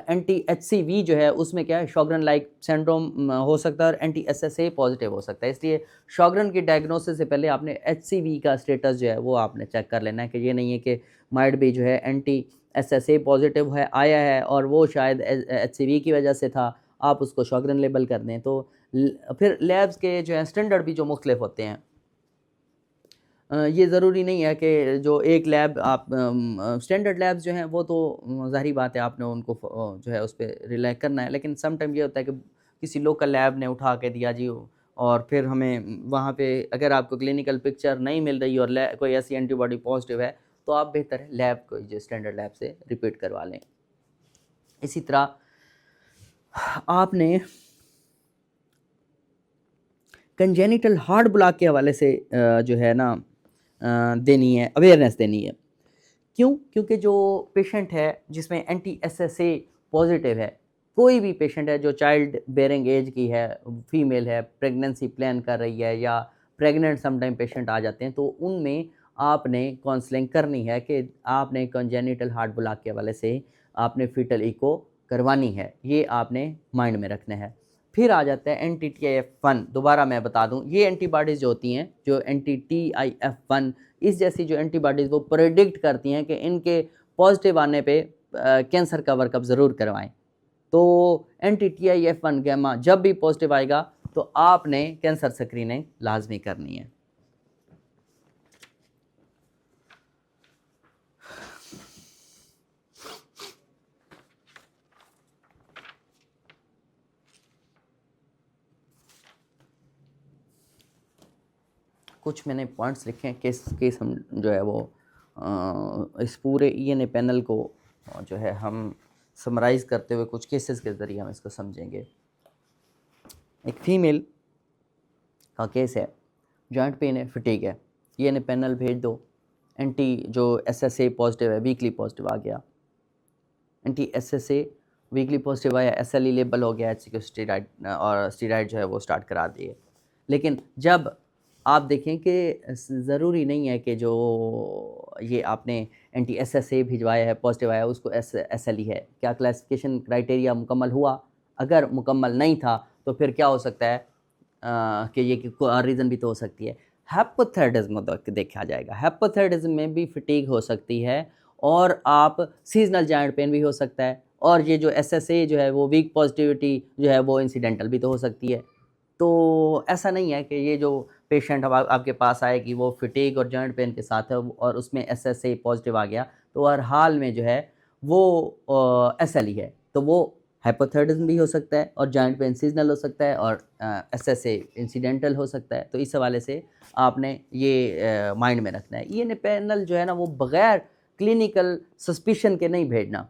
एंटी HCV जो है उसमें क्या है, शॉगरन लाइक सिंड्रोम हो सकता है और एंटी SSA पॉजिटिव हो सकता है। इसलिए शॉगरन की डायग्नोसिस से पहले आपने HCV का स्टेटस जो है वो आपने चेक कर लेना है कि ये नहीं है कि माइट भी जो है एंटी SSA पॉजिटिव है, आया है और वो शायद HCV की वजह से था, आप उसको शॉगरन लेबल कर दें। तो फिर लैब्स के जो है स्टैंडर्ड भी जो मुख्तलिफ होते हैं, ये ज़रूरी नहीं है कि जो एक लैब आप स्टैंडर्ड लैब्स जो हैं वो तो ज़ाहिर बात है आपने उनको जो है उस पे रिलाय करना है, लेकिन सम टाइम ये होता है कि किसी लोकल लैब ने उठा के दिया जी, और फिर हमें वहाँ पे अगर आपको क्लिनिकल पिक्चर नहीं मिल रही और कोई ऐसी एंटीबॉडी पॉजिटिव है तो आप बेहतर है लैब को जो स्टैंडर्ड लैब से रिपीट करवा लें। इसी तरह आपने कंजेनिटल हार्ट ब्लॉक के हवाले से जो है ना देनी है, अवेयरनेस देनी है। क्यों? क्योंकि जो पेशेंट है जिसमें एंटी SSA पॉजिटिव है, कोई भी पेशेंट है जो चाइल्ड बेयरिंग एज की है, फीमेल है, प्रेगनेंसी प्लान कर रही है या प्रेग्नेंट समटाइम पेशेंट आ जाते हैं, तो उनमें आपने काउंसलिंग करनी है कि आपने कंजेनिटल हार्ट ब्लॉक के हवाले से आपने फीटल इको करवानी है। ये आपने माइंड में रखना है। फिर आ जाता है anti-TIF1। दोबारा मैं बता दूं, ये एंटीबॉडीज़ जो होती हैं, जो anti-TIF1 इस जैसी जो एंटीबॉडीज़ वो प्रेडिक्ट करती हैं कि इनके पॉजिटिव आने पे कैंसर का वर्कअप ज़रूर करवाएं। तो anti-TIF1 गैमा जब भी पॉजिटिव आएगा तो आपने कैंसर स्क्रीनिंग लाजमी करनी है। कुछ मैंने पॉइंट्स लिखे हैं, केस हम जो है वो इस पूरे ENA पैनल को जो है हम समराइज़ करते हुए कुछ केसेस के ज़रिए हम इसको समझेंगे। एक फीमेल का केस है, जॉइंट पेन है, फटीग है, ENA पैनल भेज दो, एंटी जो SSA पॉजिटिव है, वीकली पॉजिटिव आ गया, एंटी SSA वीकली पॉजिटिव आया, SLE लेबल हो गया, HCQ स्टेरॉइड और स्टेरॉइड जो है वो स्टार्ट करा दिए। लेकिन जब आप देखें कि ज़रूरी नहीं है कि जो ये आपने एंटी SSA भिजवाया है, पॉजिटिव आया, उसको SLE है। क्या क्लासिफिकेशन क्राइटेरिया मुकम्मल हुआ? अगर मुकम्मल नहीं था तो फिर क्या हो सकता है कि ये रीज़न भी तो हो सकती है। हाइपोथायराइडिज्म देखा जाएगा, हाइपोथायराइडिज्म में भी फटीग हो सकती है और आप सीजनल जॉइंट पेन भी हो सकता है, और ये जो SSA जो है वो वीक पॉजिटिविटी जो है वो इंसिडेंटल भी तो हो सकती है। तो ऐसा नहीं है कि ये जो पेशेंट अब आपके पास आए कि वो फटीग और जॉइंट पेन के साथ है और उसमें SSA पॉजिटिव आ गया तो हर हाल में जो है वो SLE है। तो वो हाइपोथायराइडिज्म भी हो सकता है और जॉइंट पेन सीजनल हो सकता है और एसएसए इंसिडेंटल हो सकता है। तो इस हवाले से आपने ये माइंड में रखना है। ईएनए पैनल जो है ना वो बगैर क्लिनिकल सस्पिशन के नहीं भेजना।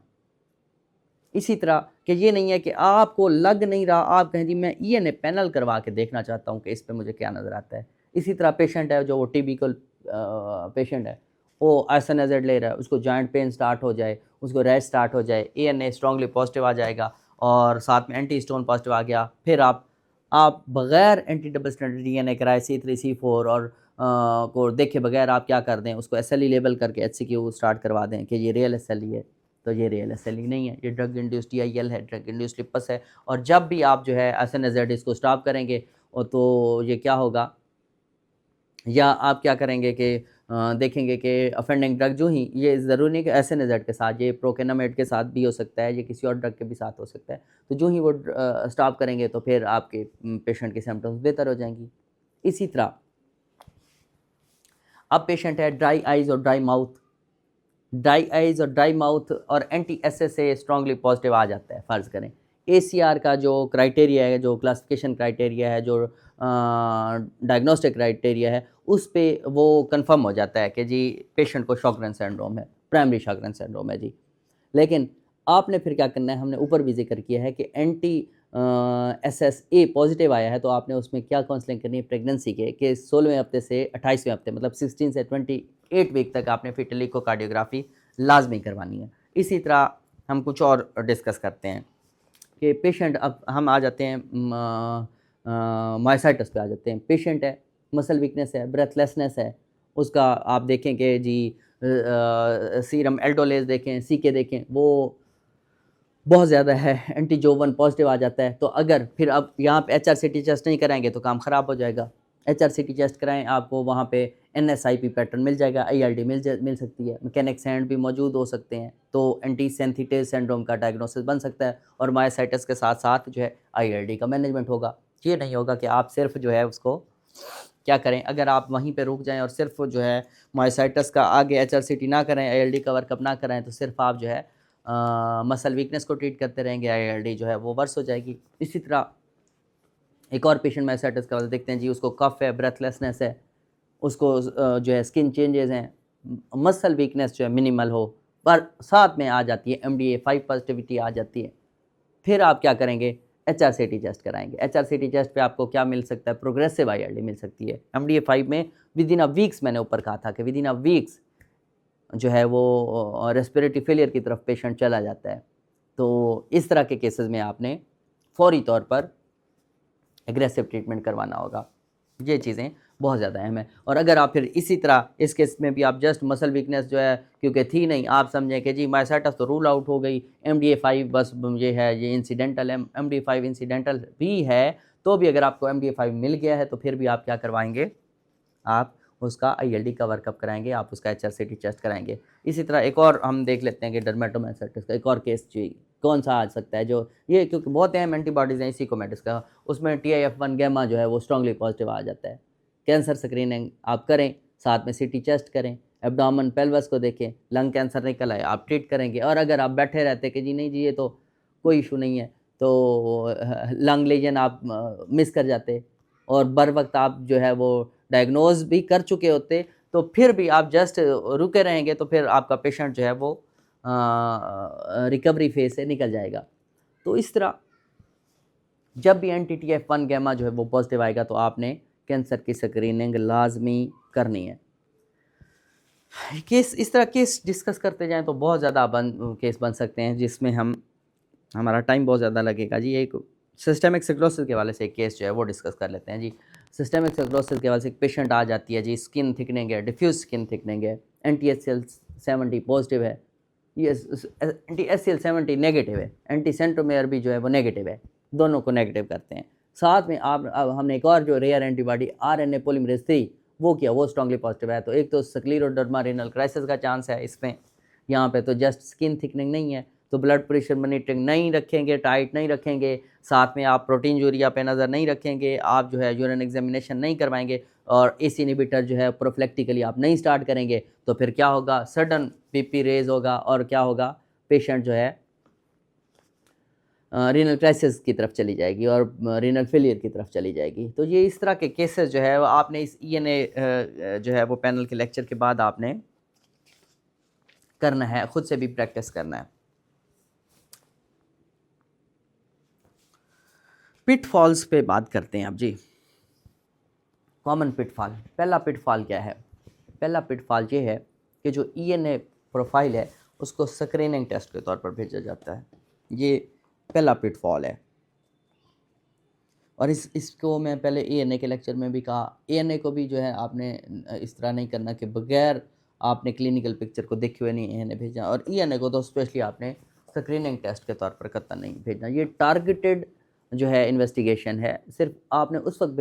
इसी तरह कि ये नहीं है कि आपको लग नहीं रहा, आप कहें जी मैं ईएनए पैनल करवा के देखना चाहता हूँ कि इस पे मुझे क्या नज़र आता है। इसी तरह पेशेंट है जो वो टिपिकल पेशेंट है, वो आइसोनिazid ले रहा है, उसको जॉइंट पेन स्टार्ट हो जाए, उसको रैश स्टार्ट हो जाए, ईएनए स्ट्रांगली पॉजिटिव आ जाएगा और साथ में एंटी हिस्टोन पॉजिटिव आ गया, फिर आप बगैर एंटी डबल स्टैंडर्ड ईएनए कराए C3 C4 और को देखे बगैर आप क्या कर दें, उसको एसएलई लेबल करके HCQ स्टार्ट करवा दें कि ये रियल एसएलई है। तो ये रियल एसएलई नहीं है, ये ड्रग इंड्यूस्ड टीआईएल है, ड्रग इंड्यूस्ड लिपस है। और जब भी आप जो है आइसोनिazid इसको स्टॉप करेंगे तो ये क्या होगा, या आप क्या करेंगे कि देखेंगे कि ऑफेंडिंग ड्रग जो ही, ये ज़रूरी नहीं कि आइसोनिazid के साथ, ये प्रोकेनामेड के साथ भी हो सकता है, ये किसी और ड्रग के भी साथ हो सकता है। तो जो ही वो स्टॉप करेंगे तो फिर आपके पेशेंट की सिम्पटम्स बेहतर हो जाएंगी। इसी तरह अब पेशेंट है ड्राई आइज़ और ड्राई माउथ, ड्राई आइज़ और ड्राई माउथ और एंटी एसएसए स्ट्रांगली पॉजिटिव आ जाता है। फ़र्ज़ करें एसीआर का जो क्राइटेरिया है, जो क्लासिफिकेशन क्राइटेरिया है, जो डायग्नोस्टिक क्राइटेरिया है, उस पे वो कंफर्म हो जाता है कि जी पेशेंट को शॉकरन सिंड्रोम है, प्राइमरी शॉकरन सिंड्रोम है जी। लेकिन आपने फिर क्या करना है, हमने ऊपर भी ज़िक्र किया है कि एंटी एसएसए पॉजिटिव आया है तो आपने उसमें क्या काउंसलिंग करनी है प्रेगनेंसी के 16वें हफ्ते से 28वें हफ्ते, मतलब 16 से 28 वीक तक आपने फिर इकोकार्डियोग्राफी लाजमी करवानी है। इसी तरह हम कुछ और डिस्कस करते हैं कि पेशेंट, अब हम आ जाते हैं मायोसाइटिस पे आ जाते हैं। पेशेंट है, मसल वीकनेस है, ब्रेथलेसनेस है, उसका आप देखें कि जी सीरम एल्डोलेज देखें, सीके देखें, वो बहुत ज़्यादा है, एंटीजोवन पॉजिटिव आ जाता है। तो अगर फिर अब यहाँ पे HRCT टेस्ट नहीं कराएंगे तो काम ख़राब हो जाएगा। HRCT टेस्ट कराएं, आपको वहाँ पे NSIP पैटर्न मिल जाएगा, ILD मिल सकती है, मैकेनिक सैंड भी मौजूद हो सकते हैं, तो एंटी सेंथिटेज सिंड्रोम का डायग्नोसिस बन सकता है और मायोसाइटिस के साथ साथ जो है ILD का मैनेजमेंट होगा। ये नहीं होगा कि आप सिर्फ जो है उसको क्या करें, अगर आप वहीं पे रुक जाएं और सिर्फ जो है मायोसाइटिस का आगे HRCT ना करें, ILD का वर्कअप ना कराएं, तो सिर्फ आप जो है मसल वीकनेस को ट्रीट करते रहेंगे, ILD जो है वो वर्स हो जाएगी। इसी तरह एक और पेशेंट मायोसाइटिस का देखते हैं जी, उसको कफ है, ब्रेथलेसनेस है, उसको जो है स्किन चेंजेस हैं, मसल वीकनेस जो है मिनिमल हो, पर साथ में आ जाती है MDA5 पॉजिटिविटी आ जाती है। फिर आप क्या करेंगे, HRCT टेस्ट कराएंगे। HRCT टेस्ट पे आपको क्या मिल सकता है, प्रोग्रेसिव ILD मिल सकती है। MDA5 में विद इन अ वीक्स, मैंने ऊपर कहा था कि विद इन अ वीक्स जो है वो रेस्पिरेटरी फेलियर की तरफ पेशेंट चला जाता है। तो इस तरह के केसेस में आपने फौरी तौर पर एग्रेसिव ट्रीटमेंट करवाना होगा। ये चीज़ें बहुत ज़्यादा अहम है। और अगर आप फिर इसी तरह इस केस में भी आप जस्ट मसल वीकनेस जो है क्योंकि थी नहीं, आप समझें कि जी मायोसाइटिस तो रूल आउट हो गई, MDA5 बस ये है, ये इंसिडेंटल है, MDA5 इंसिडेंटल भी है, तो भी अगर आपको MDA5 मिल गया है तो फिर भी आप क्या करवाएंगे, आप उसका ILD का वर्कअप कराएंगे, आप उसका HRCT टेस्ट कराएंगे। इसी तरह एक और हम देख लेते हैं कि डर्मेटोमाइसाइटिस का एक और केस जी कौन सा आ सकता है, जो ये क्योंकि बहुत अहम एंटीबॉडीज़ हैं इसी कोमेटिस का, उसमें TIF1 गैमा जो है वो स्ट्रांगली पॉजिटिव आ जाता है। कैंसर स्क्रीनिंग आप करें, साथ में CT टेस्ट करें, एब्डोमेन पेल्विस को देखें, लंग कैंसर निकल आए आप ट्रीट करेंगे। और अगर आप बैठे रहते कि जी नहीं जी ये तो कोई इशू नहीं है, तो लंग लीजन आप मिस कर जाते और बर वक्त आप जो है वो डायग्नोज भी कर चुके होते, तो फिर भी आप जस्ट रुके रहेंगे तो फिर आपका पेशेंट जो है वो रिकवरी फेज से निकल जाएगा। तो इस तरह जब भी NTTF1 गैमा जो है वो पॉजिटिव आएगा तो आपने कैंसर की स्क्रीनिंग लाजमी करनी है। केस इस तरह केस डिस्कस करते जाएं तो बहुत ज़्यादा केस बन सकते हैं, जिसमें हमारा टाइम बहुत ज़्यादा लगेगा जी। एक सिस्टेमिक स्क्लेरोसिस के हवाले से एक केस जो है वो डिस्कस कर लेते हैं जी। सिस्टेमिक स्क्लेरोसिस के हवाले से एक पेशेंट आ जाती है जी, स्किन थिकनिंग है, डिफ्यूज स्किन थिकनिंग है, anti-SCL70 पॉजिटिव है, ये anti-SCL70 नेगेटिव है, एंटी सेंट्रोमेयर भी जो है वो नेगेटिव है, दोनों को नेगेटिव करते हैं। साथ में आप अब हमने एक और जो रेयर एंटीबॉडी RNA पोलीमरेज 3 वो किया, वो स्ट्रांगली पॉजिटिव है। तो एक तो स्क्लेरोडर्मा रेनल क्राइसिस का चांस है इसमें, यहाँ पे तो जस्ट स्किन थिकनिंग नहीं है, तो ब्लड प्रेशर मॉनिटरिंग नहीं रखेंगे, टाइट नहीं रखेंगे, साथ में आप प्रोटीन यूरिया पे नज़र नहीं रखेंगे, आप जो है यूरिन एग्जामिनेशन नहीं करवाएंगे और ACE इनहिबिटर जो है प्रोफिलैक्टिकली आप नहीं स्टार्ट करेंगे, तो फिर क्या होगा, सडन BP रेज होगा और क्या होगा, पेशेंट जो है रीनल क्राइसिस की तरफ चली जाएगी और रीनल फेलियर की तरफ चली जाएगी। तो ये इस तरह के केसेस जो है वो आपने इस ईएनए जो है वो पैनल के लेक्चर के बाद आपने करना है, खुद से भी प्रैक्टिस करना है। पिटफॉल्स पे बात करते हैं अब जी। कॉमन पिटफॉल, पहला पिटफॉल क्या है? पहला पिटफॉल ये है कि जो ईएनए प्रोफाइल है उसको स्क्रीनिंग टेस्ट के तौर पर भेजा जाता है। ये पहला पिटफॉल है। और इसको मैं पहले ईएनए के लेक्चर में भी कहा, ईएनए को भी जो है आपने इस तरह नहीं करना कि बगैर आपने क्लिनिकल पिक्चर को देखे हुए नहीं ईएनए भेजना, और ईएनए को तो स्पेशली आपने स्क्रीनिंग टेस्ट के तौर पर कतई नहीं भेजना। ये टारगेटेड जो है इन्वेस्टिगेशन है, सिर्फ आपने उस वक्त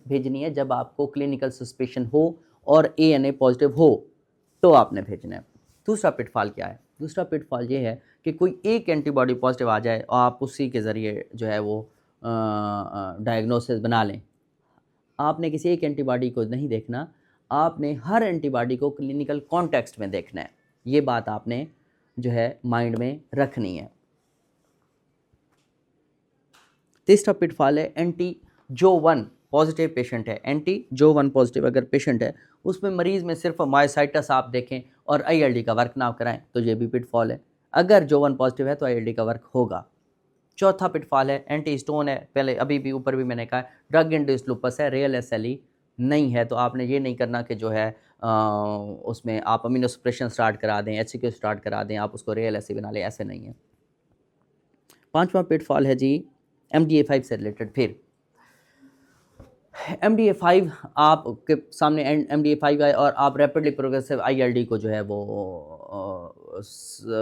भेजनी है जब आपको क्लिनिकल सस्पेशन हो और ईएनए पॉजिटिव हो, तो आपने भेजना है। दूसरा पिटफॉल क्या है? दूसरा पिटफॉल ये है कि कोई एक एंटीबॉडी पॉजिटिव आ जाए और आप उसी के ज़रिए जो है वो डायग्नोसिस बना लें। आपने किसी एक एंटीबॉडी को नहीं देखना, आपने हर एंटीबॉडी को क्लिनिकल कॉन्टेक्स्ट में देखना है। ये बात आपने जो है माइंड में रखनी है। तीसरा पिटफॉल है एंटी जो 1 पॉजिटिव पेशेंट है, एंटी जो 1 पॉजिटिव अगर पेशेंट है, उसमें मरीज़ में सिर्फ मायोसाइटस आप देखें और आईएलडी का वर्क ना कराएं, तो ये भी पिटफॉल है। अगर जो 1 पॉजिटिव है तो आईएलडी का वर्क होगा। चौथा पिटफॉल है एंटी स्टोन है, पहले अभी भी ऊपर भी मैंने कहा ड्रग इंड्यूस्ड लूपस है, रियल एसएलई नहीं है, तो आपने ये नहीं करना कि जो है उसमें आप अमीनो सप्रेशन स्टार्ट करा दें, एचसीक्यू स्टार्ट करा दें, आप उसको रियल एसए बना लें, ऐसे नहीं है। पांचवा पिटफॉल है जी MDA5 से रिलेटेड। फिर MDA5 आपके सामने MDA5 आए और आप रैपिडली प्रोग्रेसिव ILD को जो है वो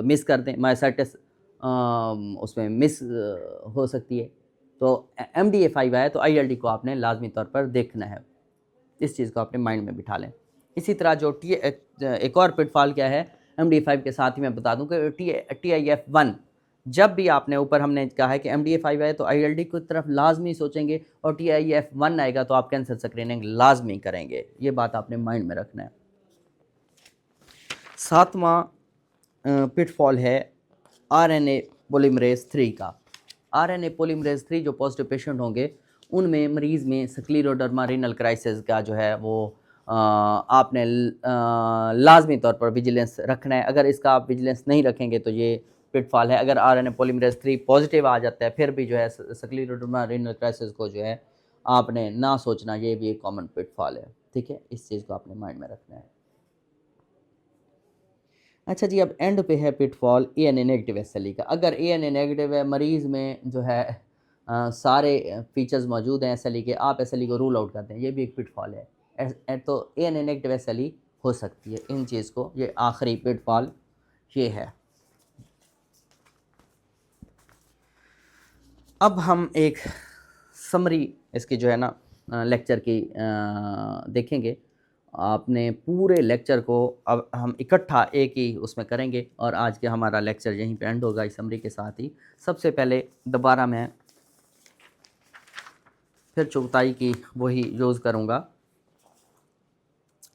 मिस कर दें, मायोसाइटिस उसमें मिस हो सकती है, तो MDA5 आए तो ILD को आपने लाजमी तौर पर देखना है। इस चीज़ को अपने माइंड में बिठा लें। इसी तरह जो एक और पिटफॉल क्या है MDA5 के साथ ही मैं बता दूं कि TIF1, जब भी आपने ऊपर हमने कहा है कि MDA5 आए तो ILD की तरफ लाजमी सोचेंगे और TIF1 आएगा तो आप कैंसर स्क्रीनिंग लाजमी करेंगे। ये बात आपने माइंड में रखना है। सातवां पिटफॉल है RNA पॉलीमरेज 3 का। RNA पॉलीमरेज 3 जो पॉजिटिव पेशेंट होंगे उनमें मरीज़ में स्क्लेरोडर्मा रीनल क्राइसिस का जो है वो आपने लाजमी तौर पर विजिलेंस रखना है। अगर इसका आप विजिलेंस नहीं रखेंगे तो ये पिटफॉल है। अगर RNA पॉलीमरेज 3 पॉजिटिव आ जाता है फिर भी जो है स्क्लेरोडर्मा रीनल क्राइसिस को जो है आपने ना सोचना, ये भी एक कॉमन पिटफॉल है। ठीक है, इस चीज़ को आपने माइंड में रखना है। अच्छा जी, अब एंड पे है पिटफॉल ANA नेगेटिव एसएलई का। अगर ANA नेगेटिव है, मरीज़ में जो है सारे फीचर्स मौजूद हैं एसएलई के, आप एसएलई को रूल आउट कर दें, ये भी एक पिटफॉल है। तो ANA नेगेटिव एसएलई हो सकती है इन चीज़ को, ये आखिरी पिटफॉल ये है। अब हम एक समरी इसकी जो है ना लेक्चर की देखेंगे। आपने पूरे लेक्चर को अब हम इकट्ठा एक ही उसमें करेंगे और आज के हमारा लेक्चर यहीं पे एंड होगा इस समरी के साथ ही। सबसे पहले दोबारा मैं फिर चौथाई की वही यूज़ करूँगा।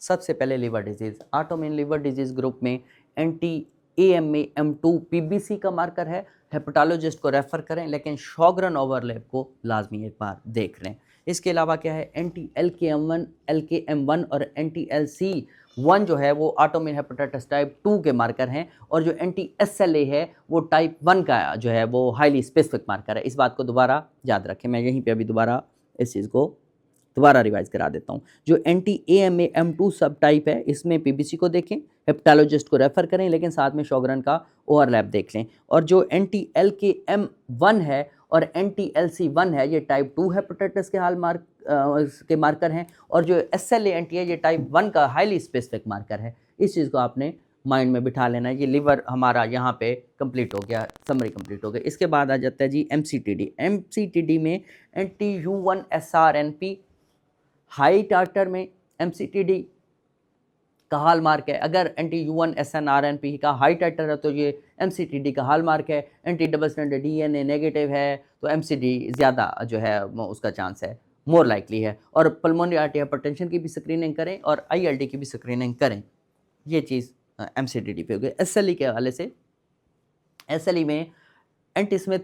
सबसे पहले liver disease, autoimmune liver disease group में anti-AMA-M2 PBC का मार्कर है। हेपेटोलॉजिस्ट को रेफ़र करें, लेकिन शॉगरन ओवरलैप को लाजमी एक बार देख लें। इसके अलावा क्या है, anti-LKM1 LKM1 और anti-LC1 जो है वो ऑटोइम्यून हेपेटाइटिस टाइप 2 के मार्कर हैं, और जो anti-SLA है वो टाइप 1 का जो है वो हाईली स्पेसिफिक मार्कर है। इस बात को दोबारा याद रखें। मैं यहीं पे अभी दोबारा इस चीज़ को दोबारा रिवाइज करा देता हूँ। जो anti-AMA-M2 सब टाइप है इसमें PBC को देखें, हेपेटोलॉजिस्ट को रेफ़र करें, लेकिन साथ में शॉगरन का ओवरलैप देख लें। और जो anti-LKM1 है और anti-LC1 है ये टाइप 2 हेपेटाइटिस के मार्कर हैं, और जो SLA एंटी है ये टाइप 1 का हाईली स्पेसिफिक मार्कर है। इस चीज़ को आपने माइंड में बिठा लेना है। ये लिवर हमारा यहाँ पे कंप्लीट हो गया, समरी कंप्लीट हो गई। इसके बाद आ जाता है जी MCTD में anti-U1SRNP हाई टाटर में MCTD का हाल मार्क है। अगर anti-U1SNRNP का हाई टाइटर है तो ये MCTD का हाल मार्क है। Anti double standard DNA negative है तो MCD ज़्यादा जो है उसका चांस है, मोर लाइकली है। और पल्मोनरी आर्टरी हाइपरटेंशन की भी स्क्रीनिंग करें और ILD की भी स्क्रीनिंग करें। ये चीज़ MCTD पे हो गई। SLE के हवाले से, SLE में एंटी स्मिथ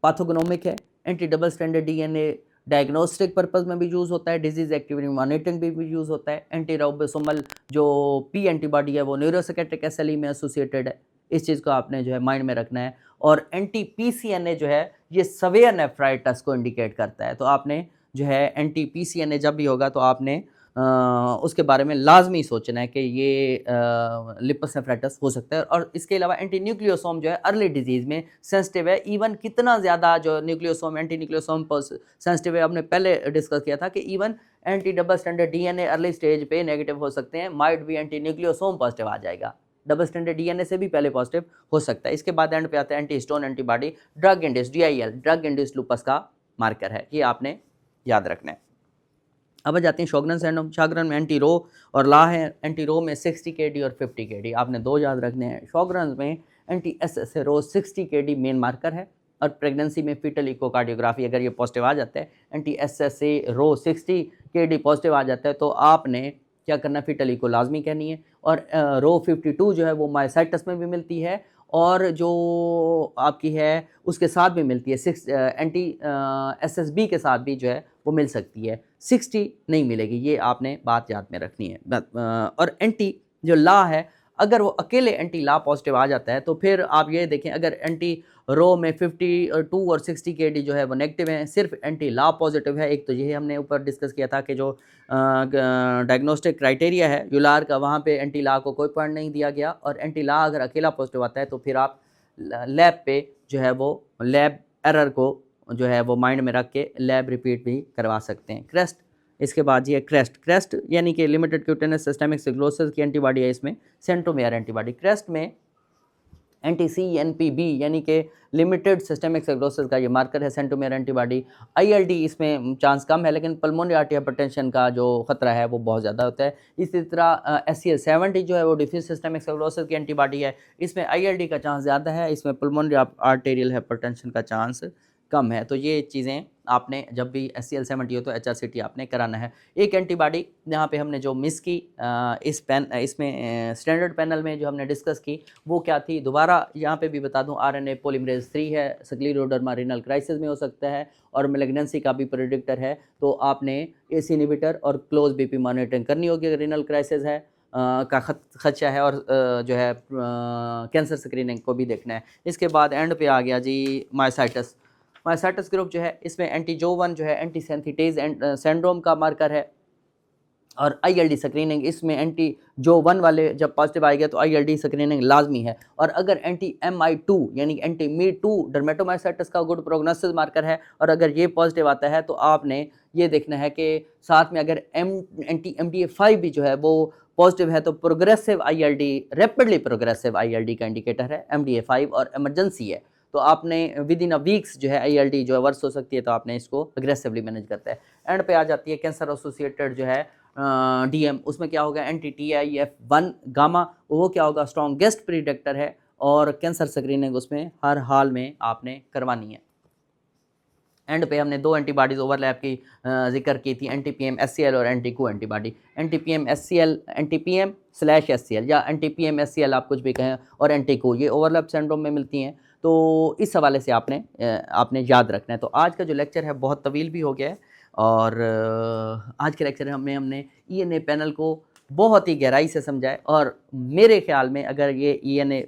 पैथोगनोमिक है। Anti double stranded DNA diagnostic purpose में भी यूज़ होता है, डिजीज एक्टिविटी मॉनिटरिंग भी यूज़ होता है। एंटी राइबोसोमल जो पी एंटीबॉडी है वो न्यूरोसाइकियाट्रिक एसएलई में एसोसिएटेड है, इस चीज़ को आपने जो है माइंड में रखना है। और एंटी पीसीएनए जो है ये सवेयर नेफ्राइटिस को इंडिकेट करता है, तो आपने जो है एंटी पीसीएनए जब भी होगा तो आपने उसके बारे में लाजमी सोचना है कि ये लिपस नेफ्राइटिस हो सकता है। और इसके अलावा एंटी न्यूक्लियोसोम जो है अर्ली डिजीज़ में सेंसिटिव है। इवन कितना ज़्यादा जो न्यूक्लियोसोम एंटी न्यूक्लियोसोम सेंसिटिव है, हमने पहले डिस्कस किया था कि even anti double standard DNA early stage पे नेगेटिव हो सकते हैं, माइट भी एंटी न्यूक्लियोसोम पॉजिटिव आ जाएगा, डबल स्टैंडर्ड डीएनए से भी पहले पॉजिटिव हो सकता है। इसके बाद एंड पे आता है anti histone antibody, drug induced DIL, drug induced lupus का मार्कर है, ये आपने याद रखना है। अब आ जाते हैं शॉगरेन सिंड्रोम। शॉगरेन में एंटी रो और ला है। एंटी रो में 60 kD और 50 kD, आपने दो याद रखने हैं। शॉगरेन में एंटी SSA रो 60 kD मेन मार्कर है। और प्रेगनेंसी में फीटल इकोकार्डियोग्राफी अगर ये पॉजिटिव आ जाता है, एंटी SSA रो 60 kD पॉजिटिव आ जाता है, तो आपने क्या करना है, फीटल इको लाजमी कहनी है। और रो 52 जो है वो मायोसाइटस में भी मिलती है और जो आपकी है उसके साथ भी मिलती है। एंटी SSB के साथ भी जो है वो मिल सकती है, 60 नहीं मिलेगी, ये आपने बात याद में रखनी है। और एंटी जो ला है, अगर वो अकेले एंटी ला पॉजिटिव आ जाता है तो फिर आप ये देखें, अगर एंटी रो में 52 और 60 kD जो है वो नेगेटिव है, सिर्फ एंटी ला पॉजिटिव है। एक तो ये हमने ऊपर डिस्कस किया था कि जो डायग्नोस्टिक क्राइटेरिया है यूलार का, वहाँ पे एंटी ला को कोई पॉइंट नहीं दिया गया। और एंटी ला अगर अकेला पॉजिटिव आता है तो फिर आप लैब पे जो है वो लैब एरर को जो है वो माइंड में रख के लैब रिपीट भी करवा सकते हैं। क्रेस्ट, इसके बाद ये क्रेस्ट यानी कि लिमिटेड क्यूटेनस सिस्टेमिक सिक्लोसिस की एंटीबॉडी है, इसमें सेंट्रोमेयर एंटीबॉडी। क्रेस्ट में एंटी CNPB यानी कि लिमिटेड सिस्टेमिक सिक्लोसिस का ये मार्कर है, सेंट्रोमेयर एंटीबॉडी। ILD इसमें चांस कम है, लेकिन पल्मोनरी आर्टरी हाइपरटेंशन का जो खतरा है वो बहुत ज़्यादा होता है। इसी तरह SCL70 जो है वो डिफ्यूज सिस्टेमिक सिक्लोसिस की एंटीबॉडी है, इसमें ILD का चांस ज़्यादा है, इसमें पल्मोनरी आर्टेरियल हाइपरटेंशन का चांस कम है। तो ये चीज़ें आपने जब भी SCL70 हो तो HRCT आपने कराना है। एक एंटीबॉडी यहाँ पे हमने जो मिस की इसमें स्टैंडर्ड पैनल में जो हमने डिस्कस की वो क्या थी, दोबारा यहाँ पे भी बता दूँ, RNA पॉलीमरेज 3 है, स्क्लेरोडर्मा रीनल क्राइसिस में हो सकता है और मैलिग्नेंसी का भी प्रेडिक्टर है। तो आपने ACE इनहिबिटर और क्लोज BP मॉनिटरिंग करनी होगी अगर रीनल क्राइसिस है का खदशा है, और जो है कैंसर स्क्रीनिंग को भी देखना है। इसके बाद एंड पे आ गया जी मायोसाइटस ग्रुप जो है, इसमें एंटी जो1 जो है एंटी सेंथिटेज सिंड्रोम का मार्कर है। और ILD स्क्रीनिंग, इसमें एंटी जो1 वाले जब पॉजिटिव आएगा तो ILD स्क्रीनिंग लाजमी है। और अगर एंटी MI2 यानी एंटी मी2 डर्मेटोमायोसाइटिस का गुड प्रोग्नोसिस मार्कर है, और अगर ये पॉजिटिव आता है तो आपने ये देखना है कि साथ में अगर एंटी MDA5 भी जो है वो पॉजिटिव है तो progressive ILD, rapidly progressive ILD का इंडिकेटर है MDA5 और इमरजेंसी है। तो आपने विद इन अ वीक्स जो है ILD जो है वर्स हो सकती है, तो आपने इसको अग्रेसिवली मैनेज करता है। एंड पे आ जाती है कैंसर एसोसिएटेड जो है DM, उसमें क्या होगा एंटी TIF1 गामा, वो क्या होगा स्ट्रॉन्गेस्ट प्रिडिक्टर है और कैंसर स्क्रीनिंग उसमें हर हाल में आपने करवानी है। एंड पे हमने दो एंटीबॉडीज़ ओवरलैप की जिक्र की थी, एंटी-PM SCL और एंटी-को एंटीबॉडी। एंटी-PM SCL, एंटी-PM/SCL या एंटी-PM SCL आप कुछ भी कहें, और एंटी-को, ये ओवरलैप सिंड्रोम में मिलती हैं। तो इस हवाले से आपने याद रखना है। तो आज का जो लेक्चर है बहुत तवील भी हो गया है, और आज के लेक्चर में हमने ENA पैनल को बहुत ही गहराई से समझा है। और मेरे ख्याल में अगर ये ENA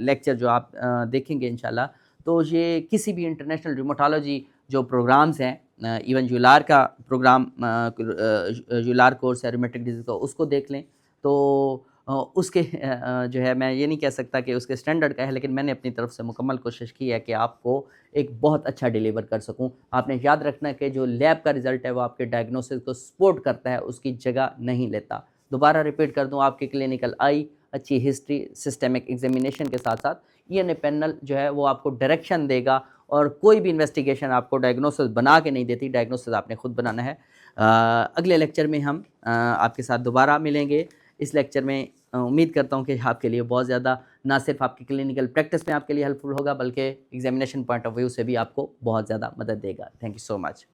लेक्चर जो आप देखेंगे इंशाल्लाह, तो ये किसी भी इंटरनेशनल रिमोटोलॉजी जो प्रोग्राम्स हैं, इवन यूलार का प्रोग्राम, यूलार कोर्स है रिमेटिक डिजीज़ का, उसको देख लें तो उसके जो है मैं ये नहीं कह सकता कि उसके स्टैंडर्ड का है, लेकिन मैंने अपनी तरफ से मुकम्मल कोशिश की है कि आपको एक बहुत अच्छा डिलीवर कर सकूं। आपने याद रखना है कि जो लैब का रिज़ल्ट है वो आपके डायग्नोसिस को सपोर्ट करता है, उसकी जगह नहीं लेता। दोबारा रिपीट कर दूं, आपकी क्लिनिकल आई, अच्छी हिस्ट्री, सिस्टेमिक एग्जामिनेशन के साथ साथ ENA पैनल जो है वो आपको डायरेक्शन देगा, और कोई भी इन्वेस्टिगेशन आपको डायग्नोसिस बना के नहीं देती, डायग्नोसिस आपने खुद बनाना है। अगले लेक्चर में हम आपके साथ दोबारा मिलेंगे। इस लेक्चर में उम्मीद करता हूँ कि आपके लिए बहुत ज़्यादा ना सिर्फ आपकी क्लिनिकल प्रैक्टिस में आपके लिए हेल्पफुल होगा, बल्कि एग्जामिनेशन पॉइंट ऑफ व्यू से भी आपको बहुत ज़्यादा मदद देगा। Thank you so much.